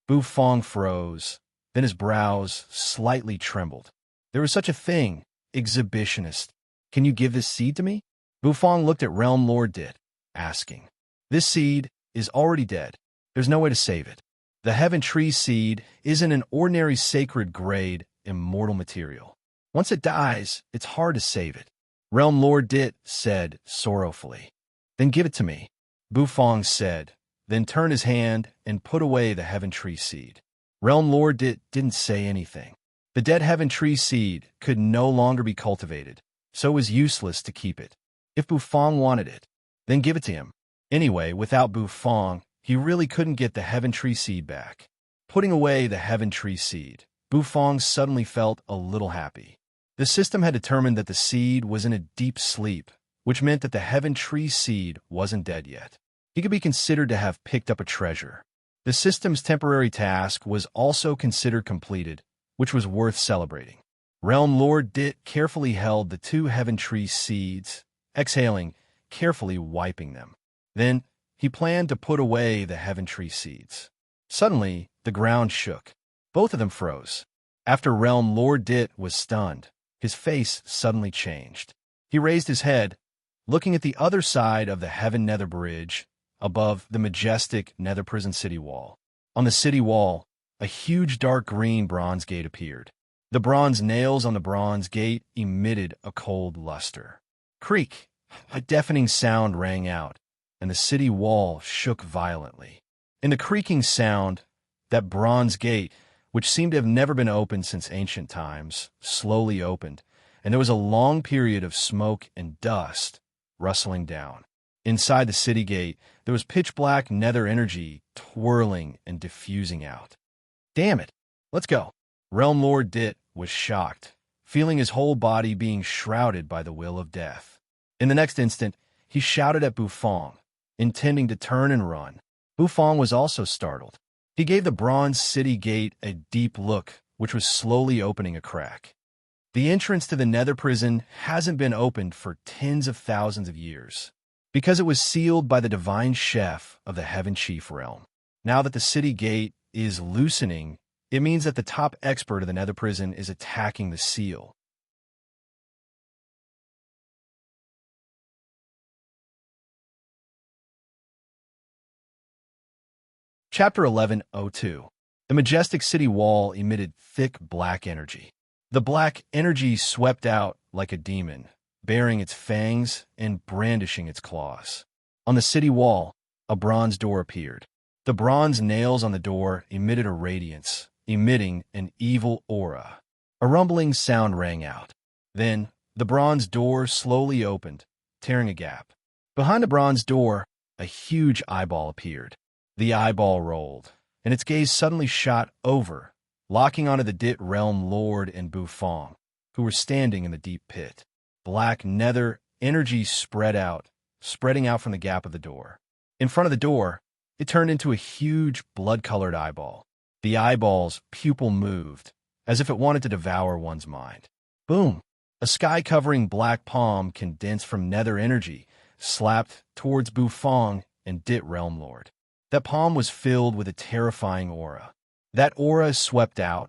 Bufong froze, then his brows slightly trembled. There was such a thing, exhibitionist. Can you give this seed to me? Bufong looked at Realm Lord Dit, asking. This seed is already dead. There's no way to save it. The Heaven Tree seed isn't an ordinary sacred grade immortal material. Once it dies, it's hard to save it. Realm Lord Dit said sorrowfully. Then give it to me, Bufong said, then turned his hand and put away the Heaven Tree seed. Realm Lord Dit didn't say anything. The dead Heaven Tree seed could no longer be cultivated, so it was useless to keep it. If Bufong wanted it, then give it to him. Anyway, without Bufong, he really couldn't get the Heaven Tree seed back. Putting away the Heaven Tree seed, Bufong suddenly felt a little happy. The system had determined that the seed was in a deep sleep, which meant that the Heaven Tree seed wasn't dead yet. He could be considered to have picked up a treasure. The system's temporary task was also considered completed, which was worth celebrating. Realm Lord Dit carefully held the 2 Heaven Tree seeds, exhaling, carefully wiping them. Then, He planned to put away the heaven tree seeds. Suddenly, the ground shook. Both of them froze. After Realm Lord Dit was stunned, his face suddenly changed. He raised his head, looking at the other side of the Heaven Nether Bridge, above the majestic Nether Prison city wall. On the city wall, a huge dark green bronze gate appeared. The bronze nails on the bronze gate emitted a cold luster. Creak! A deafening sound rang out, and the city wall shook violently. In the creaking sound, that bronze gate, which seemed to have never been opened since ancient times, slowly opened, and there was a long period of smoke and dust rustling down. Inside the city gate, there was pitch-black nether energy twirling and diffusing out. Damn it! Let's go! Realm Lord Dit was shocked, feeling his whole body being shrouded by the will of death. In the next instant, he shouted at Bufong, intending to turn and run. Bufong was also startled. He gave the bronze city gate a deep look, which was slowly opening a crack. The entrance to the Nether Prison hasn't been opened for tens of thousands of years, because it was sealed by the divine chef of the Heaven Chief realm. Now that the city gate is loosening, it means that the top expert of the Nether Prison is attacking the seal. Chapter 11:02. The majestic city wall emitted thick black energy. The black energy swept out like a demon, baring its fangs and brandishing its claws. On the city wall, a bronze door appeared. The bronze nails on the door emitted a radiance, emitting an evil aura. A rumbling sound rang out. Then, the bronze door slowly opened, tearing a gap. Behind the bronze door, a huge eyeball appeared. The eyeball rolled, and its gaze suddenly shot over, locking onto the Dit Realm Lord and Bufong, who were standing in the deep pit. Black nether energy spreading out from the gap of the door. In front of the door, it turned into a huge blood-colored eyeball. The eyeball's pupil moved, as if it wanted to devour one's mind. Boom! A sky-covering black palm condensed from nether energy slapped towards Bufong and Dit Realm Lord. That palm was filled with a terrifying aura. That aura swept out,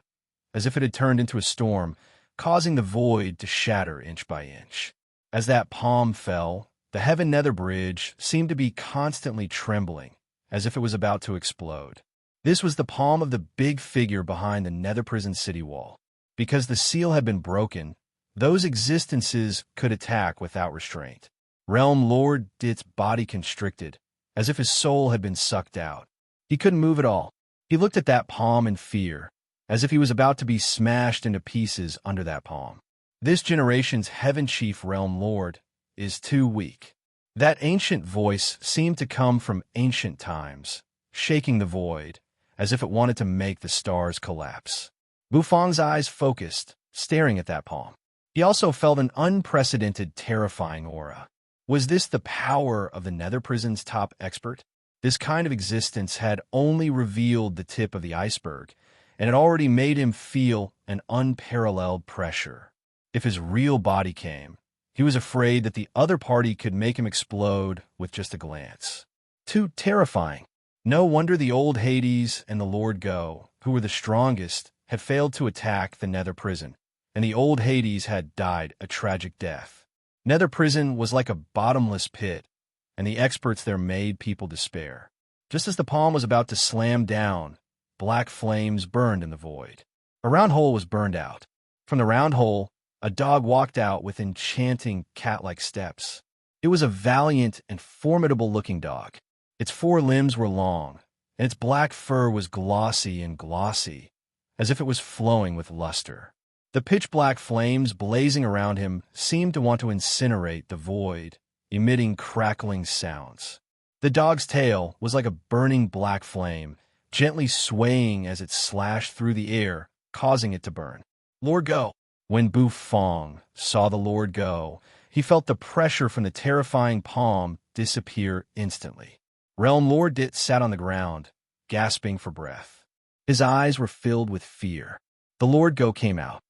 as if it had turned into a storm, causing the void to shatter inch by inch. As that palm fell, the Heaven Nether Bridge seemed to be constantly trembling, as if it was about to explode. This was the palm of the big figure behind the Nether Prison city wall. Because the seal had been broken, those existences could attack without restraint. Realm Lord Dit's body constricted, as if his soul had been sucked out. He couldn't move at all. He looked at that palm in fear, as if he was about to be smashed into pieces under that palm. This generation's Heaven Chief Realm Lord is too weak. That ancient voice seemed to come from ancient times, shaking the void, as if it wanted to make the stars collapse. Bufong's eyes focused, staring at that palm. He also felt an unprecedented, terrifying aura. Was this the power of the Nether Prison's top expert? This kind of existence had only revealed the tip of the iceberg, and it already made him feel an unparalleled pressure. If his real body came, he was afraid that the other party could make him explode with just a glance. Too terrifying. No wonder the old Hades and the Lord Go, who were the strongest, had failed to attack the Nether Prison, and the old Hades had died a tragic death. Nether Prison was like a bottomless pit, and the experts there made people despair. Just as the palm was about to slam down, black flames burned in the void. A round hole was burned out. From the round hole, a dog walked out with enchanting cat-like steps. It was a valiant and formidable-looking dog. Its 4 limbs were long, and its black fur was glossy, as if it was flowing with luster. The pitch-black flames blazing around him seemed to want to incinerate the void, emitting crackling sounds. The dog's tail was like a burning black flame, gently swaying as it slashed through the air, causing it to burn. Lord Go! When Bufong saw the Lord Go, he felt the pressure from the terrifying palm disappear instantly. Realm Lord Dit sat on the ground, gasping for breath. His eyes were filled with fear. The Lord Go came out.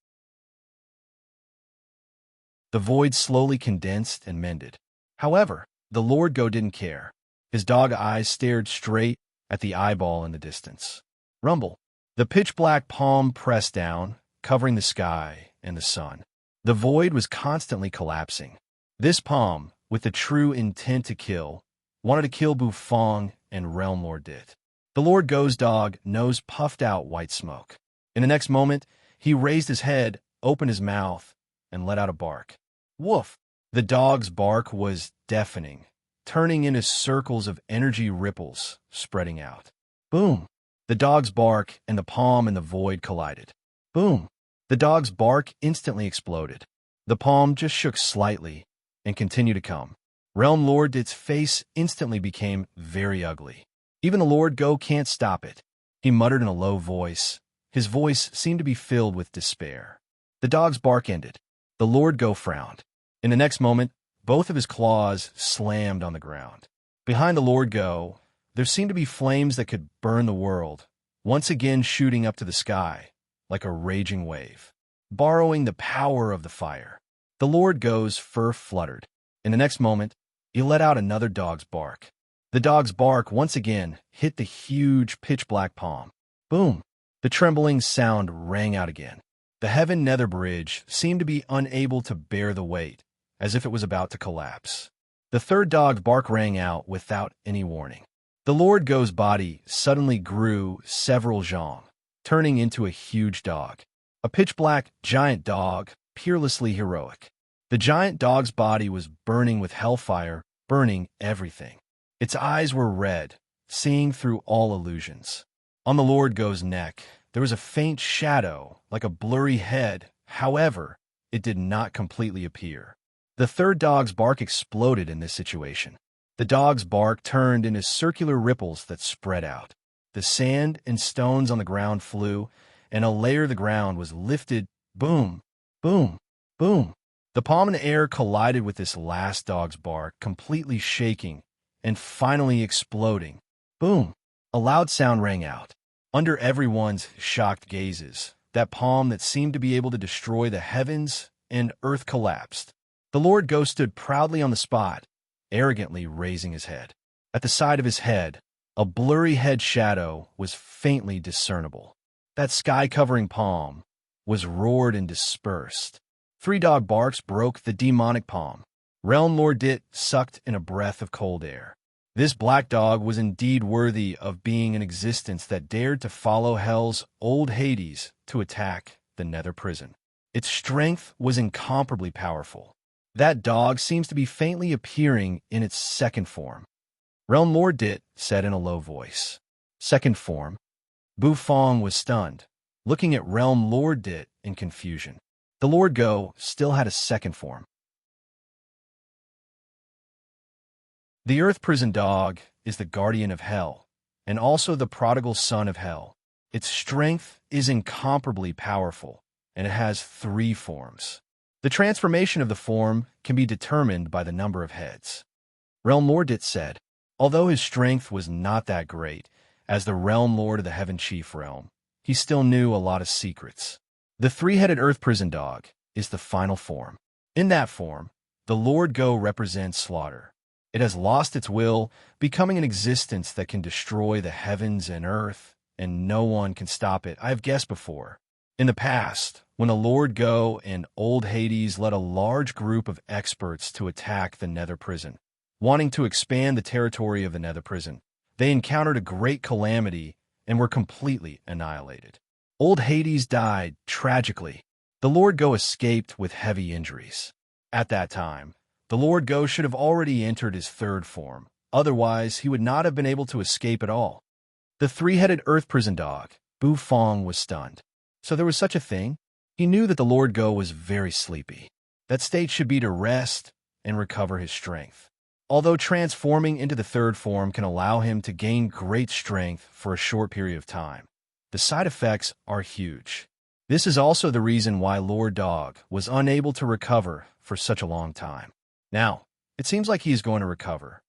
The void slowly condensed and mended. However, the Lord Go didn't care. His dog eyes stared straight at the eyeball in the distance. Rumble. The pitch-black palm pressed down, covering the sky and the sun. The void was constantly collapsing. This palm, with the true intent to kill, wanted to kill Bufong and Realm Lord Dit. The Lord Go's dog nose puffed out white smoke. In the next moment, he raised his head, opened his mouth, and let out a bark. Woof! The dog's bark was deafening, turning into circles of energy ripples spreading out. Boom! The dog's bark and the palm in the void collided. Boom! The dog's bark instantly exploded. The palm just shook slightly and continued to come. Realm Lord Dit's face instantly became very ugly. Even the Lord Go can't stop it. He muttered in a low voice. His voice seemed to be filled with despair. The dog's bark ended. The Lord Go frowned. In the next moment, both of his claws slammed on the ground. Behind the Lord Go, there seemed to be flames that could burn the world, once again shooting up to the sky like a raging wave, borrowing the power of the fire. The Lord Go's fur fluttered. In the next moment, he let out another dog's bark. The dog's bark once again hit the huge pitch-black palm. Boom! The trembling sound rang out again. The Heaven Nether Bridge seemed to be unable to bear the weight, as if it was about to collapse. The third dog's bark rang out without any warning. The Lord Go's body suddenly grew several zhong, turning into a huge dog. A pitch-black giant dog, peerlessly heroic. The giant dog's body was burning with hellfire, burning everything. Its eyes were red, seeing through all illusions. On the Lord Go's neck, there was a faint shadow, like a blurry head. However, it did not completely appear. The third dog's bark exploded in this situation. The dog's bark turned into circular ripples that spread out. The sand and stones on the ground flew, and a layer of the ground was lifted. Boom, boom, boom. The palm in the air collided with this last dog's bark, completely shaking and finally exploding. Boom! A loud sound rang out. Under everyone's shocked gazes, that palm that seemed to be able to destroy the heavens and earth collapsed. The Lord Go stood proudly on the spot, arrogantly raising his head. At the side of his head, a blurry head shadow was faintly discernible. That sky-covering palm was roared and dispersed. 3 dog barks broke the demonic palm. Realm Lord Dit sucked in a breath of cold air. This black dog was indeed worthy of being an existence that dared to follow Hell's old Hades to attack the Nether Prison. Its strength was incomparably powerful. That dog seems to be faintly appearing in its second form. Realm Lord Dit said in a low voice. Second form. Bufong was stunned, looking at Realm Lord Dit in confusion. The Lord Go still had a second form. The Earth Prison Dog is the guardian of Hell, and also the prodigal son of Hell. Its strength is incomparably powerful, and it has 3 forms. The transformation of the form can be determined by the number of heads. Realm Lord Dit said, although his strength was not that great, as the Realm Lord of the Heaven Chief Realm, he still knew a lot of secrets. The 3-headed Earth Prison Dog is the final form. In that form, the Lord Go represents slaughter. It has lost its will, becoming an existence that can destroy the heavens and earth, and no one can stop it. I have guessed before. In the past, when the Lord Go and Old Hades led a large group of experts to attack the Nether Prison, wanting to expand the territory of the Nether Prison, they encountered a great calamity and were completely annihilated. Old Hades died tragically. The Lord Go escaped with heavy injuries. At that time, the Lord Go should have already entered his third form. Otherwise, he would not have been able to escape at all. The 3-headed Earth Prison Dog, Bufong, was stunned. So there was such a thing? He knew that the Lord Go was very sleepy. That state should be to rest and recover his strength. Although transforming into the third form can allow him to gain great strength for a short period of time, the side effects are huge. This is also the reason why Lord Dog was unable to recover for such a long time. Now, it seems like he is going to recover.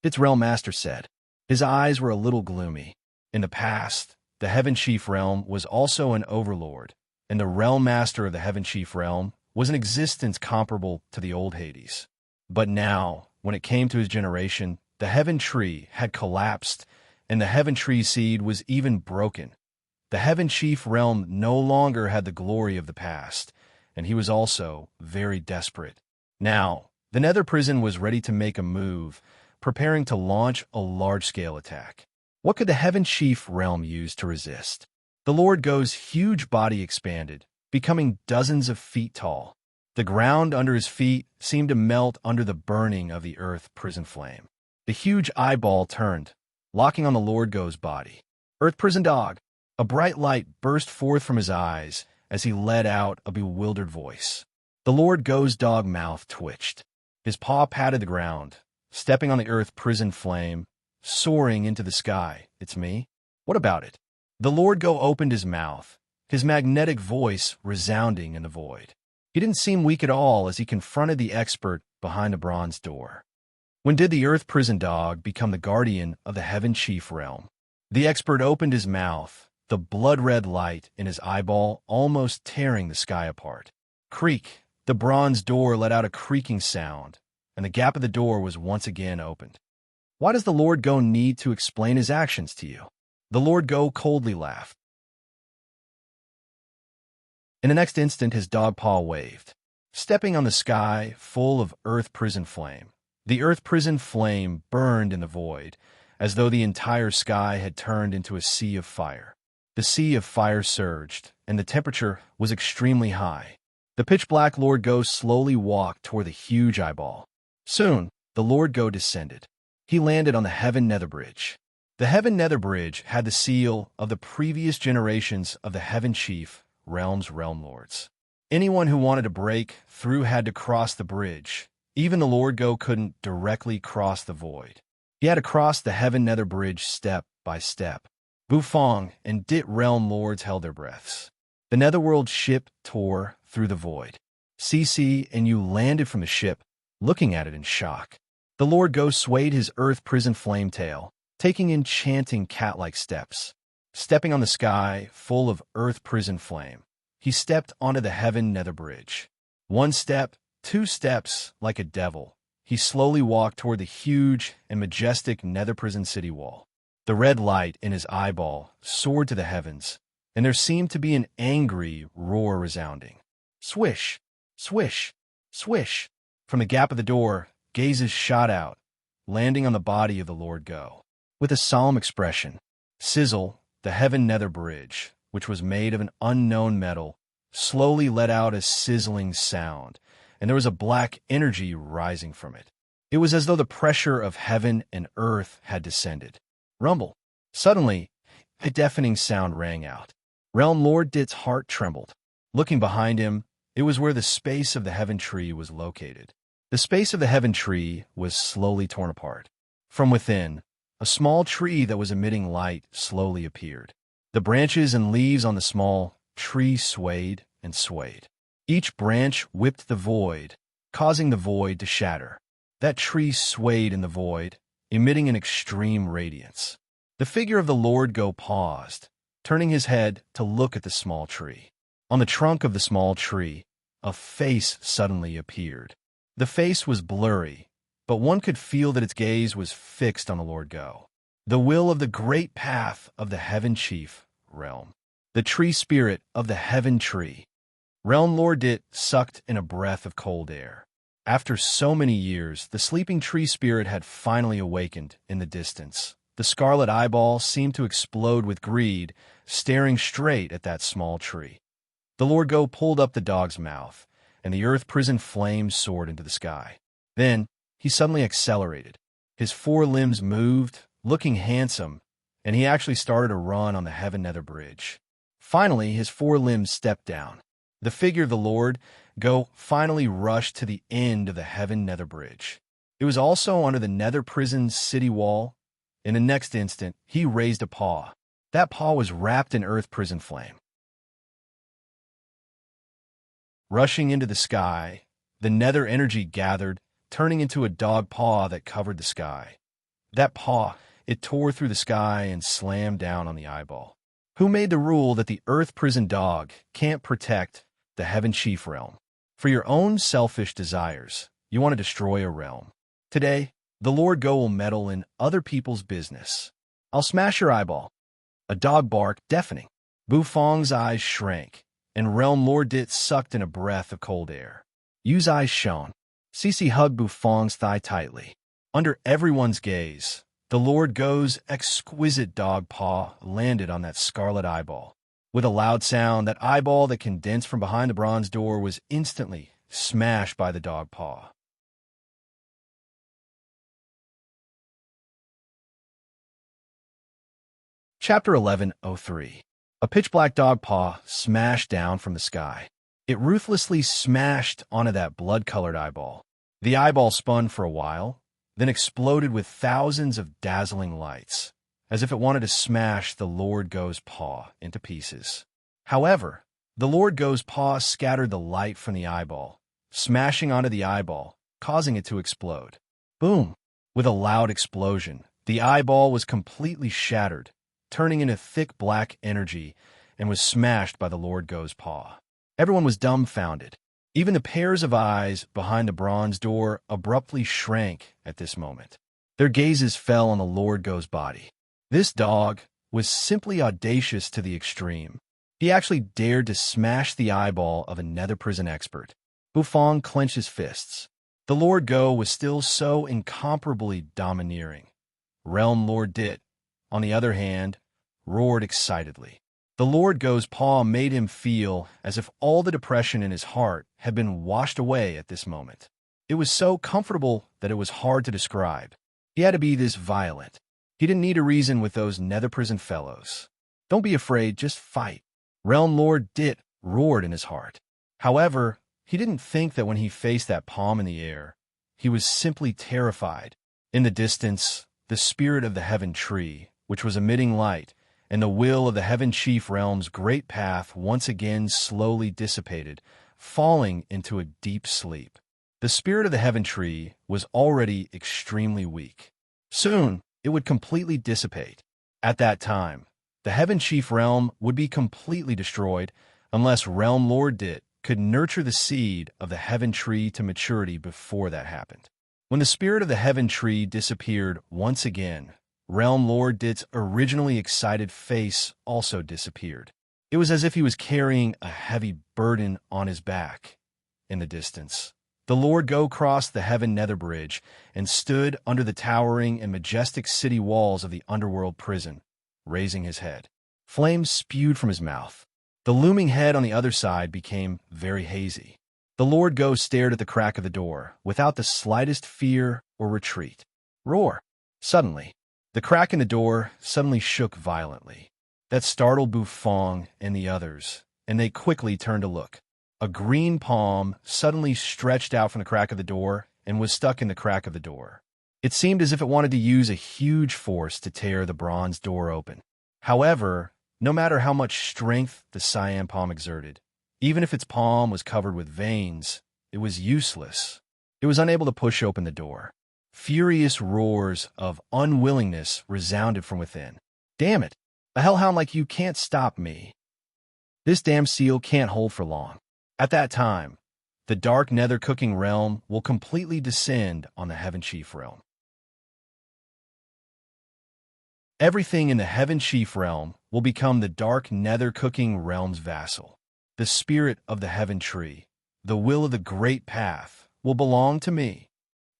Its Realm Master said. His eyes were a little gloomy. In the past, the Heaven Chief Realm was also an overlord, and the Realm Master of the Heaven Chief Realm was an existence comparable to the old Hades. But now, when it came to his generation, the heaven tree had collapsed, and the heaven tree seed was even broken. The heaven chief realm no longer had the glory of the past, and he was also very desperate. Now, the nether prison was ready to make a move, preparing to launch a large-scale attack. What could the heaven chief realm use to resist? The Lord Go's huge body expanded, becoming dozens of feet tall. The ground under his feet seemed to melt under the burning of the earth prison flame. The huge eyeball turned, locking on the Lord Go's body. Earth prison dog! A bright light burst forth from his eyes as he let out a bewildered voice. The Lord Go's dog mouth twitched. His paw patted the ground, stepping on the earth prison flame, soaring into the sky. It's me? What about it? The Lord Go opened his mouth, his magnetic voice resounding in the void. He didn't seem weak at all as he confronted the expert behind a bronze door. When did the earth prison dog become the guardian of the heaven chief realm? The expert opened his mouth, the blood-red light in his eyeball almost tearing the sky apart. Creak! The bronze door let out a creaking sound, and the gap of the door was once again opened. Why does the Lord Go need to explain his actions to you? The Lord Go coldly laughed. In the next instant, his dog paw waved, stepping on the sky full of earth prison flame. The earth prison flame burned in the void, as though the entire sky had turned into a sea of fire. The sea of fire surged, and the temperature was extremely high. The pitch-black Lord Go slowly walked toward the huge eyeball. Soon, the Lord Go descended. He landed on the Heaven Nether Bridge. The Heaven Nether Bridge had the seal of the previous generations of the Heaven Chief Realm's Realm Lords. Anyone who wanted to break through had to cross the bridge. Even the Lord Go couldn't directly cross the void. He had to cross the Heaven Nether Bridge step by step. Bufong and Dit Realm Lords held their breaths. The Netherworld ship tore through the void. CC and you landed from the ship, looking at it in shock. The Lord Go swayed his earth prison flame tail, taking enchanting cat-like steps. Stepping on the sky full of earth prison flame, he stepped onto the Heaven Nether Bridge. One step, two steps, like a devil, he slowly walked toward the huge and majestic Nether Prison city wall. The red light in his eyeball soared to the heavens, and there seemed to be an angry roar resounding. Swish, swish, swish. From the gap of the door, gazes shot out, landing on the body of the Lord Go. With a solemn expression, sizzle, the Heaven Nether Bridge, which was made of an unknown metal, slowly let out a sizzling sound, and there was a black energy rising from it. It was as though the pressure of heaven and earth had descended. Rumble. Suddenly, a deafening sound rang out. Realm Lord Dit's heart trembled. Looking behind him, it was where the space of the heaven tree was located. The space of the heaven tree was slowly torn apart. From within, a small tree that was emitting light slowly appeared. The branches and leaves on the small tree swayed and swayed. Each branch whipped the void, causing the void to shatter. That tree swayed in the void, emitting an extreme radiance. The figure of the Lord Go paused, turning his head to look at the small tree. On the trunk of the small tree, a face suddenly appeared. The face was blurry, but one could feel that its gaze was fixed on the Lord Go. The will of the great path of the Heaven Chief Realm. The tree spirit of the Heaven Tree. Realm Lord Dit sucked in a breath of cold air. After so many years, the sleeping tree spirit had finally awakened in the distance. The scarlet eyeball seemed to explode with greed, staring straight at that small tree. The Lord Go pulled up the dog's mouth, and the earth prison flames soared into the sky. Then, he suddenly accelerated. His four limbs moved, looking handsome, and he actually started a run on the Heaven Nether Bridge. Finally, his four limbs stepped down. The figure of the Lord Go finally rushed to the end of the Heaven Nether Bridge. It was also under the Nether Prison's city wall. In the next instant, he raised a paw. That paw was wrapped in earth prison flame. Rushing into the sky, the nether energy gathered, turning into a dog paw that covered the sky. That paw, it tore through the sky and slammed down on the eyeball. Who made the rule that the earth prison dog can't protect the Heaven Chief Realm? For your own selfish desires, you want to destroy a realm. Today, The Lord Go will meddle in other people's business. I'll smash your eyeball. A dog barked, deafening. Bufong's eyes shrank, and Realm Lord Dit sucked in a breath of cold air. Yu's eyes shone. Cece hugged Bufong's thigh tightly. Under everyone's gaze, the Lord Go's exquisite dog paw landed on that scarlet eyeball. With a loud sound, that eyeball that condensed from behind the bronze door was instantly smashed by the dog paw. Chapter 11:03. A pitch-black dog paw smashed down from the sky. It ruthlessly smashed onto that blood-colored eyeball. The eyeball spun for a while, then exploded with thousands of dazzling lights, as if it wanted to smash the Lord Go's paw into pieces. However, the Lord Go's paw scattered the light from the eyeball, smashing onto the eyeball, causing it to explode. Boom! With a loud explosion, the eyeball was completely shattered, turning into thick black energy, and was smashed by the Lord Go's paw. Everyone was dumbfounded. Even the pairs of eyes behind the bronze door abruptly shrank at this moment. Their gazes fell on the Lord Go's body. This dog was simply audacious to the extreme. He actually dared to smash the eyeball of a nether prison expert. Bufong clenched his fists. The Lord Go was still so incomparably domineering. Realm Lord Dit, on the other hand, roared excitedly. The Lord Go's paw made him feel as if all the depression in his heart had been washed away at this moment. It was so comfortable that it was hard to describe. He had to be this violent. He didn't need a reason with those nether prison fellows. Don't be afraid, just fight. Realm Lord Dit roared in his heart. However, he didn't think that when he faced that palm in the air, he was simply terrified. In the distance, the spirit of the Heaven Tree, which was emitting light, and the will of the Heaven Chief Realm's great path once again slowly dissipated, falling into a deep sleep. The spirit of the Heaven Tree was already extremely weak. Soon, it would completely dissipate. At that time, the Heaven Chief Realm would be completely destroyed unless Realm Lord Dit could nurture the seed of the Heaven Tree to maturity before that happened. When the spirit of the Heaven Tree disappeared once again, Realm Lord Dit's originally excited face also disappeared. It was as if he was carrying a heavy burden on his back. In the distance, the Lord Go crossed the Heaven Nether Bridge and stood under the towering and majestic city walls of the underworld prison, raising his head. Flames spewed from his mouth. The looming head on the other side became very hazy. The Lord Go stared at the crack of the door, without the slightest fear or retreat. Roar! Suddenly, the crack in the door suddenly shook violently. That startled Bufong and the others, and they quickly turned to look. A green palm suddenly stretched out from the crack of the door and was stuck in the crack of the door. It seemed as if it wanted to use a huge force to tear the bronze door open. However, no matter how much strength the cyan palm exerted, even if its palm was covered with veins, it was useless. It was unable to push open the door. Furious roars of unwillingness resounded from within. Damn it! A hellhound like you can't stop me. This damn seal can't hold for long. At that time, the dark nether cooking realm will completely descend on the Heaven Chief Realm. Everything in the Heaven Chief Realm will become the dark nether cooking realm's vassal. The spirit of the Heaven Tree, the will of the Great Path, will belong to me.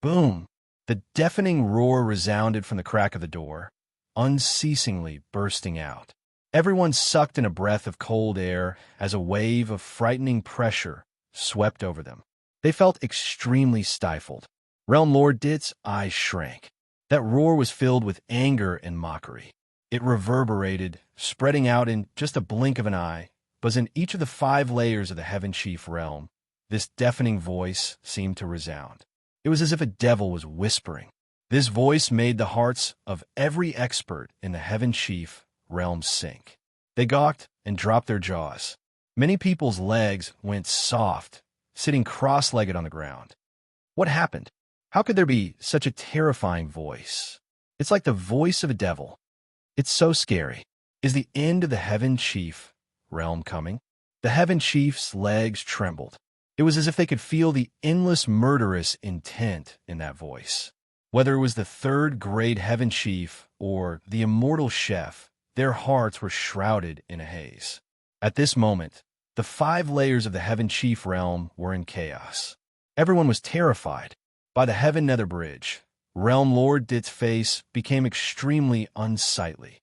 Boom! The deafening roar resounded from the crack of the door, unceasingly bursting out. Everyone sucked in a breath of cold air as a wave of frightening pressure swept over them. They felt extremely stifled. Realm Lord Dit's eyes shrank. That roar was filled with anger and mockery. It reverberated, spreading out in just a blink of an eye, but in each of the 5 layers of the Heaven Chief Realm, this deafening voice seemed to resound. It was as if a devil was whispering. This voice made the hearts of every expert in the Heaven Chief Realm sink. They gawked and dropped their jaws. Many people's legs went soft, sitting cross-legged on the ground. What happened? How could there be such a terrifying voice? It's like the voice of a devil. It's so scary. Is the end of the Heaven Chief Realm coming? The Heaven Chief's legs trembled. It was as if they could feel the endless murderous intent in that voice. Whether it was the third-grade heaven chief or the immortal chef, their hearts were shrouded in a haze. At this moment, the 5 layers of the heaven chief realm were in chaos. Everyone was terrified. By the heaven nether bridge, Realm Lord Dit's face became extremely unsightly.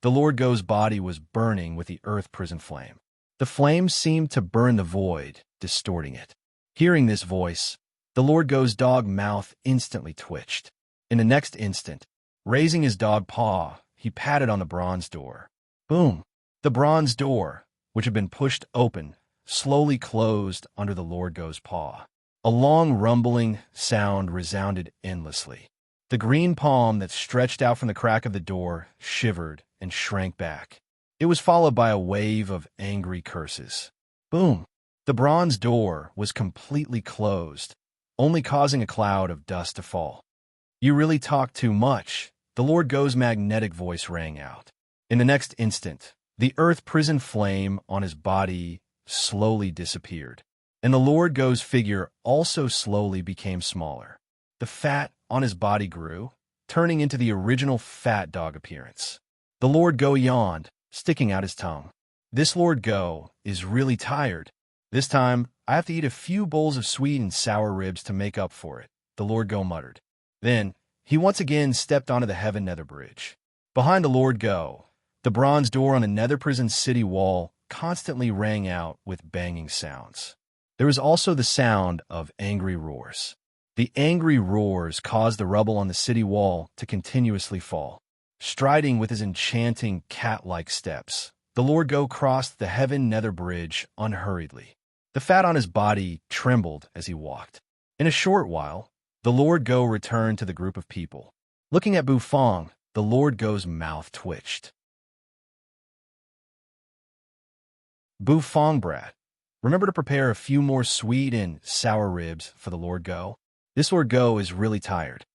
The Lord Go's body was burning with the earth prison flame. The flame seemed to burn the void, distorting it. Hearing this voice, the Lord Go's dog mouth instantly twitched. In the next instant, raising his dog paw, he patted on the bronze door. Boom! The bronze door, which had been pushed open, slowly closed under the Lord Go's paw. A long rumbling sound resounded endlessly. The green palm that stretched out from the crack of the door shivered and shrank back. It was followed by a wave of angry curses. Boom! The bronze door was completely closed, only causing a cloud of dust to fall. You really talk too much, the Lord Go's magnetic voice rang out. In the next instant, the earth prison flame on his body slowly disappeared, and the Lord Go's figure also slowly became smaller. The fat on his body grew, turning into the original fat dog appearance. The Lord Go yawned, sticking out his tongue. This Lord Go is really tired. This time, I have to eat a few bowls of sweet and sour ribs to make up for it, the Lord Go muttered. Then, he once again stepped onto the heaven nether bridge. Behind the Lord Go, the bronze door on the nether prison city wall constantly rang out with banging sounds. There was also the sound of angry roars. The angry roars caused the rubble on the city wall to continuously fall. Striding with his enchanting cat-like steps, the Lord Go crossed the heaven nether bridge unhurriedly. The fat on his body trembled as he walked. In a short while, the Lord Go returned to the group of people. Looking at Bufong, the Lord Go's mouth twitched. Bufong brat, remember to prepare a few more sweet and sour ribs for the Lord Go. This Lord Go is really tired.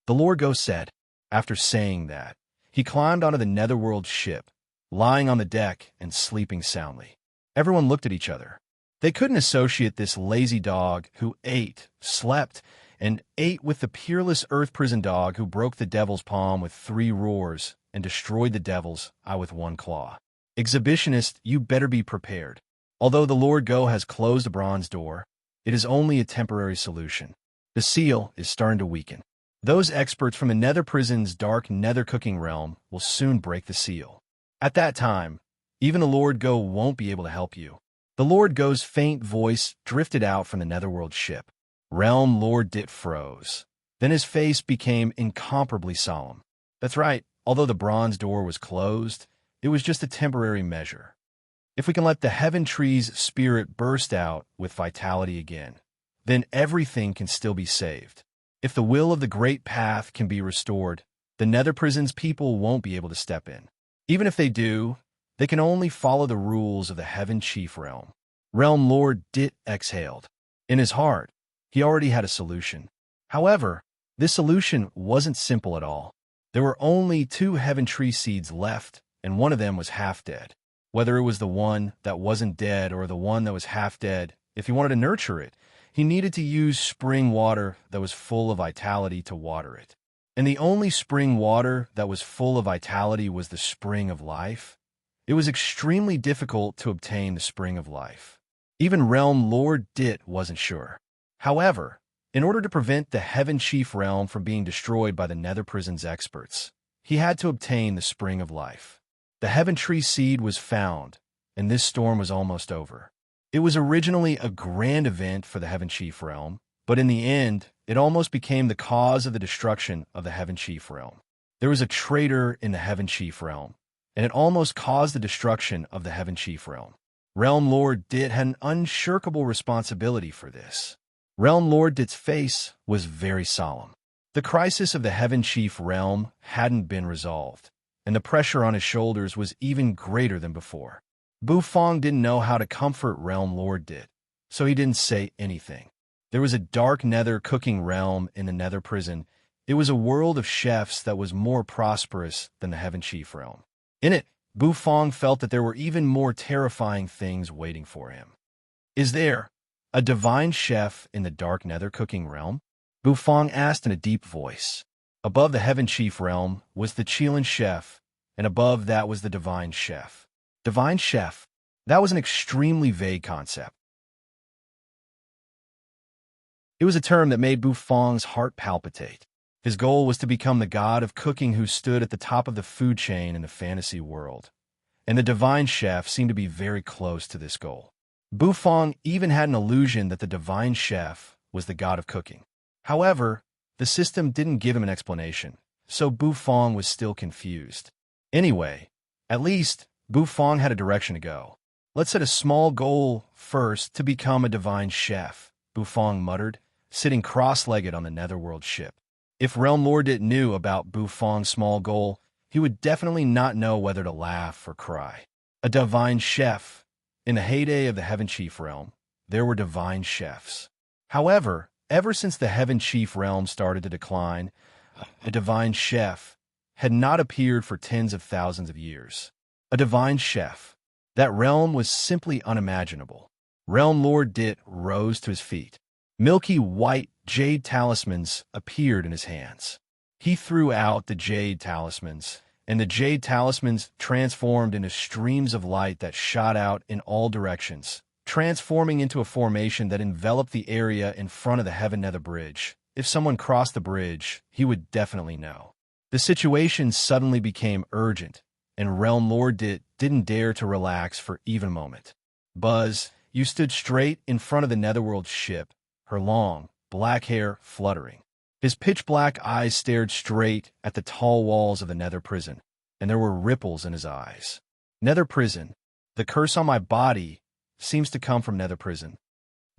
The Lord Go said. After saying that, he climbed onto the netherworld ship, lying on the deck and sleeping soundly. Everyone looked at each other. They couldn't associate this lazy dog who ate, slept, and ate with the peerless earth prison dog who broke the devil's palm with 3 roars and destroyed the devil's eye with 1 claw. Exhibitionist, you better be prepared. Although the Lord Go has closed the bronze door, it is only a temporary solution. The seal is starting to weaken. Those experts from the nether prison's dark nether cooking realm will soon break the seal. At that time, even the Lord Go won't be able to help you. The Lord Go's faint voice drifted out from the netherworld ship. Realm Lord Dit froze. Then his face became incomparably solemn. That's right, although the bronze door was closed, it was just a temporary measure. If we can let the heaven tree's spirit burst out with vitality again, then everything can still be saved. If the will of the great path can be restored, the nether prison's people won't be able to step in. Even if they do, they can only follow the rules of the heaven chief realm. Realm Lord Dit exhaled. In his heart, he already had a solution. However, this solution wasn't simple at all. There were only 2 heaven tree seeds left, and one of them was half dead. Whether it was the one that wasn't dead or the one that was half dead, if he wanted to nurture it, he needed to use spring water that was full of vitality to water it. And the only spring water that was full of vitality was the spring of life. It was extremely difficult to obtain the spring of life. Even Realm Lord Dit wasn't sure. However, in order to prevent the Heaven Chief realm from being destroyed by the Nether Prison's experts, he had to obtain the spring of life. The Heaven Tree seed was found, and this storm was almost over. It was originally a grand event for the Heaven Chief realm, but in the end, it almost became the cause of the destruction of the Heaven Chief realm. There was a traitor in the Heaven Chief realm, and it almost caused the destruction of the Heaven Chief realm. Realm Lord Dit had an unshirkable responsibility for this. Realm Lord Dit's face was very solemn. The crisis of the Heaven Chief realm hadn't been resolved, and the pressure on his shoulders was even greater than before. Bufong didn't know how to comfort Realm Lord Dit, so he didn't say anything. There was a dark nether cooking realm in the nether prison. It was a world of chefs that was more prosperous than the Heaven Chief realm. In it, Bufong felt that there were even more terrifying things waiting for him. Is there a divine chef in the dark nether cooking realm? Bufong asked in a deep voice. Above the Heaven Chief realm was the Chilan Chef, and above that was the Divine Chef. Divine Chef, that was an extremely vague concept. It was a term that made Bufang's heart palpitate. His goal was to become the god of cooking who stood at the top of the food chain in the fantasy world. And the Divine Chef seemed to be very close to this goal. Bufang even had an illusion that the Divine Chef was the god of cooking. However, the system didn't give him an explanation, so Bufang was still confused. Anyway, at least Bufang had a direction to go. Let's set a small goal first to become a Divine Chef, Bufang muttered, sitting cross-legged on the Netherworld ship. If Realm Lord knew about Bufang's small goal, he would definitely not know whether to laugh or cry. A Divine Chef. In the heyday of the Heaven Chief realm, there were Divine Chefs. However, ever since the Heaven Chief realm started to decline, a Divine Chef had not appeared for tens of thousands of years. A Divine Chef. That realm was simply unimaginable. Realm Lord Dit rose to his feet. Milky white jade talismans appeared in his hands. He threw out the jade talismans, and the jade talismans transformed into streams of light that shot out in all directions, transforming into a formation that enveloped the area in front of the Heaven Nether Bridge. If someone crossed the bridge, he would definitely know. The situation suddenly became urgent, and Realm Lord didn't dare to relax for even a moment. Buzz, you stood straight in front of the Netherworld ship, her long, black hair fluttering. His pitch-black eyes stared straight at the tall walls of the Nether prison, and there were ripples in his eyes. Nether prison. The curse on my body seems to come from Nether prison.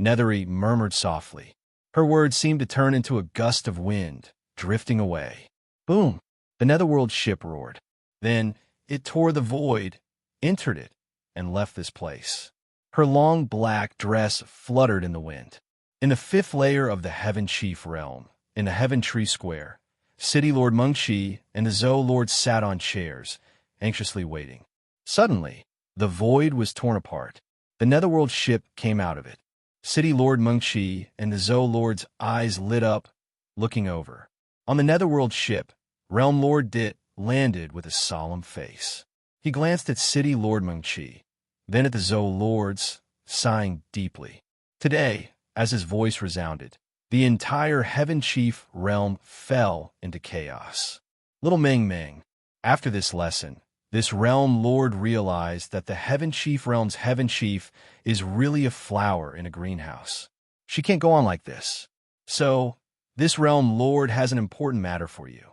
Nethery murmured softly. Her words seemed to turn into a gust of wind, drifting away. Boom! The Netherworld ship roared. Then it tore the void, entered it, and left this place. Her long black dress fluttered in the wind. In the fifth layer of the Heaven Chief realm, in the Heaven Tree Square, City Lord Mengqi and the Zou Lord sat on chairs, anxiously waiting. Suddenly, the void was torn apart. The Netherworld ship came out of it. City Lord Mengqi and the Zou Lord's eyes lit up, looking over. On the Netherworld ship, Realm Lord Dit landed with a solemn face. He glanced at City Lord Mengqi, then at the Zou Lords, sighing deeply. Today, as his voice resounded, the entire Heaven Chief realm fell into chaos. Little Meng Meng. After this lesson, this Realm Lord realized that the Heaven Chief realm's Heaven Chief is really a flower in a greenhouse. She can't go on like this. So, this Realm Lord has an important matter for you.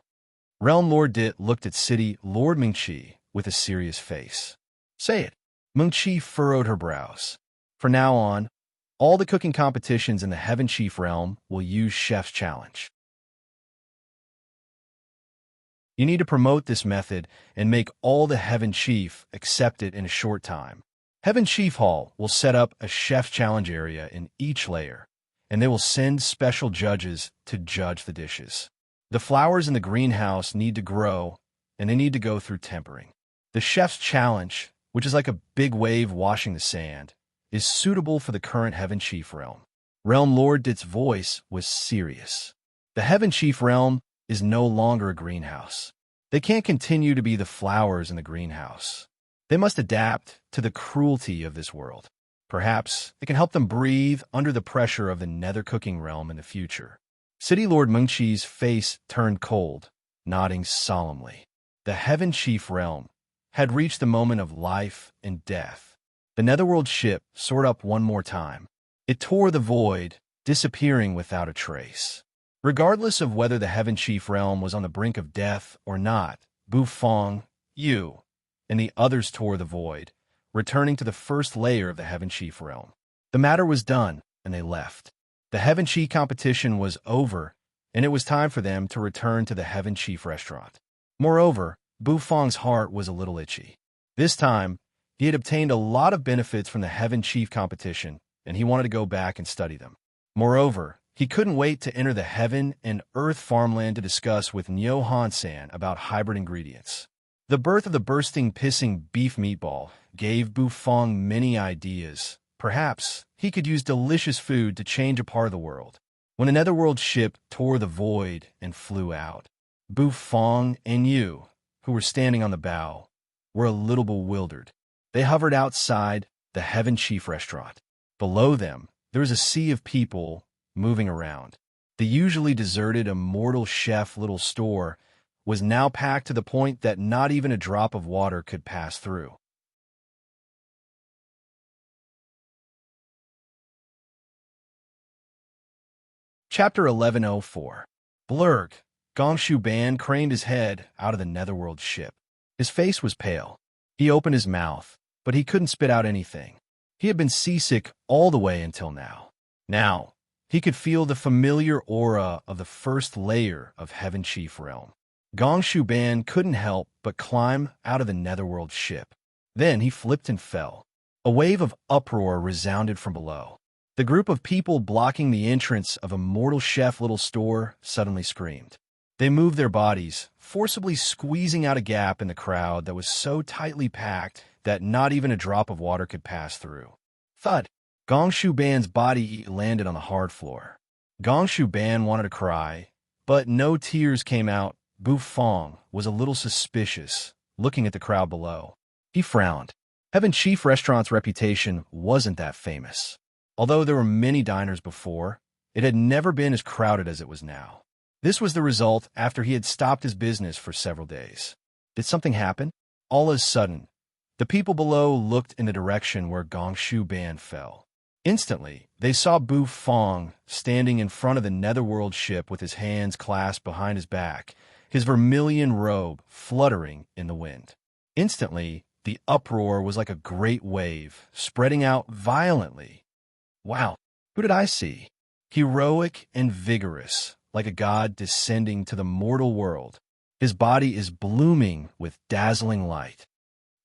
Realm Lord Dit looked at City Lord Mengqi with a serious face. Say it. Mengqi furrowed her brows. From now on, all the cooking competitions in the Heaven Chief realm will use Chef's Challenge. You need to promote this method and make all the Heaven Chief accept it in a short time. Heaven Chief Hall will set up a Chef's Challenge area in each layer, and they will send special judges to judge the dishes. The flowers in the greenhouse need to grow, and they need to go through tempering. The Chef's Challenge, which is like a big wave washing the sand, is suitable for the current Heaven Chief realm. Realm Lord Dit's voice was serious. The Heaven Chief realm is no longer a greenhouse. They can't continue to be the flowers in the greenhouse. They must adapt to the cruelty of this world. Perhaps it can help them breathe under the pressure of the Nether cooking realm in the future. City Lord Mengqi's face turned cold, nodding solemnly. The Heaven Chief realm had reached the moment of life and death. The Netherworld ship soared up one more time. It tore the void, disappearing without a trace. Regardless of whether the Heaven Chief realm was on the brink of death or not, Bufang, you, and the others tore the void, returning to the first layer of the Heaven Chief realm. The matter was done, and they left. The Heaven Chief competition was over, and it was time for them to return to the Heaven Chief restaurant. Moreover, Bufang's heart was a little itchy. This time, he had obtained a lot of benefits from the Heaven Chief competition, and he wanted to go back and study them. Moreover, he couldn't wait to enter the Heaven and Earth farmland to discuss with Nyo Han-san about hybrid ingredients. The birth of the bursting pissing beef meatball gave Bufang many ideas. Perhaps he could use delicious food to change a part of the world. When the Netherworld ship tore the void and flew out, Bu Fong and you, who were standing on the bow, were a little bewildered. They hovered outside the Heaven Chief restaurant. Below them, there was a sea of people moving around. The usually deserted Immortal Chef little store was now packed to the point that not even a drop of water could pass through. Chapter 1104. Blurg. Gongshu Ban craned his head out of the netherworld ship. His face was pale. He opened his mouth, but he couldn't spit out anything. He had been seasick all the way until now. Now, he could feel the familiar aura of the first layer of Heaven Chief Realm. Gongshu Ban couldn't help but climb out of the netherworld ship. Then he flipped and fell. A wave of uproar resounded from below. The group of people blocking the entrance of Immortal Chef little store suddenly screamed. They moved their bodies, forcibly squeezing out a gap in the crowd that was so tightly packed that not even a drop of water could pass through. Thud! Gongshu Ban's body landed on the hard floor. Gongshu Ban wanted to cry, but no tears came out. Bu Fong was a little suspicious, looking at the crowd below. He frowned. Heaven Chief Restaurant's reputation wasn't that famous. Although there were many diners before, it had never been as crowded as it was now. This was the result after he had stopped his business for several days. Did something happen? All of a sudden, the people below looked in the direction where Gongshu Ban fell. Instantly, they saw Bu Fong standing in front of the netherworld ship with his hands clasped behind his back, his vermilion robe fluttering in the wind. Instantly, the uproar was like a great wave, spreading out violently. Wow, who did I see? Heroic and vigorous, like a god descending to the mortal world. His body is blooming with dazzling light.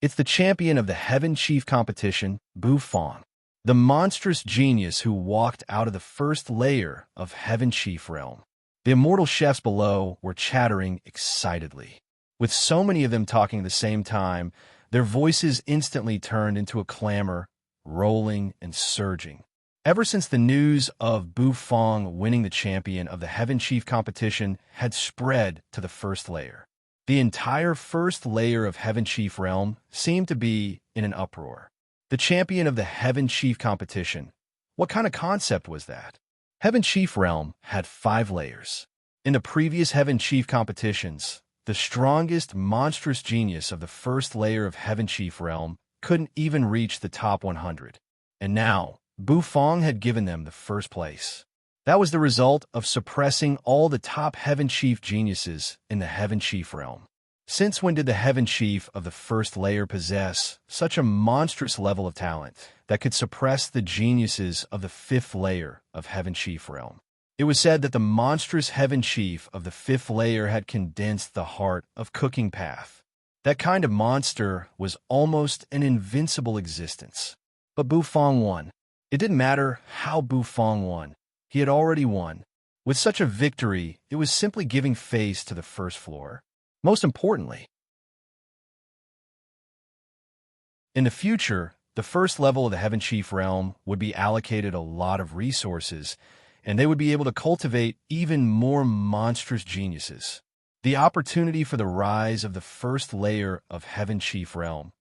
It's the champion of the Heaven Chief competition, Bu Fong, the monstrous genius who walked out of the first layer of Heaven Chief Realm. The immortal chefs below were chattering excitedly. With so many of them talking at the same time, their voices instantly turned into a clamor, rolling and surging. Ever since the news of Bu Fong winning the champion of the Heaven Chief competition had spread to the first layer, the entire first layer of Heaven Chief Realm seemed to be in an uproar. The champion of the Heaven Chief competition. What kind of concept was that? Heaven Chief Realm had 5 layers. In the previous Heaven Chief competitions, the strongest monstrous genius of the first layer of Heaven Chief Realm couldn't even reach the top 100. And now, Bu Fong had given them the first place. That was the result of suppressing all the top Heaven Chief geniuses in the Heaven Chief Realm. Since when did the Heaven Chief of the first layer possess such a monstrous level of talent that could suppress the geniuses of the 5th layer of Heaven Chief Realm? It was said that the monstrous Heaven Chief of the 5th layer had condensed the heart of Cooking Path. That kind of monster was almost an invincible existence. But Bu Fong won. It didn't matter how Bu Fong won. He had already won. With such a victory, it was simply giving face to the first floor. Most importantly, in the future, the first level of the Heaven Chief Realm would be allocated a lot of resources, and they would be able to cultivate even more monstrous geniuses. The opportunity for the rise of the first layer of Heaven Chief Realm.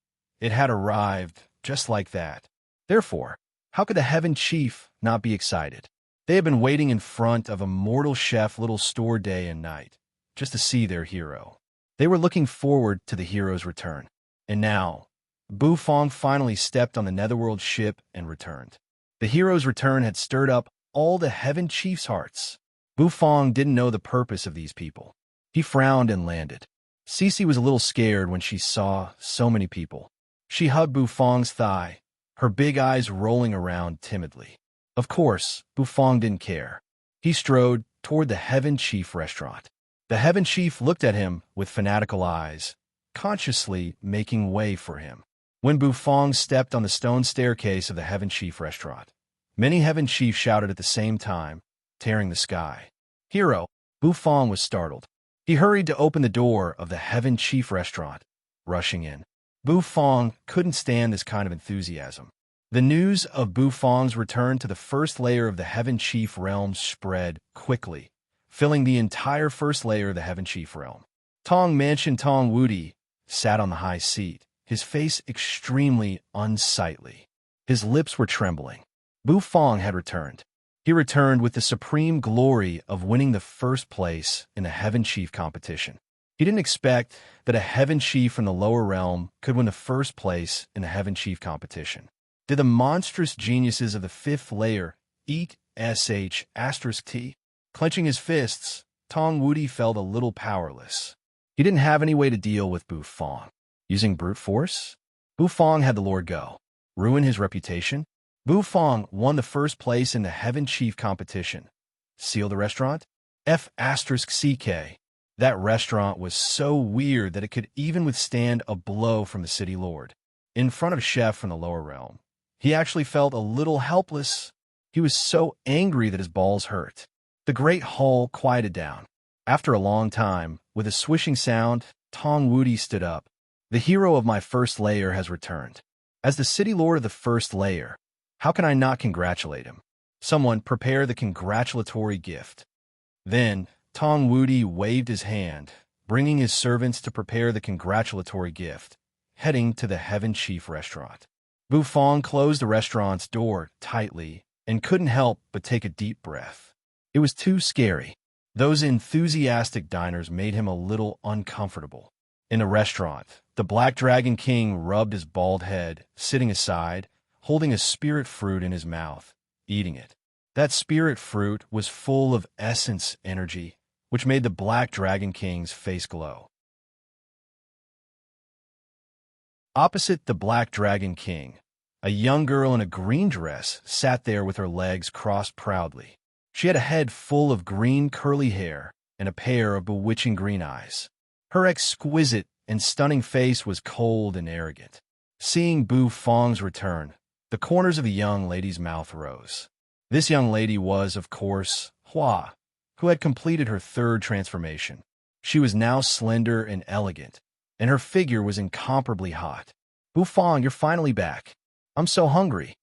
It had arrived just like that. Therefore, how could the Heaven Chief not be excited? They had been waiting in front of Immortal Chef little store day and night, just to see their hero. They were looking forward to the hero's return. And now, Bu Fong finally stepped on the netherworld ship and returned. The hero's return had stirred up all the Heaven Chief's hearts. Bu Fong didn't know the purpose of these people. He frowned and landed. Cece was a little scared when she saw so many people. She hugged Bu Fong's thigh, her big eyes rolling around timidly. Of course, Bu Fong didn't care. He strode toward the Heaven Chief restaurant. The Heaven Chief looked at him with fanatical eyes, consciously making way for him. When Bu Fong stepped on the stone staircase of the Heaven Chief restaurant, many Heaven Chiefs shouted at the same time, tearing the sky. Hero! Bu Fong was startled. He hurried to open the door of the Heaven Chief restaurant, rushing in. Bu Fong couldn't stand this kind of enthusiasm. The news of Bu Fong's return to the first layer of the Heaven Chief Realm spread quickly, filling the entire first layer of the Heaven Chief realm. Tong Mansion Tong Wudi sat on the high seat, his face extremely unsightly. His lips were trembling. Bu Fong had returned. He returned with the supreme glory of winning the first place in the Heaven Chief competition. He didn't expect that a Heaven Chief from the lower realm could win the first place in the Heaven Chief competition. Did the monstrous geniuses of the fifth layer eat sh*t? Clenching his fists, Tong Wudi felt a little powerless. He didn't have any way to deal with Bu Fong. Using brute force? Bu Fong had the Lord go. Ruin his reputation? Bu Fong won the first place in the Heaven Chief competition. Seal the restaurant? F***CK. That restaurant was so weird that it could even withstand a blow from the city lord. In front of Chef from the lower realm, he actually felt a little helpless. He was so angry that his balls hurt. The great hall quieted down. After a long time, with a swishing sound, Tong Wudi stood up. The hero of my first layer has returned. As the city lord of the first layer, how can I not congratulate him? Someone prepare the congratulatory gift. Then, Tong Wudi waved his hand, bringing his servants to prepare the congratulatory gift, heading to the Heaven Chief restaurant. Bu Fong closed the restaurant's door tightly and couldn't help but take a deep breath. It was too scary. Those enthusiastic diners made him a little uncomfortable. In the restaurant, the Black Dragon King rubbed his bald head, sitting aside, holding a spirit fruit in his mouth, eating it. That spirit fruit was full of essence energy, which made the Black Dragon King's face glow. Opposite the Black Dragon King, a young girl in a green dress sat there with her legs crossed proudly. She had a head full of green curly hair and a pair of bewitching green eyes. Her exquisite and stunning face was cold and arrogant. Seeing Bu Fong's return, the corners of the young lady's mouth rose. This young lady was, of course, Hua, who had completed her third transformation. She was now slender and elegant, and her figure was incomparably hot. Bu Fong, you're finally back. I'm so hungry.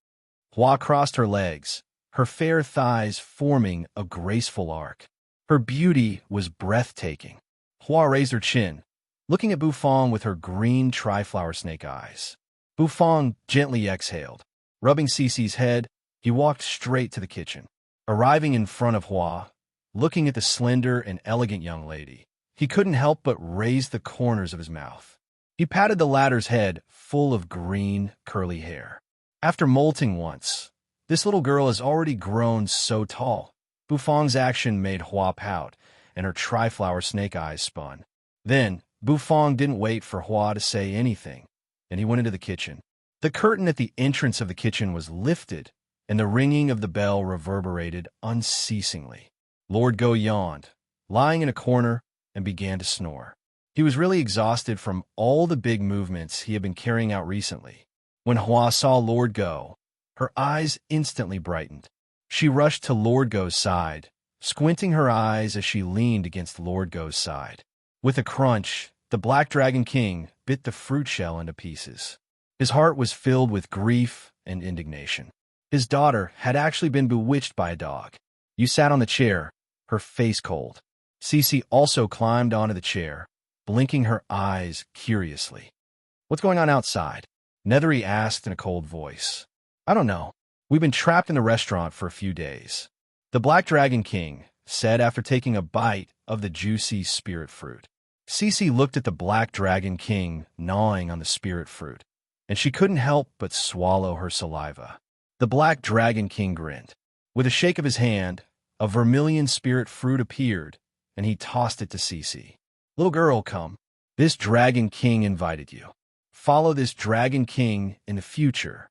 Hua crossed her legs, her fair thighs forming a graceful arc. Her beauty was breathtaking. Hua raised her chin, looking at Bu Fong with her green triflower snake eyes. Bu Fong gently exhaled. Rubbing Cece's head, he walked straight to the kitchen. Arriving in front of Hua, looking at the slender and elegant young lady, he couldn't help but raise the corners of his mouth. He patted the latter's head full of green, curly hair. After molting once, this little girl has already grown so tall. Bu Fong's action made Hua pout, and her triflower snake eyes spun. Then, Bu Fong didn't wait for Hua to say anything, and he went into the kitchen. The curtain at the entrance of the kitchen was lifted, and the ringing of the bell reverberated unceasingly. Lord Go yawned, lying in a corner, and began to snore. He was really exhausted from all the big movements he had been carrying out recently. When Hua saw Lord Go, her eyes instantly brightened. She rushed to Lord Go's side, squinting her eyes as she leaned against Lord Go's side. With a crunch, the Black Dragon King bit the fruit shell into pieces. His heart was filled with grief and indignation. His daughter had actually been bewitched by a dog. You sat on the chair, her face cold. Cece also climbed onto the chair, blinking her eyes curiously. What's going on outside? Nethery asked in a cold voice. I don't know. We've been trapped in the restaurant for a few days. The Black Dragon King said after taking a bite of the juicy spirit fruit. Cece looked at the Black Dragon King gnawing on the spirit fruit, and she couldn't help but swallow her saliva. The Black Dragon King grinned. With a shake of his hand, a vermilion spirit fruit appeared, and he tossed it to Cece. Little girl, come. This Dragon King invited you. Follow this Dragon King in the future.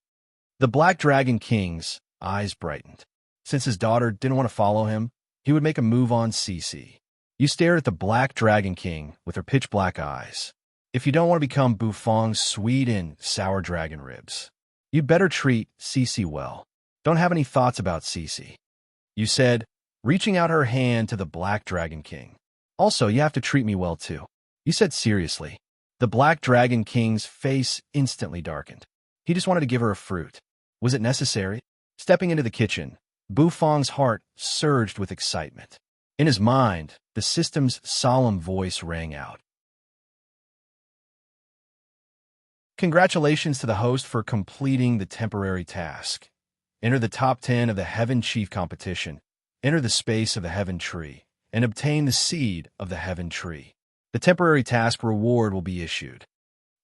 The Black Dragon King's eyes brightened. Since his daughter didn't want to follow him, he would make a move on Cece. You stared at the Black Dragon King with her pitch-black eyes. If you don't want to become Bu Fong's sweet and sour dragon ribs, you'd better treat Cece well. Don't have any thoughts about Cece. You said, reaching out her hand to the Black Dragon King. Also, you have to treat me well, too. You said seriously. The Black Dragon King's face instantly darkened. He just wanted to give her a fruit. Was it necessary? Stepping into the kitchen, Bu Fong's heart surged with excitement. In his mind, the system's solemn voice rang out. Congratulations to the host for completing the temporary task. Enter the top 10 of the Heaven Chief competition. Enter the space of the Heaven Tree and obtain the seed of the Heaven Tree. The temporary task reward will be issued.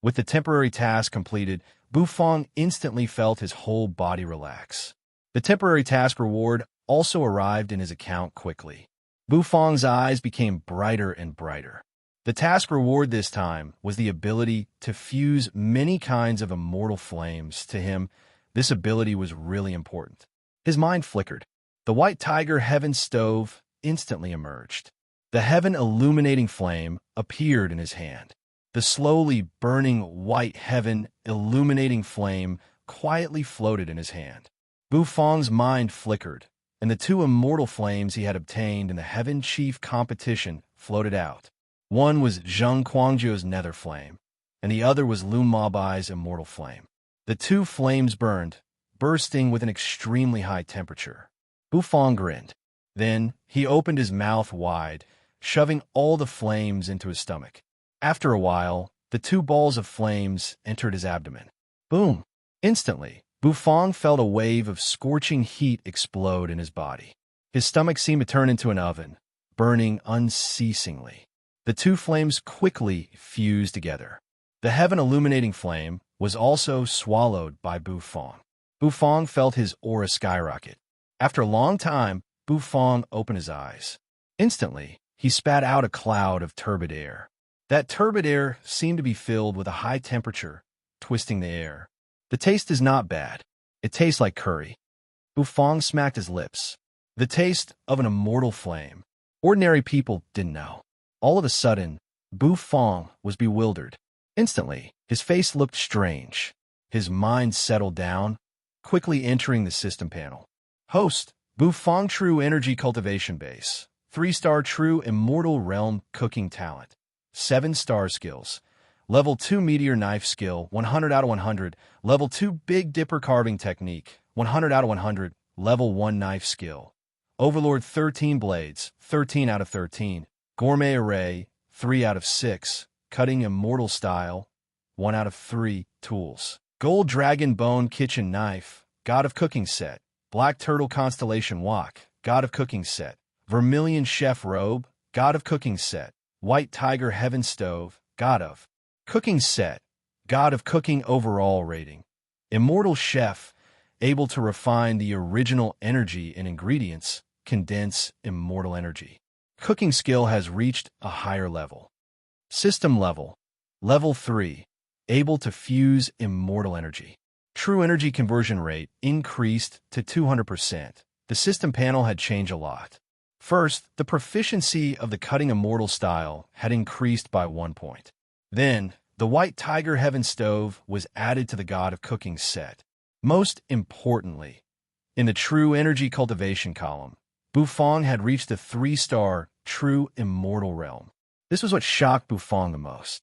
With the temporary task completed, Bufong instantly felt his whole body relax. The temporary task reward also arrived in his account quickly. Bufong's eyes became brighter and brighter. The task reward this time was the ability to fuse many kinds of immortal flames. To him, this ability was really important. His mind flickered. The white tiger heaven stove instantly emerged. The heaven illuminating flame appeared in his hand. The slowly burning white heaven illuminating flame quietly floated in his hand. Bufong's mind flickered, and the two immortal flames he had obtained in the Heaven Chief competition floated out. One was Zheng Quangjou's nether flame, and the other was Lu Mabai's immortal flame. The two flames burned, bursting with an extremely high temperature. Bufong grinned. Then he opened his mouth wide, shoving all the flames into his stomach. After a while, the two balls of flames entered his abdomen. Boom! Instantly, Bufong felt a wave of scorching heat explode in his body. His stomach seemed to turn into an oven, burning unceasingly. The two flames quickly fused together. The heaven illuminating flame was also swallowed by Bufong. Bufong felt his aura skyrocket. After a long time, Bufong opened his eyes. Instantly, he spat out a cloud of turbid air. That turbid air seemed to be filled with a high temperature, twisting the air. The taste is not bad. It tastes like curry. Bufong smacked his lips. The taste of an immortal flame. Ordinary people didn't know. All of a sudden, Bufong was bewildered. Instantly, his face looked strange. His mind settled down, quickly entering the system panel. Host, Bufong True Energy Cultivation Base. 3-star True Immortal Realm Cooking Talent. 7-star Skills. Level 2 Meteor Knife Skill, 100 out of 100. Level 2 Big Dipper Carving Technique, 100 out of 100. Level 1 Knife Skill. Overlord 13 Blades, 13 out of 13. Gourmet Array, 3 out of 6. Cutting Immortal Style, 1 out of 3. Tools. Gold Dragon Bone Kitchen Knife, God of Cooking Set. Black Turtle Constellation Wok, God of Cooking Set. Vermilion Chef Robe, God of Cooking Set. White Tiger Heaven Stove, God of Cooking Set. God of Cooking Overall Rating. Immortal Chef, able to refine the original energy in ingredients, condense immortal energy. Cooking skill has reached a higher level. System level. Level 3. Able to fuse immortal energy. True energy conversion rate increased to 200%. The system panel had changed a lot. First, the proficiency of the cutting immortal style had increased by 1 point. Then, the White Tiger Heaven Stove was added to the God of Cooking set. Most importantly, in the True Energy Cultivation column, Bufong had reached the 3-star True Immortal Realm. This was what shocked Bufong the most.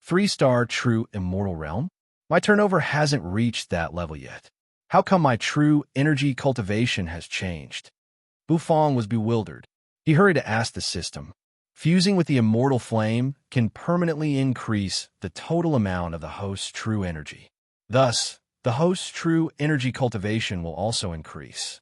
3-star True Immortal Realm? My turnover hasn't reached that level yet. How come my True Energy Cultivation has changed? Bufong was bewildered. He hurried to ask the system. Fusing with the Immortal Flame can permanently increase the total amount of the host's true energy. Thus, the host's true energy cultivation will also increase.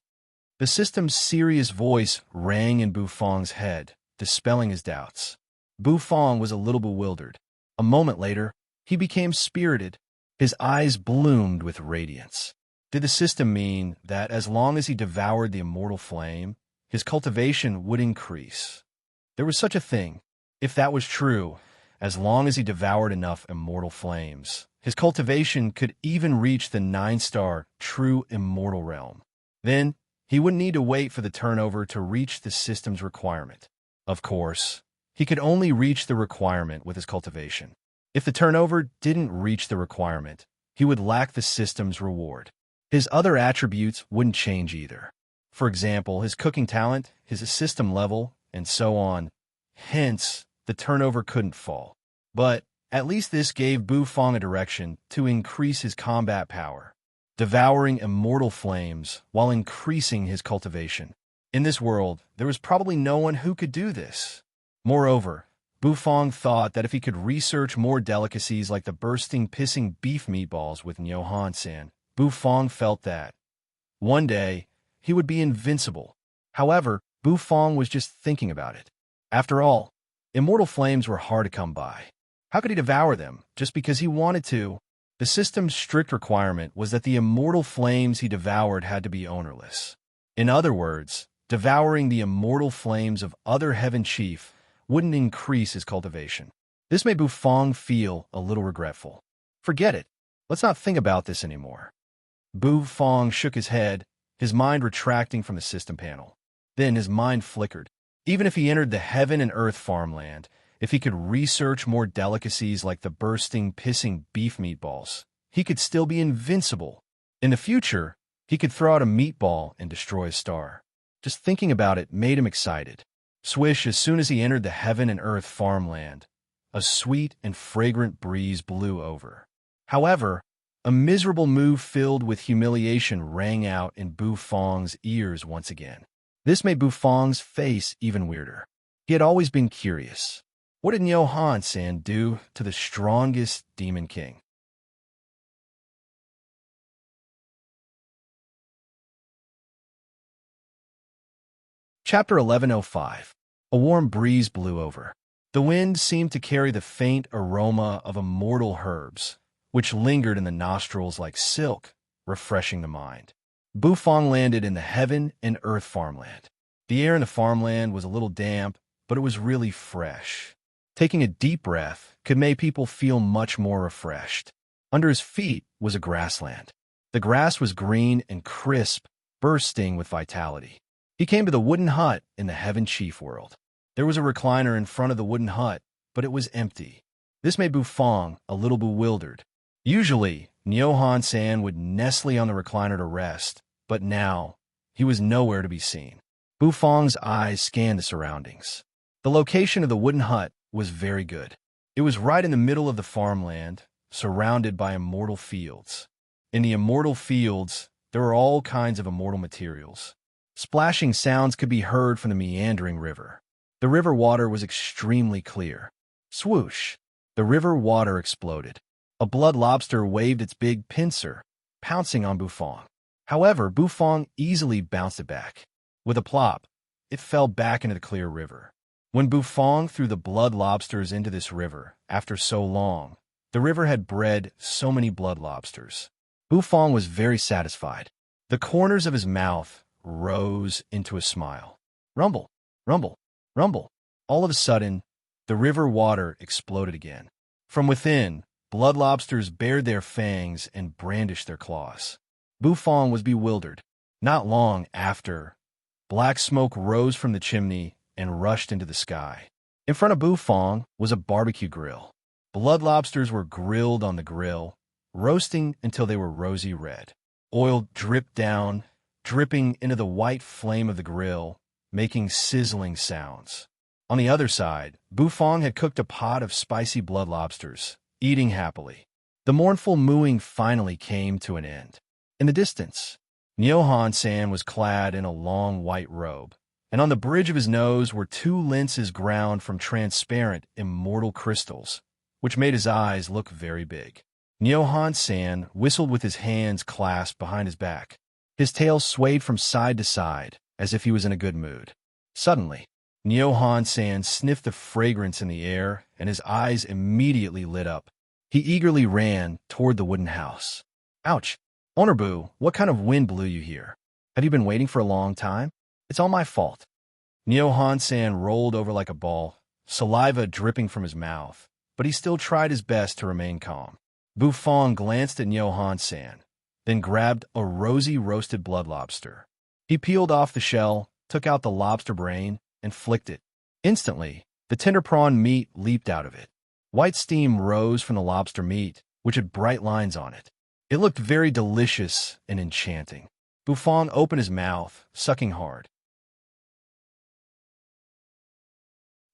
The system's serious voice rang in Bufong's head, dispelling his doubts. Bufong was a little bewildered. A moment later, he became spirited. His eyes bloomed with radiance. Did the system mean that as long as he devoured the immortal flame, his cultivation would increase? There was such a thing. If that was true, as long as he devoured enough immortal flames, his cultivation could even reach the 9-star True Immortal Realm. Then, he wouldn't need to wait for the turnover to reach the system's requirement. Of course, he could only reach the requirement with his cultivation. If the turnover didn't reach the requirement, he would lack the system's reward. His other attributes wouldn't change either. For example, his cooking talent, his system level, and so on. Hence, the turnover couldn't fall. But at least this gave Bufong a direction to increase his combat power. devouring immortal flames while increasing his cultivation. In this world, there was probably no one who could do this. Moreover, Bufong thought that if he could research more delicacies like the bursting, pissing beef meatballs with Nyohan-san, Bufong felt that one day he would be invincible. However, Bufong was just thinking about it. After all, immortal flames were hard to come by. How could he devour them just because he wanted to? The system's strict requirement was that the immortal flames he devoured had to be ownerless. In other words, devouring the immortal flames of other heaven chief wouldn't increase his cultivation. This made Bufong feel a little regretful. Forget it. Let's not think about this anymore. Bufong shook his head, his mind retracting from the system panel. Then his mind flickered. Even if he entered the heaven and earth farmland, if he could research more delicacies like the bursting, pissing beef meatballs, he could still be invincible. In the future, he could throw out a meatball and destroy a star. Just thinking about it made him excited. Swish, as soon as he entered the heaven and earth farmland, a sweet and fragrant breeze blew over. However, a miserable move filled with humiliation rang out in Bufong's ears once again. This made Bufong's face even weirder. He had always been curious. What did Nyohan-san do to the strongest demon king? Chapter 1105. A warm breeze blew over. The wind seemed to carry the faint aroma of immortal herbs, which lingered in the nostrils like silk, refreshing the mind. Bufong landed in the heaven and earth farmland. The air in the farmland was a little damp, but it was really fresh. Taking a deep breath could make people feel much more refreshed. Under his feet was a grassland. The grass was green and crisp, bursting with vitality. He came to the wooden hut in the Heaven Chief world. There was a recliner in front of the wooden hut, but it was empty. This made Bufong a little bewildered. Usually, Nyohan-san would nestle on the recliner to rest, but now he was nowhere to be seen. Bufong's eyes scanned the surroundings. The location of the wooden hut was very good. It was right in the middle of the farmland, surrounded by immortal fields. In the immortal fields, there were all kinds of immortal materials. Splashing sounds could be heard from the meandering river. The river water was extremely clear. Swoosh! The river water exploded. A blood lobster waved its big pincer, pouncing on Bufong. However, Bufong easily bounced it back. With a plop, it fell back into the clear river. When Bufong threw the blood lobsters into this river, after so long, the river had bred so many blood lobsters. Bufong was very satisfied. The corners of his mouth rose into a smile. Rumble, rumble, rumble. All of a sudden, the river water exploded again. From within, blood lobsters bared their fangs and brandished their claws. Bufong was bewildered. Not long after, black smoke rose from the chimney and rushed into the sky. In front of Bufong was a barbecue grill. Blood lobsters were grilled on the grill, roasting until they were rosy red. Oil dripped down, dripping into the white flame of the grill, making sizzling sounds. On the other side, Bufong had cooked a pot of spicy blood lobsters, eating happily. The mournful mooing finally came to an end. In the distance, Nyohan-san was clad in a long white robe, and on the bridge of his nose were two lenses ground from transparent, immortal crystals, which made his eyes look very big. Nyohan-san whistled with his hands clasped behind his back. His tail swayed from side to side, as if he was in a good mood. Suddenly, Nyohan-san sniffed the fragrance in the air, and his eyes immediately lit up. He eagerly ran toward the wooden house. Ouch! Honorbu, what kind of wind blew you here? Have you been waiting for a long time? It's all my fault. Nyohan-san rolled over like a ball, saliva dripping from his mouth, but he still tried his best to remain calm. Bufong glanced at Nyohan-san, then grabbed a rosy roasted blood lobster. He peeled off the shell, took out the lobster brain, and flicked it. Instantly, the tender prawn meat leaped out of it. White steam rose from the lobster meat, which had bright lines on it. It looked very delicious and enchanting. Bufong opened his mouth, sucking hard.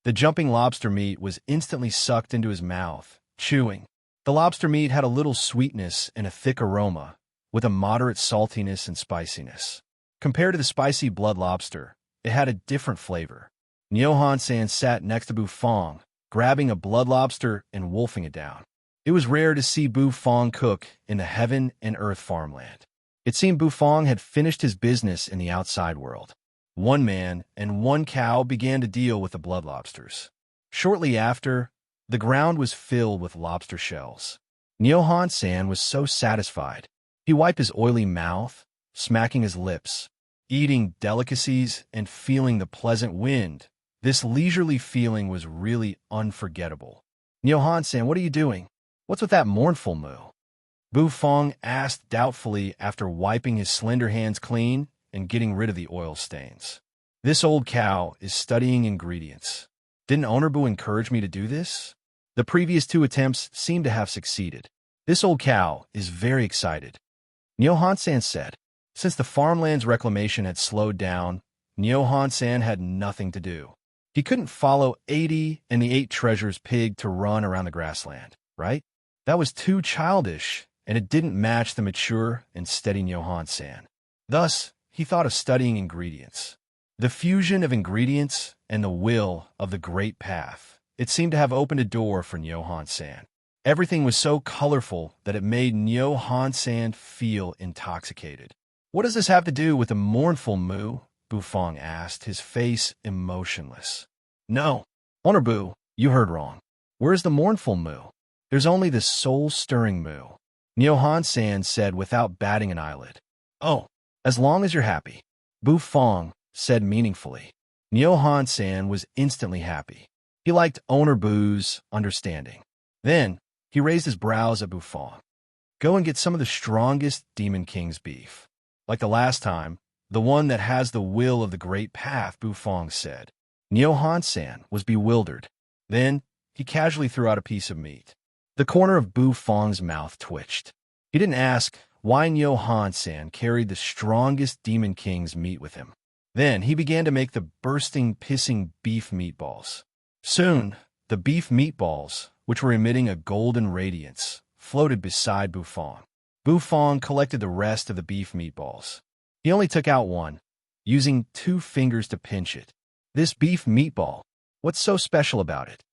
The jumping lobster meat was instantly sucked into his mouth, chewing. The lobster meat had a little sweetness and a thick aroma, with a moderate saltiness and spiciness. Compared to the spicy blood lobster, it had a different flavor. Nyo-Han-san sat next to Bu-fong, grabbing a blood lobster and wolfing it down. It was rare to see Bu-fong cook in the heaven and earth farmland. It seemed Bu-fong had finished his business in the outside world. One man and one cow began to deal with the blood lobsters. Shortly after, the ground was filled with lobster shells. Nyo-Han-san was so satisfied. He wiped his oily mouth, smacking his lips, eating delicacies and feeling the pleasant wind. This leisurely feeling was really unforgettable. Nyo-Han-san, what are you doing? What's with that mournful moo? Bu-fong asked doubtfully after wiping his slender hands clean and getting rid of the oil stains. This old cow is studying ingredients. Didn't Owner Bu encourage me to do this? The previous 2 attempts seem to have succeeded. This old cow is very excited. Nyo-Han-san said. Since the farmland's reclamation had slowed down, Nyo-Han-san had nothing to do. He couldn't follow 80 and the 8 treasures pig to run around the grassland, right? That was too childish, and it didn't match the mature and steady Nyo-Han-san. Thus, he thought of studying ingredients. The fusion of ingredients and the will of the great path. It seemed to have opened a door for Nyo-Han-san. Everything was so colorful that it made Nyo-Han-san feel intoxicated. What does this have to do with the mournful moo? Bu-fong asked, his face emotionless. No, Owner Bu, you heard wrong. Where's the mournful moo? There's only the soul-stirring moo. Nyo-Han-san said without batting an eyelid. Oh, as long as you're happy. Bu-fong said meaningfully. Nyo-Han-san was instantly happy. He liked Owner Bu's understanding. Then, he raised his brows at Bu-fong. Go and get some of the strongest Demon King's beef. Like the last time, the one that has the will of the great path, Bu-fong said. Nyo-Han-san was bewildered. Then, he casually threw out a piece of meat. The corner of Bu-fong's mouth twitched. He didn't ask why Nyo-Han-san carried the strongest Demon King's meat with him. Then, he began to make the bursting, pissing beef meatballs. Soon, the beef meatballs, which were emitting a golden radiance, floated beside Bu-fong. Bu-fong collected the rest of the beef meatballs. He only took out one, using 2 fingers to pinch it. This beef meatball, what's so special about it?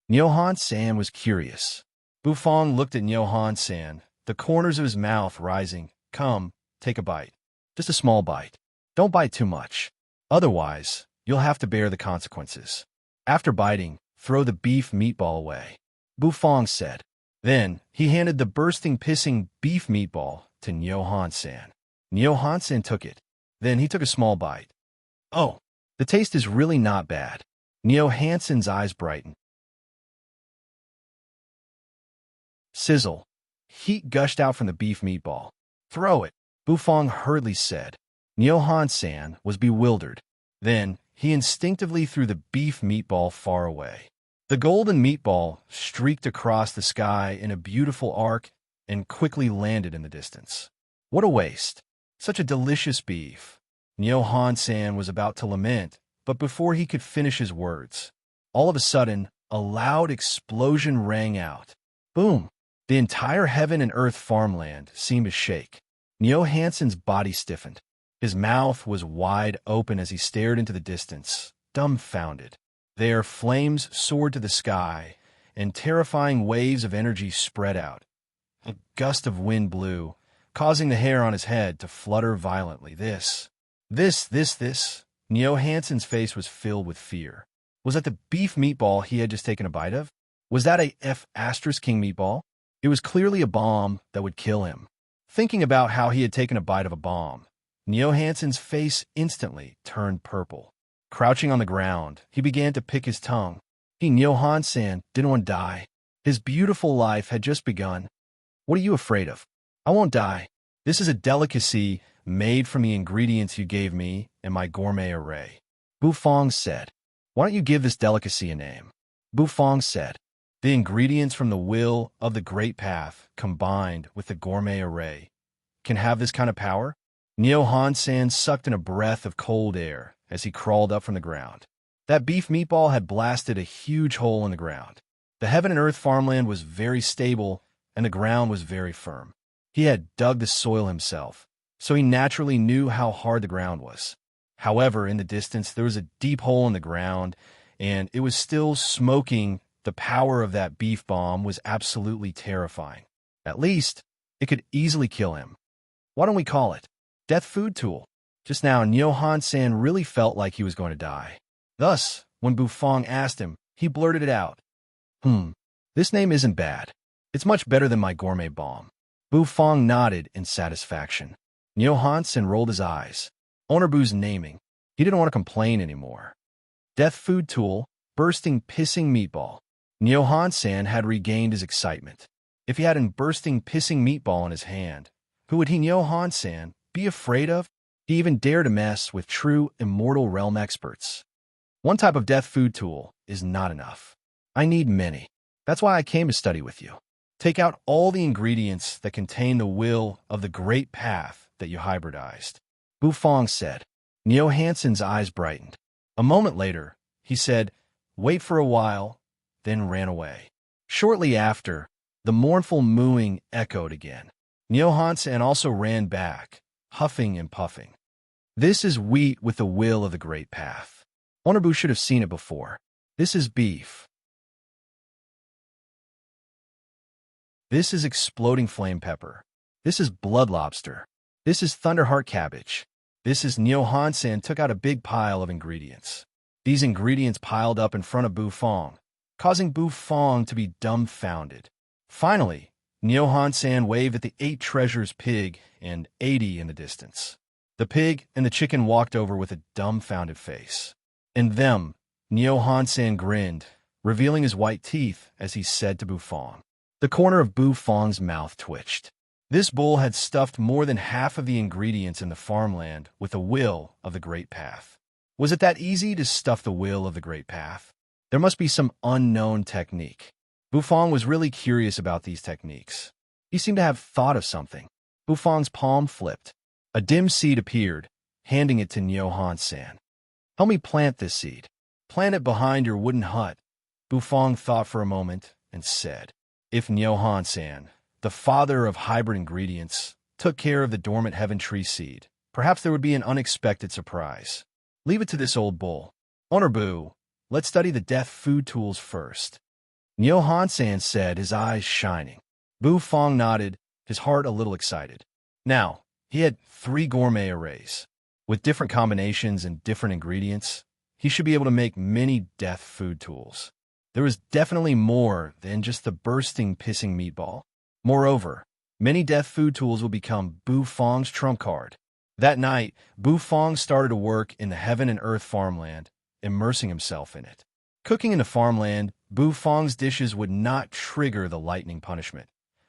Nyo-Han-san was curious. Bu-fong looked at Nyo-Han-san, the corners of his mouth rising. Come, take a bite. Just a small bite. Don't bite too much. Otherwise, you'll have to bear the consequences. After biting, throw the beef meatball away. Bu-fong said. Then, he handed the bursting, pissing beef meatball to Nyo-Han-san. Nyo-Han-san took it. Then he took a small bite. Oh, the taste is really not bad. Nyo-Han-san's eyes brightened. Sizzle. Heat gushed out from the beef meatball. Throw it, Bu-fong hurriedly said. Nyo-Han-san was bewildered. Then, he instinctively threw the beef meatball far away. The golden meatball streaked across the sky in a beautiful arc and quickly landed in the distance. What a waste. Such a delicious beef. Nyo-Han-san was about to lament, but before he could finish his words, all of a sudden, a loud explosion rang out. Boom! The entire heaven and earth farmland seemed to shake. Nyo-Han-san's body stiffened. His mouth was wide open as he stared into the distance, dumbfounded. There, flames soared to the sky, and terrifying waves of energy spread out. A gust of wind blew, causing the hair on his head to flutter violently. This. Nyo-Han-san's face was filled with fear. Was that the beef meatball he had just taken a bite of? Was that a F***king meatball? It was clearly a bomb that would kill him. Thinking about how he had taken a bite of a bomb, Nyo-Han-san's face instantly turned purple. Crouching on the ground, he began to pick his tongue. Nyo-Han-san didn't want to die. His beautiful life had just begun. What are you afraid of? I won't die. This is a delicacy made from the ingredients you gave me in my gourmet array. Bu-fong said. Why don't you give this delicacy a name? Bu-fong said. The ingredients from the will of the great path combined with the gourmet array can have this kind of power? Nyo-Han-san sucked in a breath of cold air as he crawled up from the ground. That beef meatball had blasted a huge hole in the ground. The heaven and earth farmland was very stable, and the ground was very firm. He had dug the soil himself, so he naturally knew how hard the ground was. However, in the distance, there was a deep hole in the ground, and it was still smoking. The power of that beef bomb was absolutely terrifying. At least, it could easily kill him. Why don't we call it Death Food Tool? Just now, Nyo-Han-san really felt like he was going to die. Thus, when Bufong asked him, he blurted it out. This name isn't bad. It's much better than my gourmet bomb. Bufong nodded in satisfaction. Nyo-Han-san rolled his eyes. Onorbu's naming. He didn't want to complain anymore. Death Food Tool, bursting pissing meatball. Nyo-Han-san had regained his excitement. If he had a bursting pissing meatball in his hand, who would he, Nyo-Han-san, be afraid of? He even dared to mess with true immortal realm experts. One type of death food tool is not enough. I need many. That's why I came to study with you. Take out all the ingredients that contain the will of the great path that you hybridized. Bufong said. Nyo-Hansen's eyes brightened. A moment later, he said, wait for a while, then ran away. Shortly after, the mournful mooing echoed again. Nyo-Hansen also ran back, huffing and puffing. This is wheat with the will of the great path. Onorbu should have seen it before. This is beef. This is exploding flame pepper. This is blood lobster. This is thunderheart cabbage. This is Nyo-Han-san took out a big pile of ingredients. These ingredients piled up in front of Bufong, causing Bufong to be dumbfounded. Finally, Nyo-Han-san waved at the 8 treasures pig and 80 in the distance. The pig and the chicken walked over with a dumbfounded face. And them, Nyo-Han-san grinned, revealing his white teeth as he said to Bufong. The corner of Bufong's mouth twitched. This bull had stuffed more than half of the ingredients in the farmland with the will of the great path. Was it that easy to stuff the will of the great path? There must be some unknown technique. Bufong was really curious about these techniques. He seemed to have thought of something. Bufong's palm flipped. A dim seed appeared, handing it to Nyo-Han-san. Help me plant this seed. Plant it behind your wooden hut. Bufong thought for a moment and said, if Nyo-Han-san, the father of hybrid ingredients, took care of the dormant heaven tree seed, perhaps there would be an unexpected surprise. Leave it to this old bull. Onorbu, let's study the death food tools first. Nyo-Han-san said, his eyes shining. Bufong nodded, his heart a little excited. Now, he had 3 gourmet arrays. With different combinations and different ingredients, he should be able to make many death food tools. There was definitely more than just the bursting pissing meatball. Moreover, many death food tools will become Bufong's trump card. That night, Bufong started to work in the heaven and earth farmland, immersing himself in it. Cooking in the farmland, Bufong's dishes would not trigger the lightning punishment,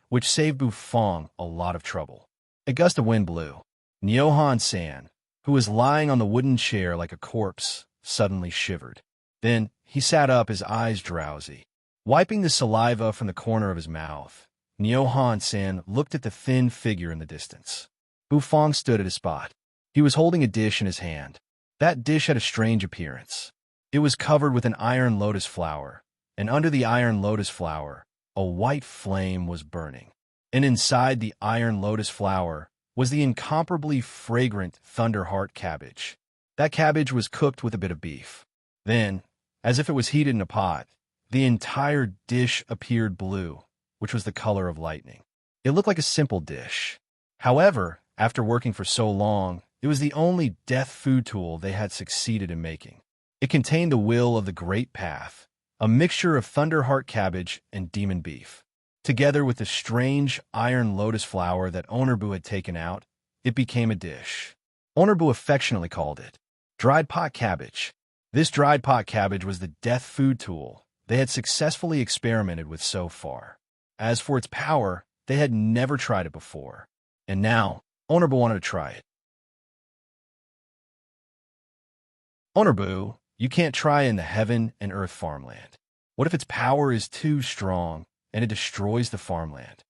which saved Bufong a lot of trouble. A gust of wind blew. Nyo-Han-san, who was lying on the wooden chair like a corpse, suddenly shivered. Then he sat up, his eyes drowsy. Wiping the saliva from the corner of his mouth, Nyo-Han-san looked at the thin figure in the distance. Bufong stood at his spot. He was holding a dish in his hand. That dish had a strange appearance. It was covered with an iron lotus flower, and under the iron lotus flower, a white flame was burning. And inside the iron lotus flower was the incomparably fragrant thunderheart cabbage. That cabbage was cooked with a bit of beef. Then, as if it was heated in a pot, the entire dish appeared blue, which was the color of lightning. It looked like a simple dish. However, after working for so long, it was the only death food tool they had succeeded in making. It contained the will of the great path, a mixture of thunderheart cabbage and demon beef. Together with the strange iron lotus flower that Onorbu had taken out, it became a dish. Onorbu affectionately called it dried pot cabbage. This dried pot cabbage was the death food tool they had successfully experimented with so far. As for its power, they had never tried it before. And now, Onorbu wanted to try it. Onorbu, you can't try in the heaven and earth farmland. What if its power is too strong and it destroys the farmland?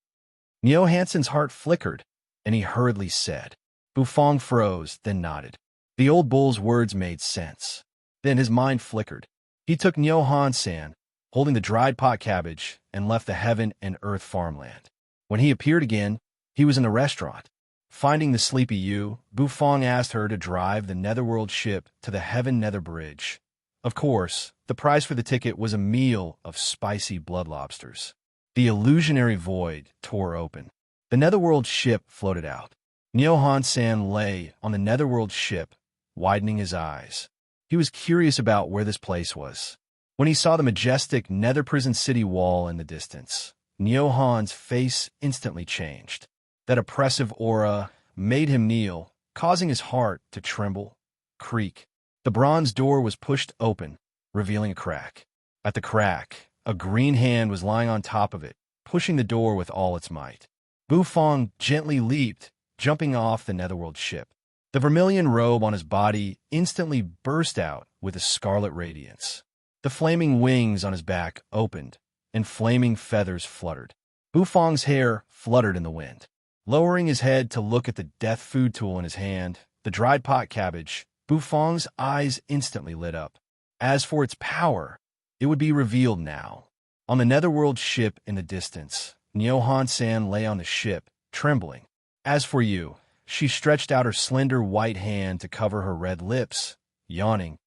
Nyo-Hansen's heart flickered, and he hurriedly said. Bufong froze, then nodded. The old bull's words made sense. Then his mind flickered. He took Nyo-Han-san, holding the dried pot cabbage, and left the heaven and earth farmland. When he appeared again, He was in the restaurant. Finding the sleepy Yu, Bufong asked her to drive the Netherworld ship to the Heaven Nether Bridge. Of course, the price for the ticket was a meal of spicy blood lobsters. The illusionary void tore open. The Netherworld ship floated out. Nyohan-san lay on the Netherworld ship, widening his eyes. He was curious about where this place was. When he saw the majestic Nether Prison City wall in the distance, Nyohan's face instantly changed. That oppressive aura made him kneel, causing his heart to tremble, creak. The bronze door was pushed open, revealing a crack. At the crack, a green hand was lying on top of it, pushing the door with all its might. Bufong gently leaped, jumping off the Netherworld ship. The vermilion robe on his body instantly burst out with a scarlet radiance. The flaming wings on his back opened, and flaming feathers fluttered. Bufong's hair fluttered in the wind. Lowering his head to look at the death food tool in his hand, the dried pot cabbage, Bufong's eyes instantly lit up. As for its power, it would be revealed now. On the Netherworld ship in the distance, Nyohan-san lay on the ship, trembling. As for you, she stretched out her slender white hand to cover her red lips, yawning.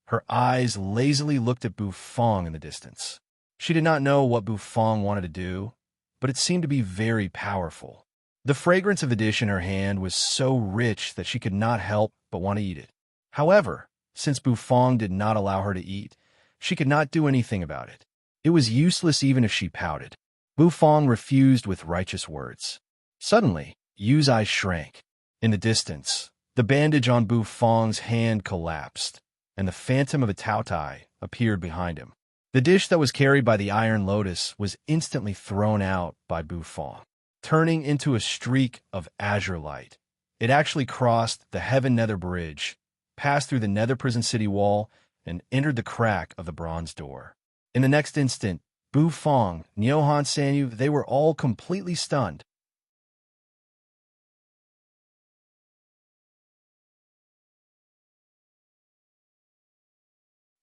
Her eyes lazily looked at Bufong in the distance. She did not know what Bufong wanted to do, but it seemed to be very powerful. The fragrance of the dish in her hand was so rich that she could not help but want to eat it. However, since Bufong did not allow her to eat, she could not do anything about it. It was useless even if she pouted. Bufong refused with righteous words. Suddenly, Yu's eyes shrank. In the distance, the bandage on Bufong's hand collapsed, and the phantom of a Taotai appeared behind him. The dish that was carried by the Iron Lotus was instantly thrown out by Bufong, turning into a streak of azure light. It actually crossed the Heaven Nether Bridge, passed through the Nether Prison City wall, and entered the crack of the bronze door. In the next instant, Bufong, Nyohan-san, they were all completely stunned.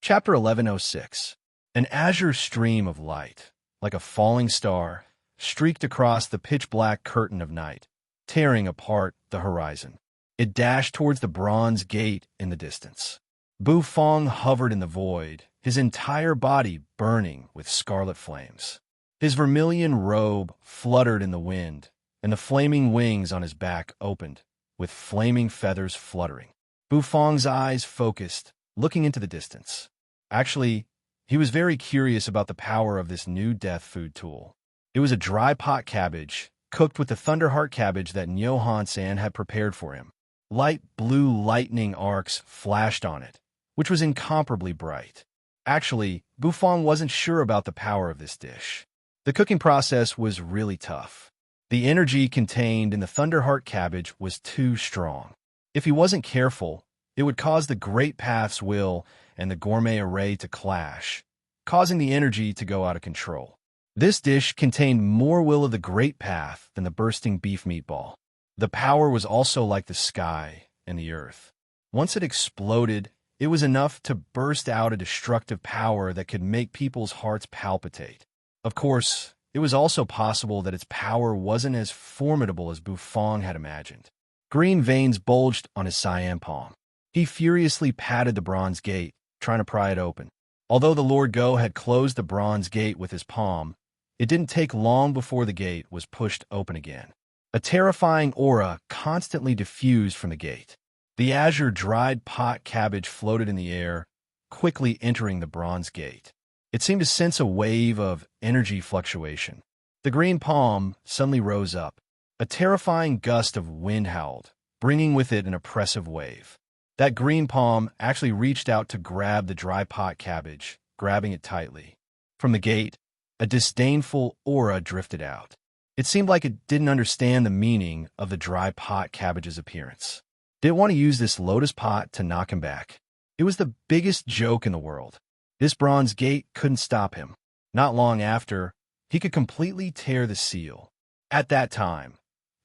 Chapter 1106. An azure stream of light, like a falling star, streaked across the pitch-black curtain of night, tearing apart the horizon. It dashed towards the bronze gate in the distance. Bufong hovered in the void, his entire body burning with scarlet flames. His vermilion robe fluttered in the wind, and the flaming wings on his back opened, with flaming feathers fluttering. Bufong's eyes focused, looking into the distance. Actually, he was very curious about the power of this new death food tool. It was a dry pot cabbage, cooked with the Thunderheart cabbage that Nyohan-san had prepared for him. Light blue lightning arcs flashed on it, which was incomparably bright. Actually, Bufong wasn't sure about the power of this dish. The cooking process was really tough. The energy contained in the Thunderheart cabbage was too strong. If he wasn't careful, it would cause the Great Path's will and the gourmet array to clash, causing the energy to go out of control. This dish contained more will of the Great Path than the bursting beef meatball. The power was also like the sky and the earth. Once it exploded, it was enough to burst out a destructive power that could make people's hearts palpitate. Of course, it was also possible that its power wasn't as formidable as Bufong had imagined. Green veins bulged on his cyan palm. He furiously patted the bronze gate, trying to pry it open. Although the Lord Go had closed the bronze gate with his palm, it didn't take long before the gate was pushed open again. A terrifying aura constantly diffused from the gate. The azure dried pot cabbage floated in the air, quickly entering the bronze gate. It seemed to sense a wave of energy fluctuation. The green palm suddenly rose up. A terrifying gust of wind howled, bringing with it an oppressive wave. That green palm actually reached out to grab the dry pot cabbage, grabbing it tightly. From the gate, a disdainful aura drifted out. It seemed like it didn't understand the meaning of the dry pot cabbage's appearance. Didn't want to use this lotus pot to knock him back. It was the biggest joke in the world. This bronze gate couldn't stop him. Not long after, he could completely tear the seal. At that time,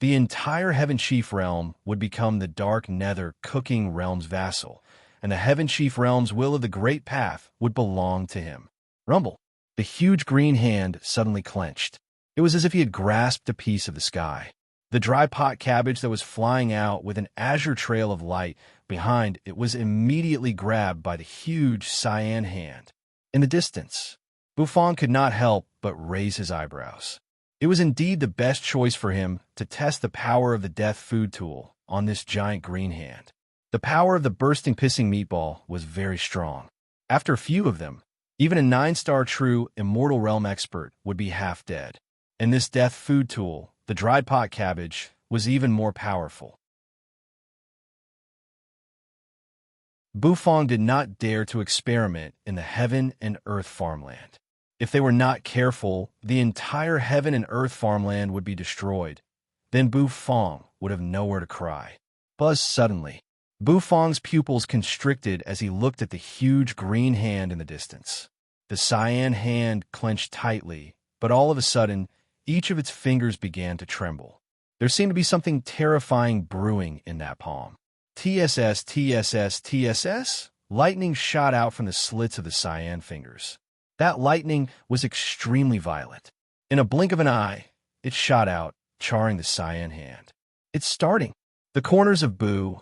the entire Heaven Chief realm would become the Dark Nether Cooking Realm's vassal, and the Heaven Chief realm's will of the Great Path would belong to him. Rumble. The huge green hand suddenly clenched. It was as if he had grasped a piece of the sky. The dry pot cabbage that was flying out with an azure trail of light behind it was immediately grabbed by the huge cyan hand. In the distance, Buffon could not help but raise his eyebrows. It was indeed the best choice for him to test the power of the death food tool on this giant green hand. The power of the bursting pissing meatball was very strong. After a few of them, even a 9-star true immortal realm expert would be half dead. And this death food tool, the dried pot cabbage, was even more powerful. Buffon did not dare to experiment in the heaven and earth farmland. If they were not careful, the entire heaven and earth farmland would be destroyed. Then Buffon would have nowhere to cry. Buzz suddenly. Buffon's pupils constricted as he looked at the huge green hand in the distance. The cyan hand clenched tightly, but all of a sudden, each of its fingers began to tremble. There seemed to be something terrifying brewing in that palm. TSS, TSS, TSS? Lightning shot out from the slits of the cyan fingers. That lightning was extremely violent. In a blink of an eye, it shot out, charring the cyan hand. It's starting. The corners of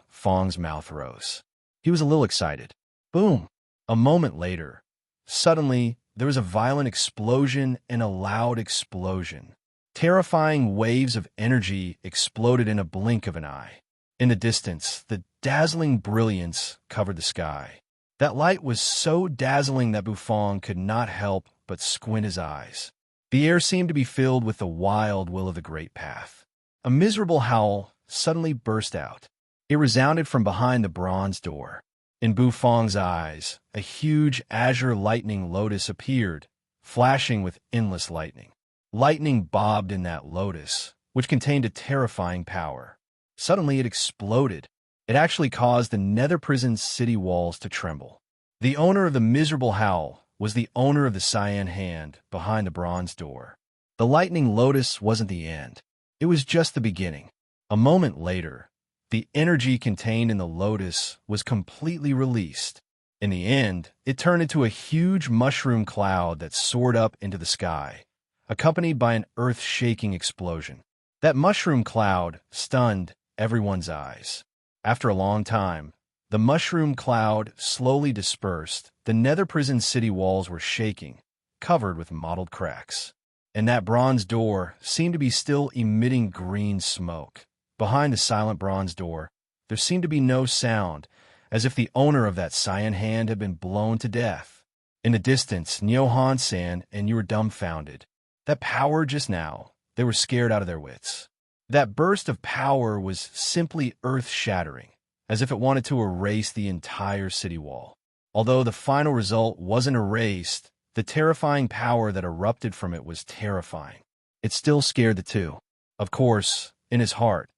Fong's mouth rose. He was a little excited. Boom! A moment later, suddenly, there was a violent explosion and a loud explosion. Terrifying waves of energy exploded in a blink of an eye. In the distance, the dazzling brilliance covered the sky. That light was so dazzling that Buffon could not help but squint his eyes. The air seemed to be filled with the wild will of the great path. A miserable howl suddenly burst out. It resounded from behind the bronze door. In Buffon's eyes, a huge azure lightning lotus appeared, flashing with endless lightning. Lightning bobbed in that lotus, which contained a terrifying power. Suddenly it exploded. It actually caused the nether prison's city walls to tremble. The owner of the miserable howl was the owner of the cyan hand behind the bronze door. The lightning lotus wasn't the end. It was just the beginning. A moment later, the energy contained in the lotus was completely released. In the end, it turned into a huge mushroom cloud that soared up into the sky, accompanied by an earth-shaking explosion. That mushroom cloud stunned everyone's eyes. After a long time, the mushroom cloud slowly dispersed. The nether prison city walls were shaking, covered with mottled cracks. And that bronze door seemed to be still emitting green smoke. Behind the silent bronze door, there seemed to be no sound, as if the owner of that cyan hand had been blown to death. In the distance, Nyohan-san and you were dumbfounded. That power just now, they were scared out of their wits. That burst of power was simply earth-shattering, as if it wanted to erase the entire city wall. Although the final result wasn't erased, the terrifying power that erupted from it was terrifying. It still scared the two. Of course, in his heart,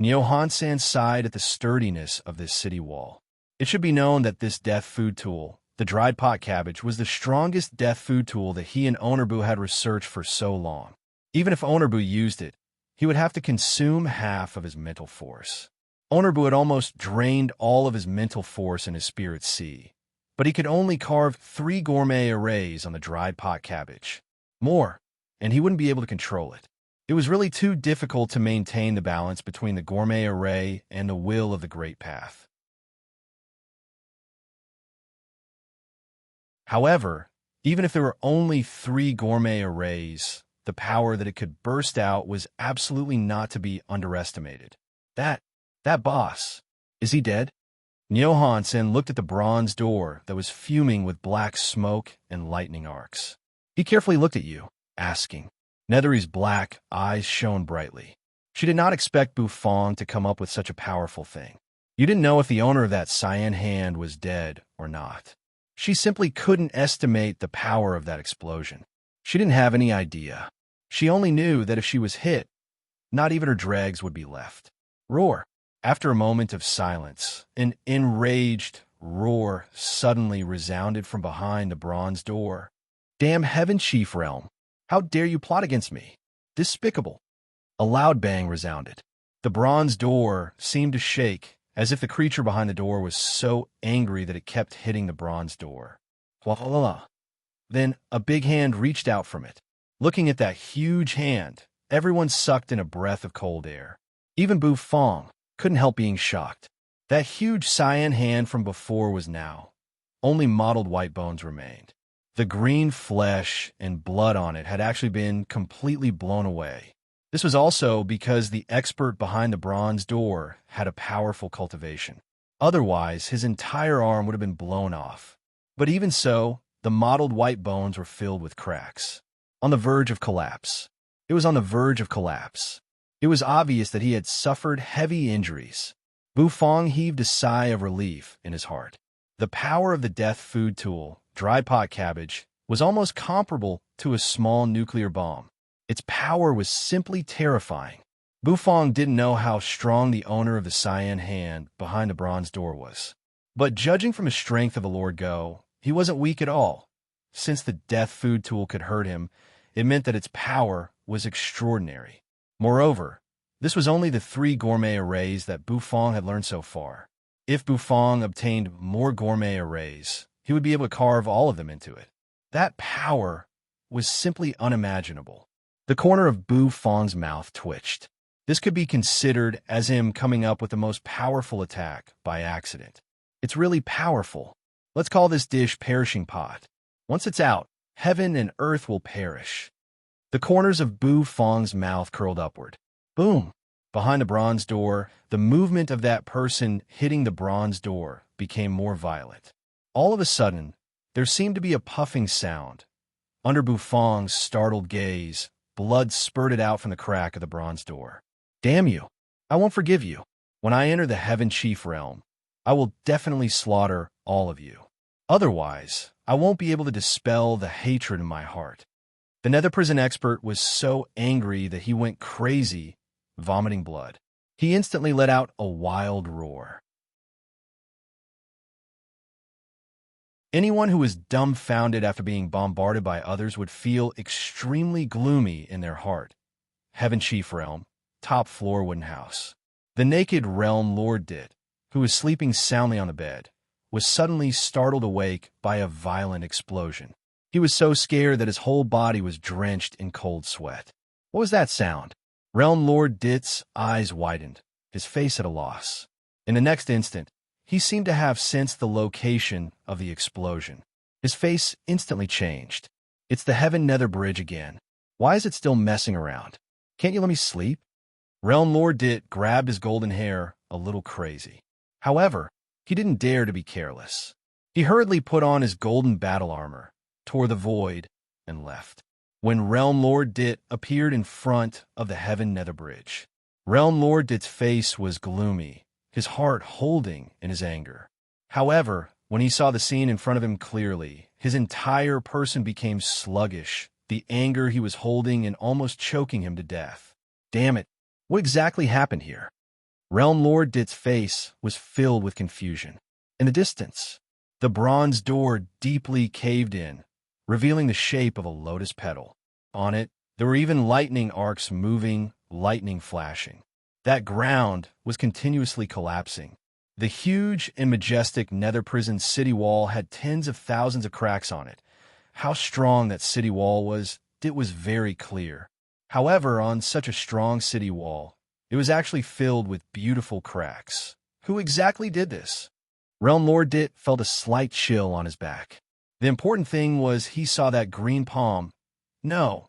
Nyohan-san sighed at the sturdiness of this city wall. It should be known that this death food tool, the dried pot cabbage, was the strongest death food tool that he and Ownerbu had researched for so long. Even if Ownerbu used it, he would have to consume half of his mental force. Ownerbu had almost drained all of his mental force in his spirit sea, but he could only carve 3 gourmet arrays on the dried pot cabbage. More, and he wouldn't be able to control it. It was really too difficult to maintain the balance between the gourmet array and the will of the great path. However, even if there were only 3 gourmet arrays, the power that it could burst out was absolutely not to be underestimated. That boss, is he dead? Nyohan-san looked at the bronze door that was fuming with black smoke and lightning arcs. He carefully looked at you, asking. Nethery's black eyes shone brightly. She did not expect Buffon to come up with such a powerful thing. You didn't know if the owner of that cyan hand was dead or not. She simply couldn't estimate the power of that explosion. She didn't have any idea. She only knew that if she was hit, not even her dregs would be left. Roar. After a moment of silence, an enraged roar suddenly resounded from behind the bronze door. Damn heaven, Chief Realm! How dare you plot against me? Despicable! A loud bang resounded. The bronze door seemed to shake, as if the creature behind the door was so angry that it kept hitting the bronze door. Voila! Then a big hand reached out from it. Looking at that huge hand, everyone sucked in a breath of cold air. Even Bu Fong couldn't help being shocked. That huge cyan hand from before was now. Only mottled white bones remained. The green flesh and blood on it had actually been completely blown away. This was also because the expert behind the bronze door had a powerful cultivation. Otherwise, his entire arm would have been blown off. But even so, the mottled white bones were filled with cracks. On the verge of collapse. It was on the verge of collapse. It was obvious that he had suffered heavy injuries. Bu Fong heaved a sigh of relief in his heart. The power of the death food tool, dry pot cabbage, was almost comparable to a small nuclear bomb. Its power was simply terrifying. Bu Fong didn't know how strong the owner of the cyan hand behind the bronze door was. But judging from the strength of the Lord Go, he wasn't weak at all. Since the death food tool could hurt him, it meant that its power was extraordinary. Moreover, this was only the 3 gourmet arrays that Bu Fong had learned so far. If Bu Fong obtained more gourmet arrays, he would be able to carve all of them into it. That power was simply unimaginable. The corner of Bu Fong's mouth twitched. This could be considered as him coming up with the most powerful attack by accident. It's really powerful. Let's call this dish Perishing Pot. Once it's out, heaven and earth will perish. The corners of Bu Fong's mouth curled upward. Boom! Behind the bronze door, the movement of that person hitting the bronze door became more violent. All of a sudden, there seemed to be a puffing sound. Under Bu Fong's startled gaze, blood spurted out from the crack of the bronze door. Damn you! I won't forgive you. When I enter the Heaven Chief realm, I will definitely slaughter all of you. Otherwise, I won't be able to dispel the hatred in my heart. The nether prison expert was so angry that he went crazy, vomiting blood. He instantly let out a wild roar. Anyone who was dumbfounded after being bombarded by others would feel extremely gloomy in their heart. Heaven Chief Realm, top floor wooden house. The naked realm lord did, who was sleeping soundly on the bed, was suddenly startled awake by a violent explosion. He was so scared that his whole body was drenched in cold sweat. What was that sound? Realm Lord Dit's eyes widened, his face at a loss. In the next instant, he seemed to have sensed the location of the explosion. His face instantly changed. It's the Heaven Nether Bridge again. Why is it still messing around? Can't you let me sleep? Realm Lord Dit grabbed his golden hair, a little crazy. However, he didn't dare to be careless. He hurriedly put on his golden battle armor, tore the void, and left. When Realm Lord Dit appeared in front of the Heaven Nether Bridge, Realm Lord Dit's face was gloomy, his heart holding in his anger. However, when he saw the scene in front of him clearly, his entire person became sluggish, the anger he was holding and almost choking him to death. Damn it, what exactly happened here? Realm Lord Dit's face was filled with confusion. In the distance, the bronze door deeply caved in, revealing the shape of a lotus petal. On it, there were even lightning arcs moving, lightning flashing. That ground was continuously collapsing. The huge and majestic nether prison city wall had tens of thousands of cracks on it. How strong that city wall was, it was very clear. However, on such a strong city wall, it was actually filled with beautiful cracks. Who exactly did this? Realm Lord Dit felt a slight chill on his back. The important thing was he saw that green palm. No,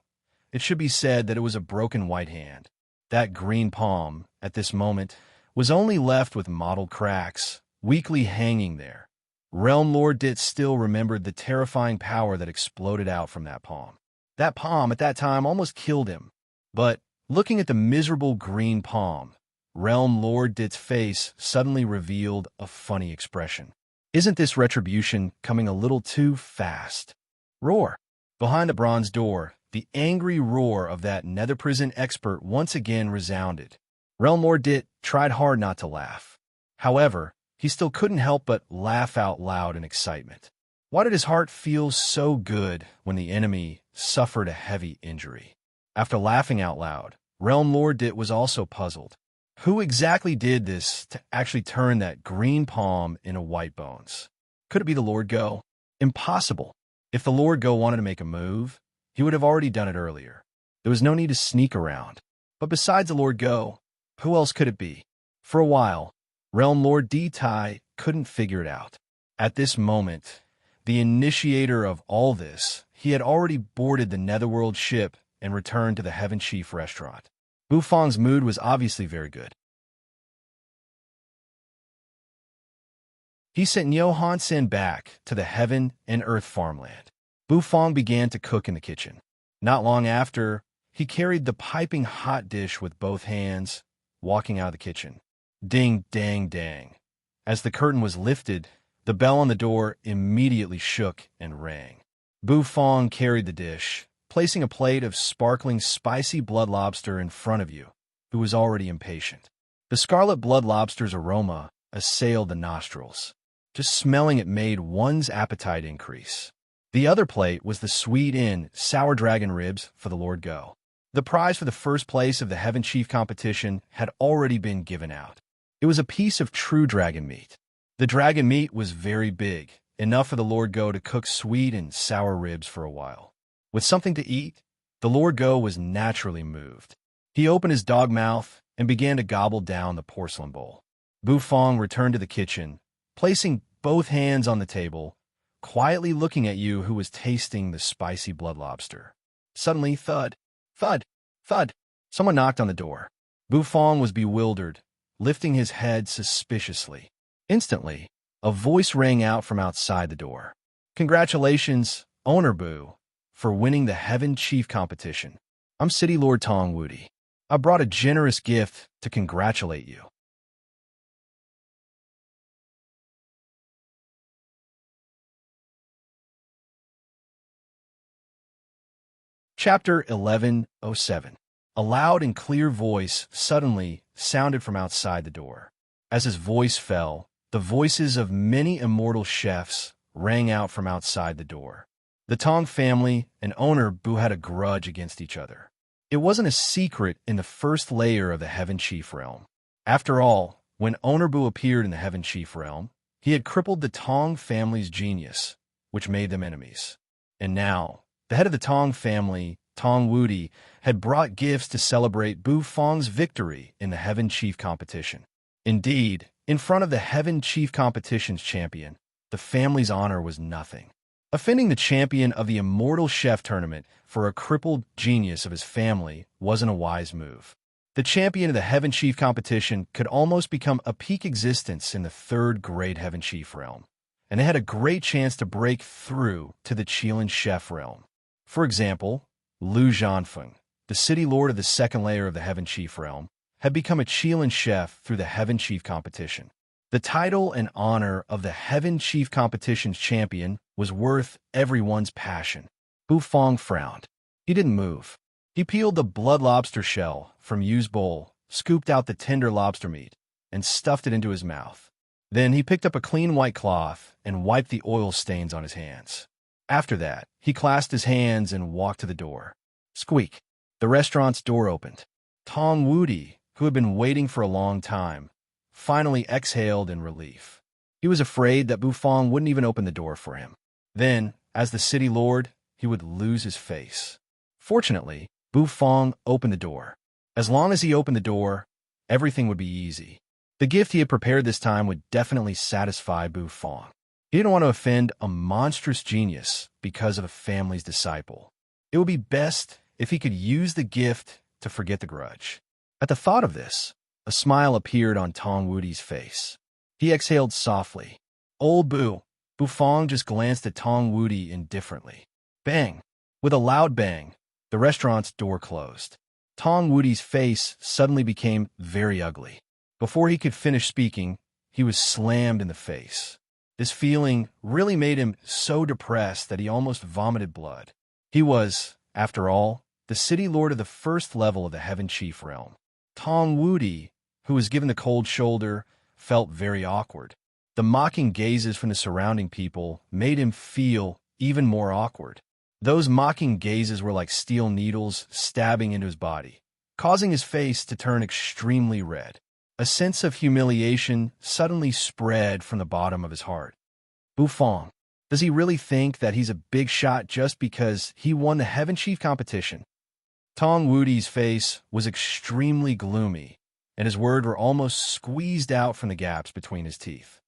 it should be said that it was a broken white hand. That green palm, at this moment, was only left with mottled cracks, weakly hanging there. Realm Lord Dit still remembered the terrifying power that exploded out from that palm. That palm at that time almost killed him. But, looking at the miserable green palm, Realm Lord Dit's face suddenly revealed a funny expression. Isn't this retribution coming a little too fast? Roar! Behind the bronze door, the angry roar of that nether prison expert once again resounded. Realm Lord Dit tried hard not to laugh. However, he still couldn't help but laugh out loud in excitement. Why did his heart feel so good when the enemy suffered a heavy injury? After laughing out loud, Realm Lord Dit was also puzzled. Who exactly did this to actually turn that green palm into white bones? Could it be the Lord Go? Impossible. If the Lord Go wanted to make a move, he would have already done it earlier. There was no need to sneak around. But besides the Lord Go, who else could it be? For a while, Realm Lord D Tai couldn't figure it out. At this moment, the initiator of all this, he had already boarded the Netherworld ship and returned to the Heaven Chief restaurant. Bufang's mood was obviously very good. He sent Niu Hansen back to the Heaven and Earth farmland. Bufang began to cook in the kitchen. Not long after, he carried the piping hot dish with both hands, walking out of the kitchen. Ding, dang, dang. As the curtain was lifted, the bell on the door immediately shook and rang. Bufang carried the dish, placing a plate of sparkling spicy blood lobster in front of you, who was already impatient. The scarlet blood lobster's aroma assailed the nostrils. Just smelling it made one's appetite increase. The other plate was the sweet-in, sour dragon ribs for the Lord Go. The prize for the first place of the Heaven Chief competition had already been given out. It was a piece of true dragon meat. The dragon meat was very big, enough for the Lord Go to cook sweet and sour ribs for a while. With something to eat, the Lord Go was naturally moved. He opened his dog mouth and began to gobble down the porcelain bowl. Bufang returned to the kitchen, placing both hands on the table, quietly looking at you who was tasting the spicy blood lobster. Suddenly, thud, thud, thud. Someone knocked on the door. Bufang was bewildered, lifting his head suspiciously. Instantly, a voice rang out from outside the door. Congratulations, Owner Boo, for winning the Heaven Chief competition. I'm City Lord Tong Woody. I brought a generous gift to congratulate you. Chapter 1107. A loud and clear voice suddenly sounded from outside the door. As his voice fell, the voices of many immortal chefs rang out from outside the door. The Tong family and Owner Boo had a grudge against each other. It wasn't a secret in the first layer of the Heaven Chief realm. After all, when Owner Boo appeared in the Heaven Chief realm, he had crippled the Tong family's genius, which made them enemies. And now, the head of the Tong family, Tong Woody, had brought gifts to celebrate Bufang's victory in the Heaven Chief competition. Indeed, in front of the Heaven Chief competition's champion, the family's honor was nothing. Offending the champion of the Immortal Chef tournament for a crippled genius of his family wasn't a wise move. The champion of the Heaven Chief competition could almost become a peak existence in the third grade Heaven Chief realm, and it had a great chance to break through to the Qilin Chef realm. For example, Lu Zhanfeng, the city lord of the second layer of the Heaven Chief realm, had become a Qilin Chef through the Heaven Chief competition. The title and honor of the Heaven Chief competition's champion was worth everyone's passion. Bufang frowned. He didn't move. He peeled the blood lobster shell from Yu's bowl, scooped out the tender lobster meat, and stuffed it into his mouth. Then he picked up a clean white cloth and wiped the oil stains on his hands. After that, he clasped his hands and walked to the door. Squeak! The restaurant's door opened. Tong Woody, who had been waiting for a long time, finally exhaled in relief. He was afraid that Bufang wouldn't even open the door for him. Then, as the city lord, he would lose his face. Fortunately, Bufang opened the door. As long as he opened the door, everything would be easy. The gift he had prepared this time would definitely satisfy Bufang. He didn't want to offend a monstrous genius because of a family's disciple. It would be best if he could use the gift to forget the grudge. At the thought of this, a smile appeared on Tong Woody's face. He exhaled softly. Old Boo. Bufang just glanced at Tong Woody indifferently. Bang! With a loud bang, the restaurant's door closed. Tong Woody's face suddenly became very ugly. Before he could finish speaking, he was slammed in the face. This feeling really made him so depressed that he almost vomited blood. He was, after all, the city lord of the first level of the Heaven Chief realm. Tong Woody, who was given the cold shoulder, felt very awkward. The mocking gazes from the surrounding people made him feel even more awkward. Those mocking gazes were like steel needles stabbing into his body, causing his face to turn extremely red. A sense of humiliation suddenly spread from the bottom of his heart. Bufang, does he really think that he's a big shot just because he won the Heaven Chief competition? Tong Wuti's face was extremely gloomy, and his words were almost squeezed out from the gaps between his teeth.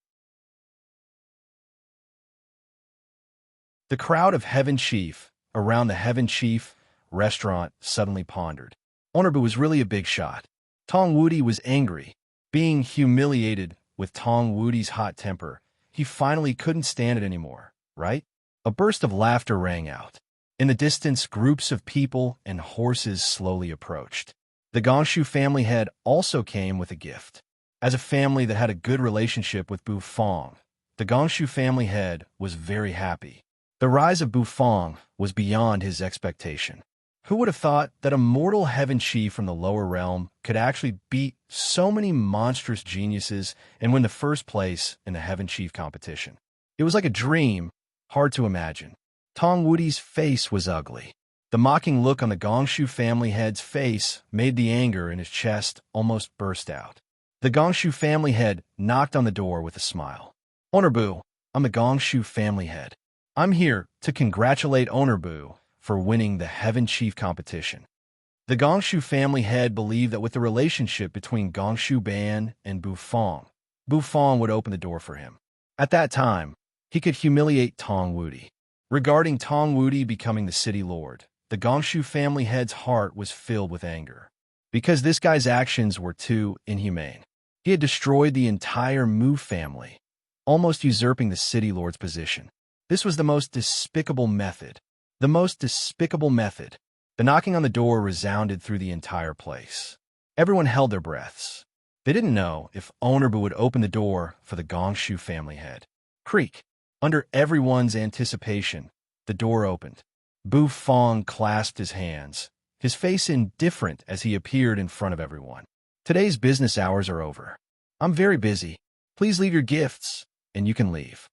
The crowd of Heaven Chief around the Heaven Chief restaurant suddenly pondered. Honorbu was really a big shot. Tong Wuti was angry. Being humiliated with Tong Wuti's hot temper, he finally couldn't stand it anymore, right? A burst of laughter rang out. In the distance, groups of people and horses slowly approached. The Gongshu family head also came with a gift. As a family that had a good relationship with Bu Fong, the Gongshu family head was very happy. The rise of Bu Fong was beyond his expectation. Who would have thought that a mortal heaven chief from the lower realm could actually beat so many monstrous geniuses and win the first place in the heaven chief competition? It was like a dream, hard to imagine. Tong Wuti's face was ugly. The mocking look on the Gongshu family head's face made the anger in his chest almost burst out. The Gongshu family head knocked on the door with a smile. Honorbu, I'm the Gongshu family head. I'm here to congratulate Honorbu for winning the Heaven Chief competition. The Gongshu family head believed that with the relationship between Gongshu Ban and Bu Fong would open the door for him. At that time, he could humiliate Tong Wuti. Regarding Tong Wuti becoming the city lord, the Gongshu family head's heart was filled with anger. Because this guy's actions were too inhumane. He had destroyed the entire Mu family, almost usurping the city lord's position. This was the most despicable method. The most despicable method. The knocking on the door resounded through the entire place. Everyone held their breaths. They didn't know if Honorbu would open the door for the Gongshu family head. Creak. Under everyone's anticipation, the door opened. Bu Fong clasped his hands, his face indifferent as he appeared in front of everyone. Today's business hours are over. I'm very busy. Please leave your gifts, and you can leave.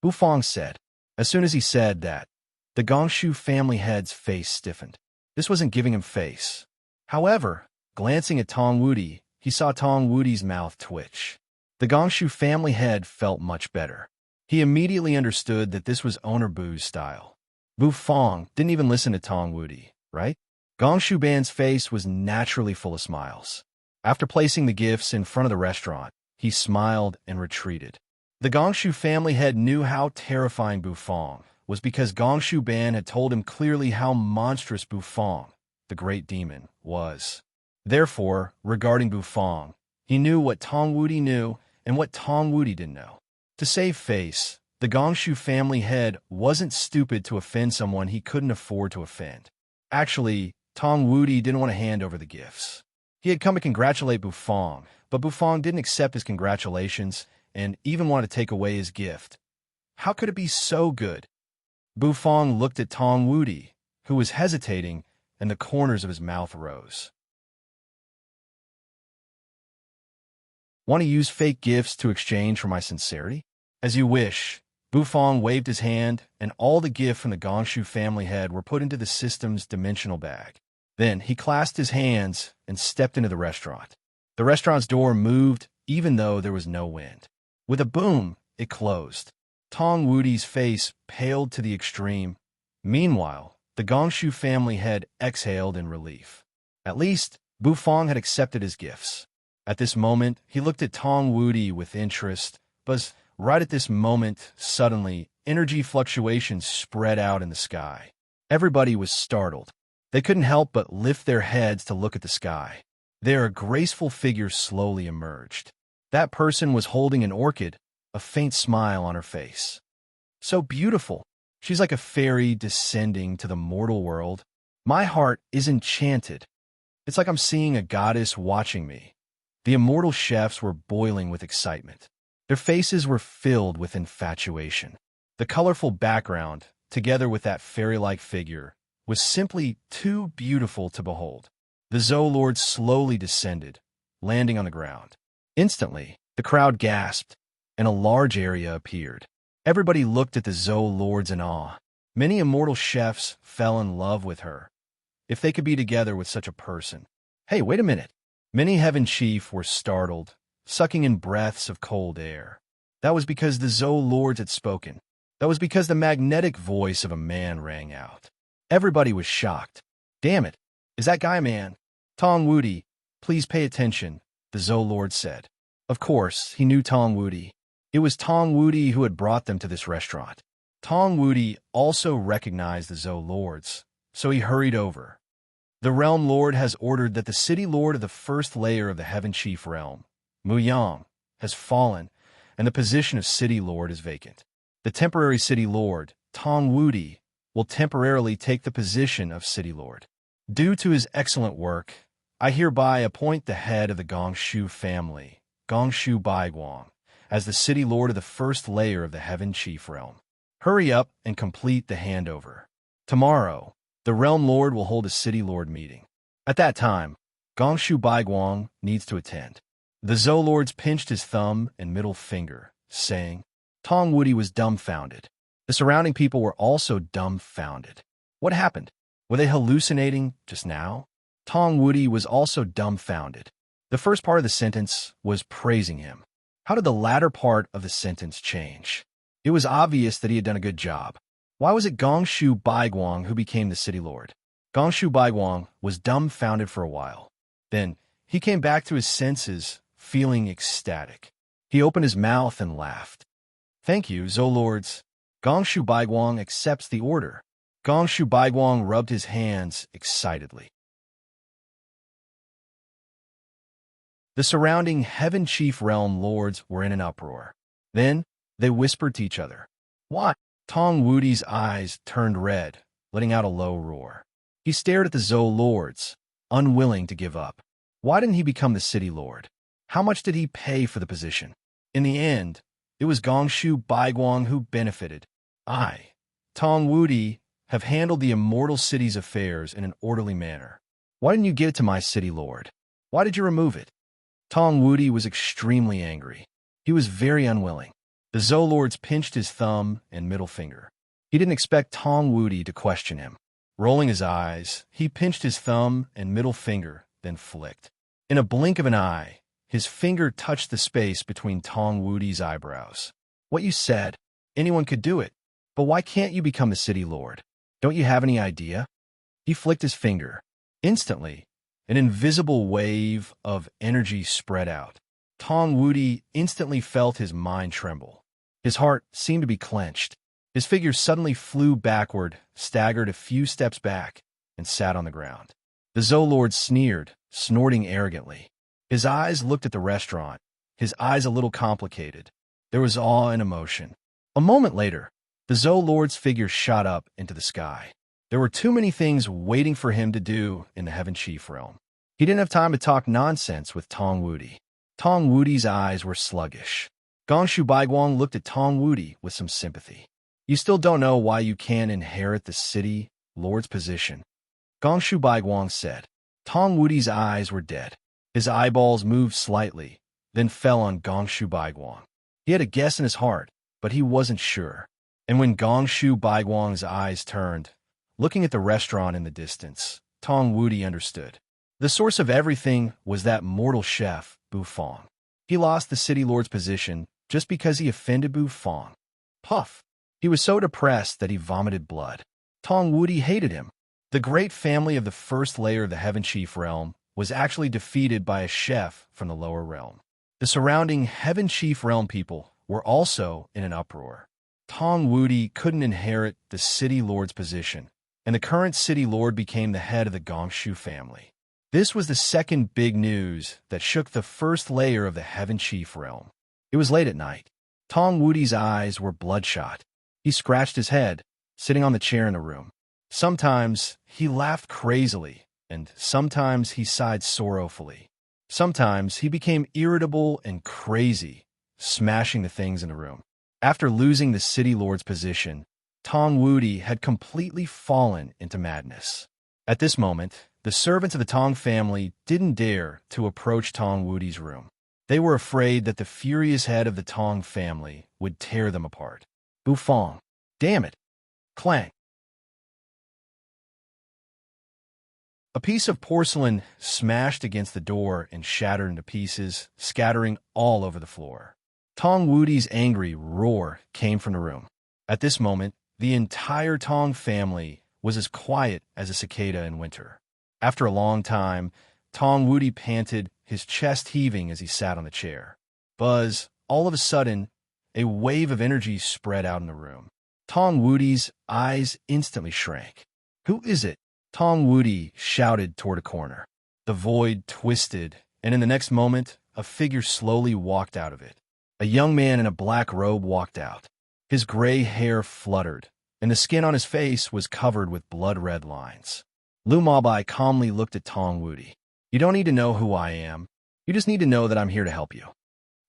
Bu Fong said. As soon as he said that, the Gongshu family head's face stiffened. This wasn't giving him face. However, glancing at Tong Wuti, he saw Tong Wuti's mouth twitch. The Gongshu family head felt much better. He immediately understood that this was Honorbu's style. Bu Fong didn't even listen to Tong Wuti, right? Gongshu Ban's face was naturally full of smiles. After placing the gifts in front of the restaurant, he smiled and retreated. The Gongshu family head knew how terrifying Bu Fong was because Gongshu Ban had told him clearly how monstrous Bu Fong, the great demon, was. Therefore, regarding Bu Fong, he knew what Tong Wuti knew and what Tong Wuti didn't know. To save face, the Gongshu family head wasn't stupid to offend someone he couldn't afford to offend. Actually, Tong Wuti didn't want to hand over the gifts. He had come to congratulate Bu Fong, but Bu Fong didn't accept his congratulations and even wanted to take away his gift. How could it be so good? Bu Fong looked at Tong Wuti, who was hesitating, and the corners of his mouth rose. Want to use fake gifts to exchange for my sincerity? As you wish. Bu Fong waved his hand, and all the gifts from the Gongshu family head were put into the system's dimensional bag. Then he clasped his hands and stepped into the restaurant. The restaurant's door moved even though there was no wind. With a boom, it closed. Tong Wuti's face paled to the extreme. Meanwhile, the Gongshu family head exhaled in relief. At least, Bu Fong had accepted his gifts. At this moment, he looked at Tong Wuti with interest, but right at this moment, suddenly, energy fluctuations spread out in the sky. Everybody was startled. They couldn't help but lift their heads to look at the sky. There, a graceful figure slowly emerged. That person was holding an orchid, a faint smile on her face. So beautiful. She's like a fairy descending to the mortal world. My heart is enchanted. It's like I'm seeing a goddess watching me. The immortal chefs were boiling with excitement. Their faces were filled with infatuation. The colorful background, together with that fairy-like figure, was simply too beautiful to behold. The Zou Lord slowly descended, landing on the ground. Instantly, the crowd gasped, and a large area appeared. Everybody looked at the Zou Lords in awe. Many immortal chefs fell in love with her. If they could be together with such a person. Hey, wait a minute. Many Heaven Chief were startled, sucking in breaths of cold air. That was because the Zou Lords had spoken. That was because the magnetic voice of a man rang out. Everybody was shocked. Damn it. Is that guy a man? Tong Woody, please pay attention, the Zhou Lord said. Of course, he knew Tong Woody. It was Tong Woody who had brought them to this restaurant. Tong Woody also recognized the Zhou Lords, so he hurried over. The Realm Lord has ordered that the City Lord of the first layer of the Heaven Chief Realm, Mu Yang, has fallen, and the position of City Lord is vacant. The temporary City Lord, Tong Woody, will temporarily take the position of City Lord. Due to his excellent work, I hereby appoint the head of the Gongshu family, Gongshu Baiguang, as the City Lord of the first layer of the Heaven Chief Realm. Hurry up and complete the handover. Tomorrow, the Realm Lord will hold a City Lord meeting. At that time, Gongshu Baiguang needs to attend. The Zhou Lords pinched his thumb and middle finger, saying, Tong Woody was dumbfounded. The surrounding people were also dumbfounded. What happened? Were they hallucinating just now? Tong Woody was also dumbfounded. The first part of the sentence was praising him. How did the latter part of the sentence change? It was obvious that he had done a good job. Why was it Gongshu Baiguang who became the City Lord? Gongshu Baiguang was dumbfounded for a while. Then, he came back to his senses, feeling ecstatic. He opened his mouth and laughed. Thank you, Zhou Lords. Gongshu Baiguang accepts the order. Gongshu Baiguang rubbed his hands excitedly. The surrounding Heaven Chief Realm Lords were in an uproar. Then, they whispered to each other. What? Tong Woody's eyes turned red, letting out a low roar. He stared at the Zhou Lords, unwilling to give up. Why didn't he become the City Lord? How much did he pay for the position? In the end, it was Gongshu Baiguang who benefited. I, Tong Woody, have handled the immortal city's affairs in an orderly manner. Why didn't you give it to my City Lord? Why did you remove it? Tong Woody was extremely angry. He was very unwilling. The Zhou Lords pinched his thumb and middle finger. He didn't expect Tong Woody to question him. Rolling his eyes, he pinched his thumb and middle finger, then flicked. In a blink of an eye, his finger touched the space between Tong Woody's eyebrows. What you said, anyone could do it. But why can't you become the City Lord? Don't you have any idea? He flicked his finger. Instantly, an invisible wave of energy spread out. Tong Woody instantly felt his mind tremble. His heart seemed to be clenched. His figure suddenly flew backward, staggered a few steps back, and sat on the ground. The Zhou Lord sneered, snorting arrogantly. His eyes looked at the restaurant, his eyes a little complicated. There was awe and emotion. A moment later, the Zhou Lord's figure shot up into the sky. There were too many things waiting for him to do in the Heaven Chief Realm. He didn't have time to talk nonsense with Tong Woody. Tong Woody's eyes were sluggish. Gongshu Baiguang looked at Tong Woody with some sympathy. You still don't know why you can't inherit the City Lord's position, Gongshu Baiguang said. Tong Woody's eyes were dead. His eyeballs moved slightly, then fell on Gongshu Baiguang. He had a guess in his heart, but he wasn't sure. And when Gongshu Baiguang's eyes turned, looking at the restaurant in the distance, Tong Woody understood. The source of everything was that mortal chef, Bu Fong. He lost the City Lord's position just because he offended Bu Fong. Puff! He was so depressed that he vomited blood. Tong Woody hated him. The great family of the first layer of the Heaven Chief Realm was actually defeated by a chef from the lower realm. The surrounding Heaven Chief Realm people were also in an uproar. Tong Woody couldn't inherit the City Lord's position, and the current City Lord became the head of the Gongshu family. This was the second big news that shook the first layer of the Heaven Chief Realm. It was late at night. Tong Woody's eyes were bloodshot. He scratched his head, sitting on the chair in the room. Sometimes he laughed crazily, and sometimes he sighed sorrowfully. Sometimes he became irritable and crazy, smashing the things in the room. After losing the City Lord's position, Tong Woody had completely fallen into madness. At this moment, the servants of the Tong family didn't dare to approach Tong Woody's room. They were afraid that the furious head of the Tong family would tear them apart. Bu Fong! Damn it! Clang! A piece of porcelain smashed against the door and shattered into pieces, scattering all over the floor. Tong Woody's angry roar came from the room. At this moment, the entire Tong family was as quiet as a cicada in winter. After a long time, Tong Woody panted, his chest heaving as he sat on the chair. Buzz, all of a sudden, a wave of energy spread out in the room. Tong Woody's eyes instantly shrank. "Who is it?" Tong Woody shouted toward a corner. The void twisted, and in the next moment, a figure slowly walked out of it. A young man in a black robe walked out. His gray hair fluttered, and the skin on his face was covered with blood-red lines. Lu Mabai calmly looked at Tong Woody. "You don't need to know who I am. You just need to know that I'm here to help you."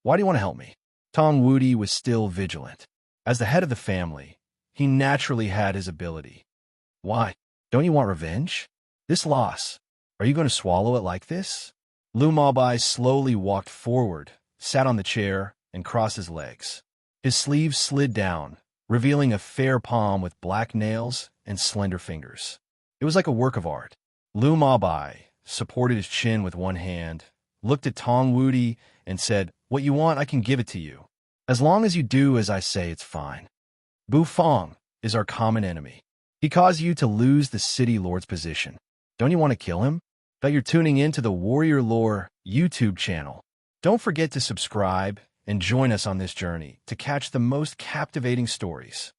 "Why do you want to help me?" Tong Woody was still vigilant. As the head of the family, he naturally had his ability. "Why? Don't you want revenge? This loss, are you going to swallow it like this?" Lu Mabai slowly walked forward, sat on the chair, and crossed his legs. His sleeves slid down, revealing a fair palm with black nails and slender fingers. It was like a work of art. Lu Mabai supported his chin with one hand, looked at Tong Woody, and said, "What you want, I can give it to you. As long as you do as I say, it's fine. Bu Fong is our common enemy. He caused you to lose the city lord's position. Don't you want to kill him? Bet you're tuning in to the Warrior Lore YouTube channel. Don't forget to subscribe and join us on this journey to catch the most captivating stories.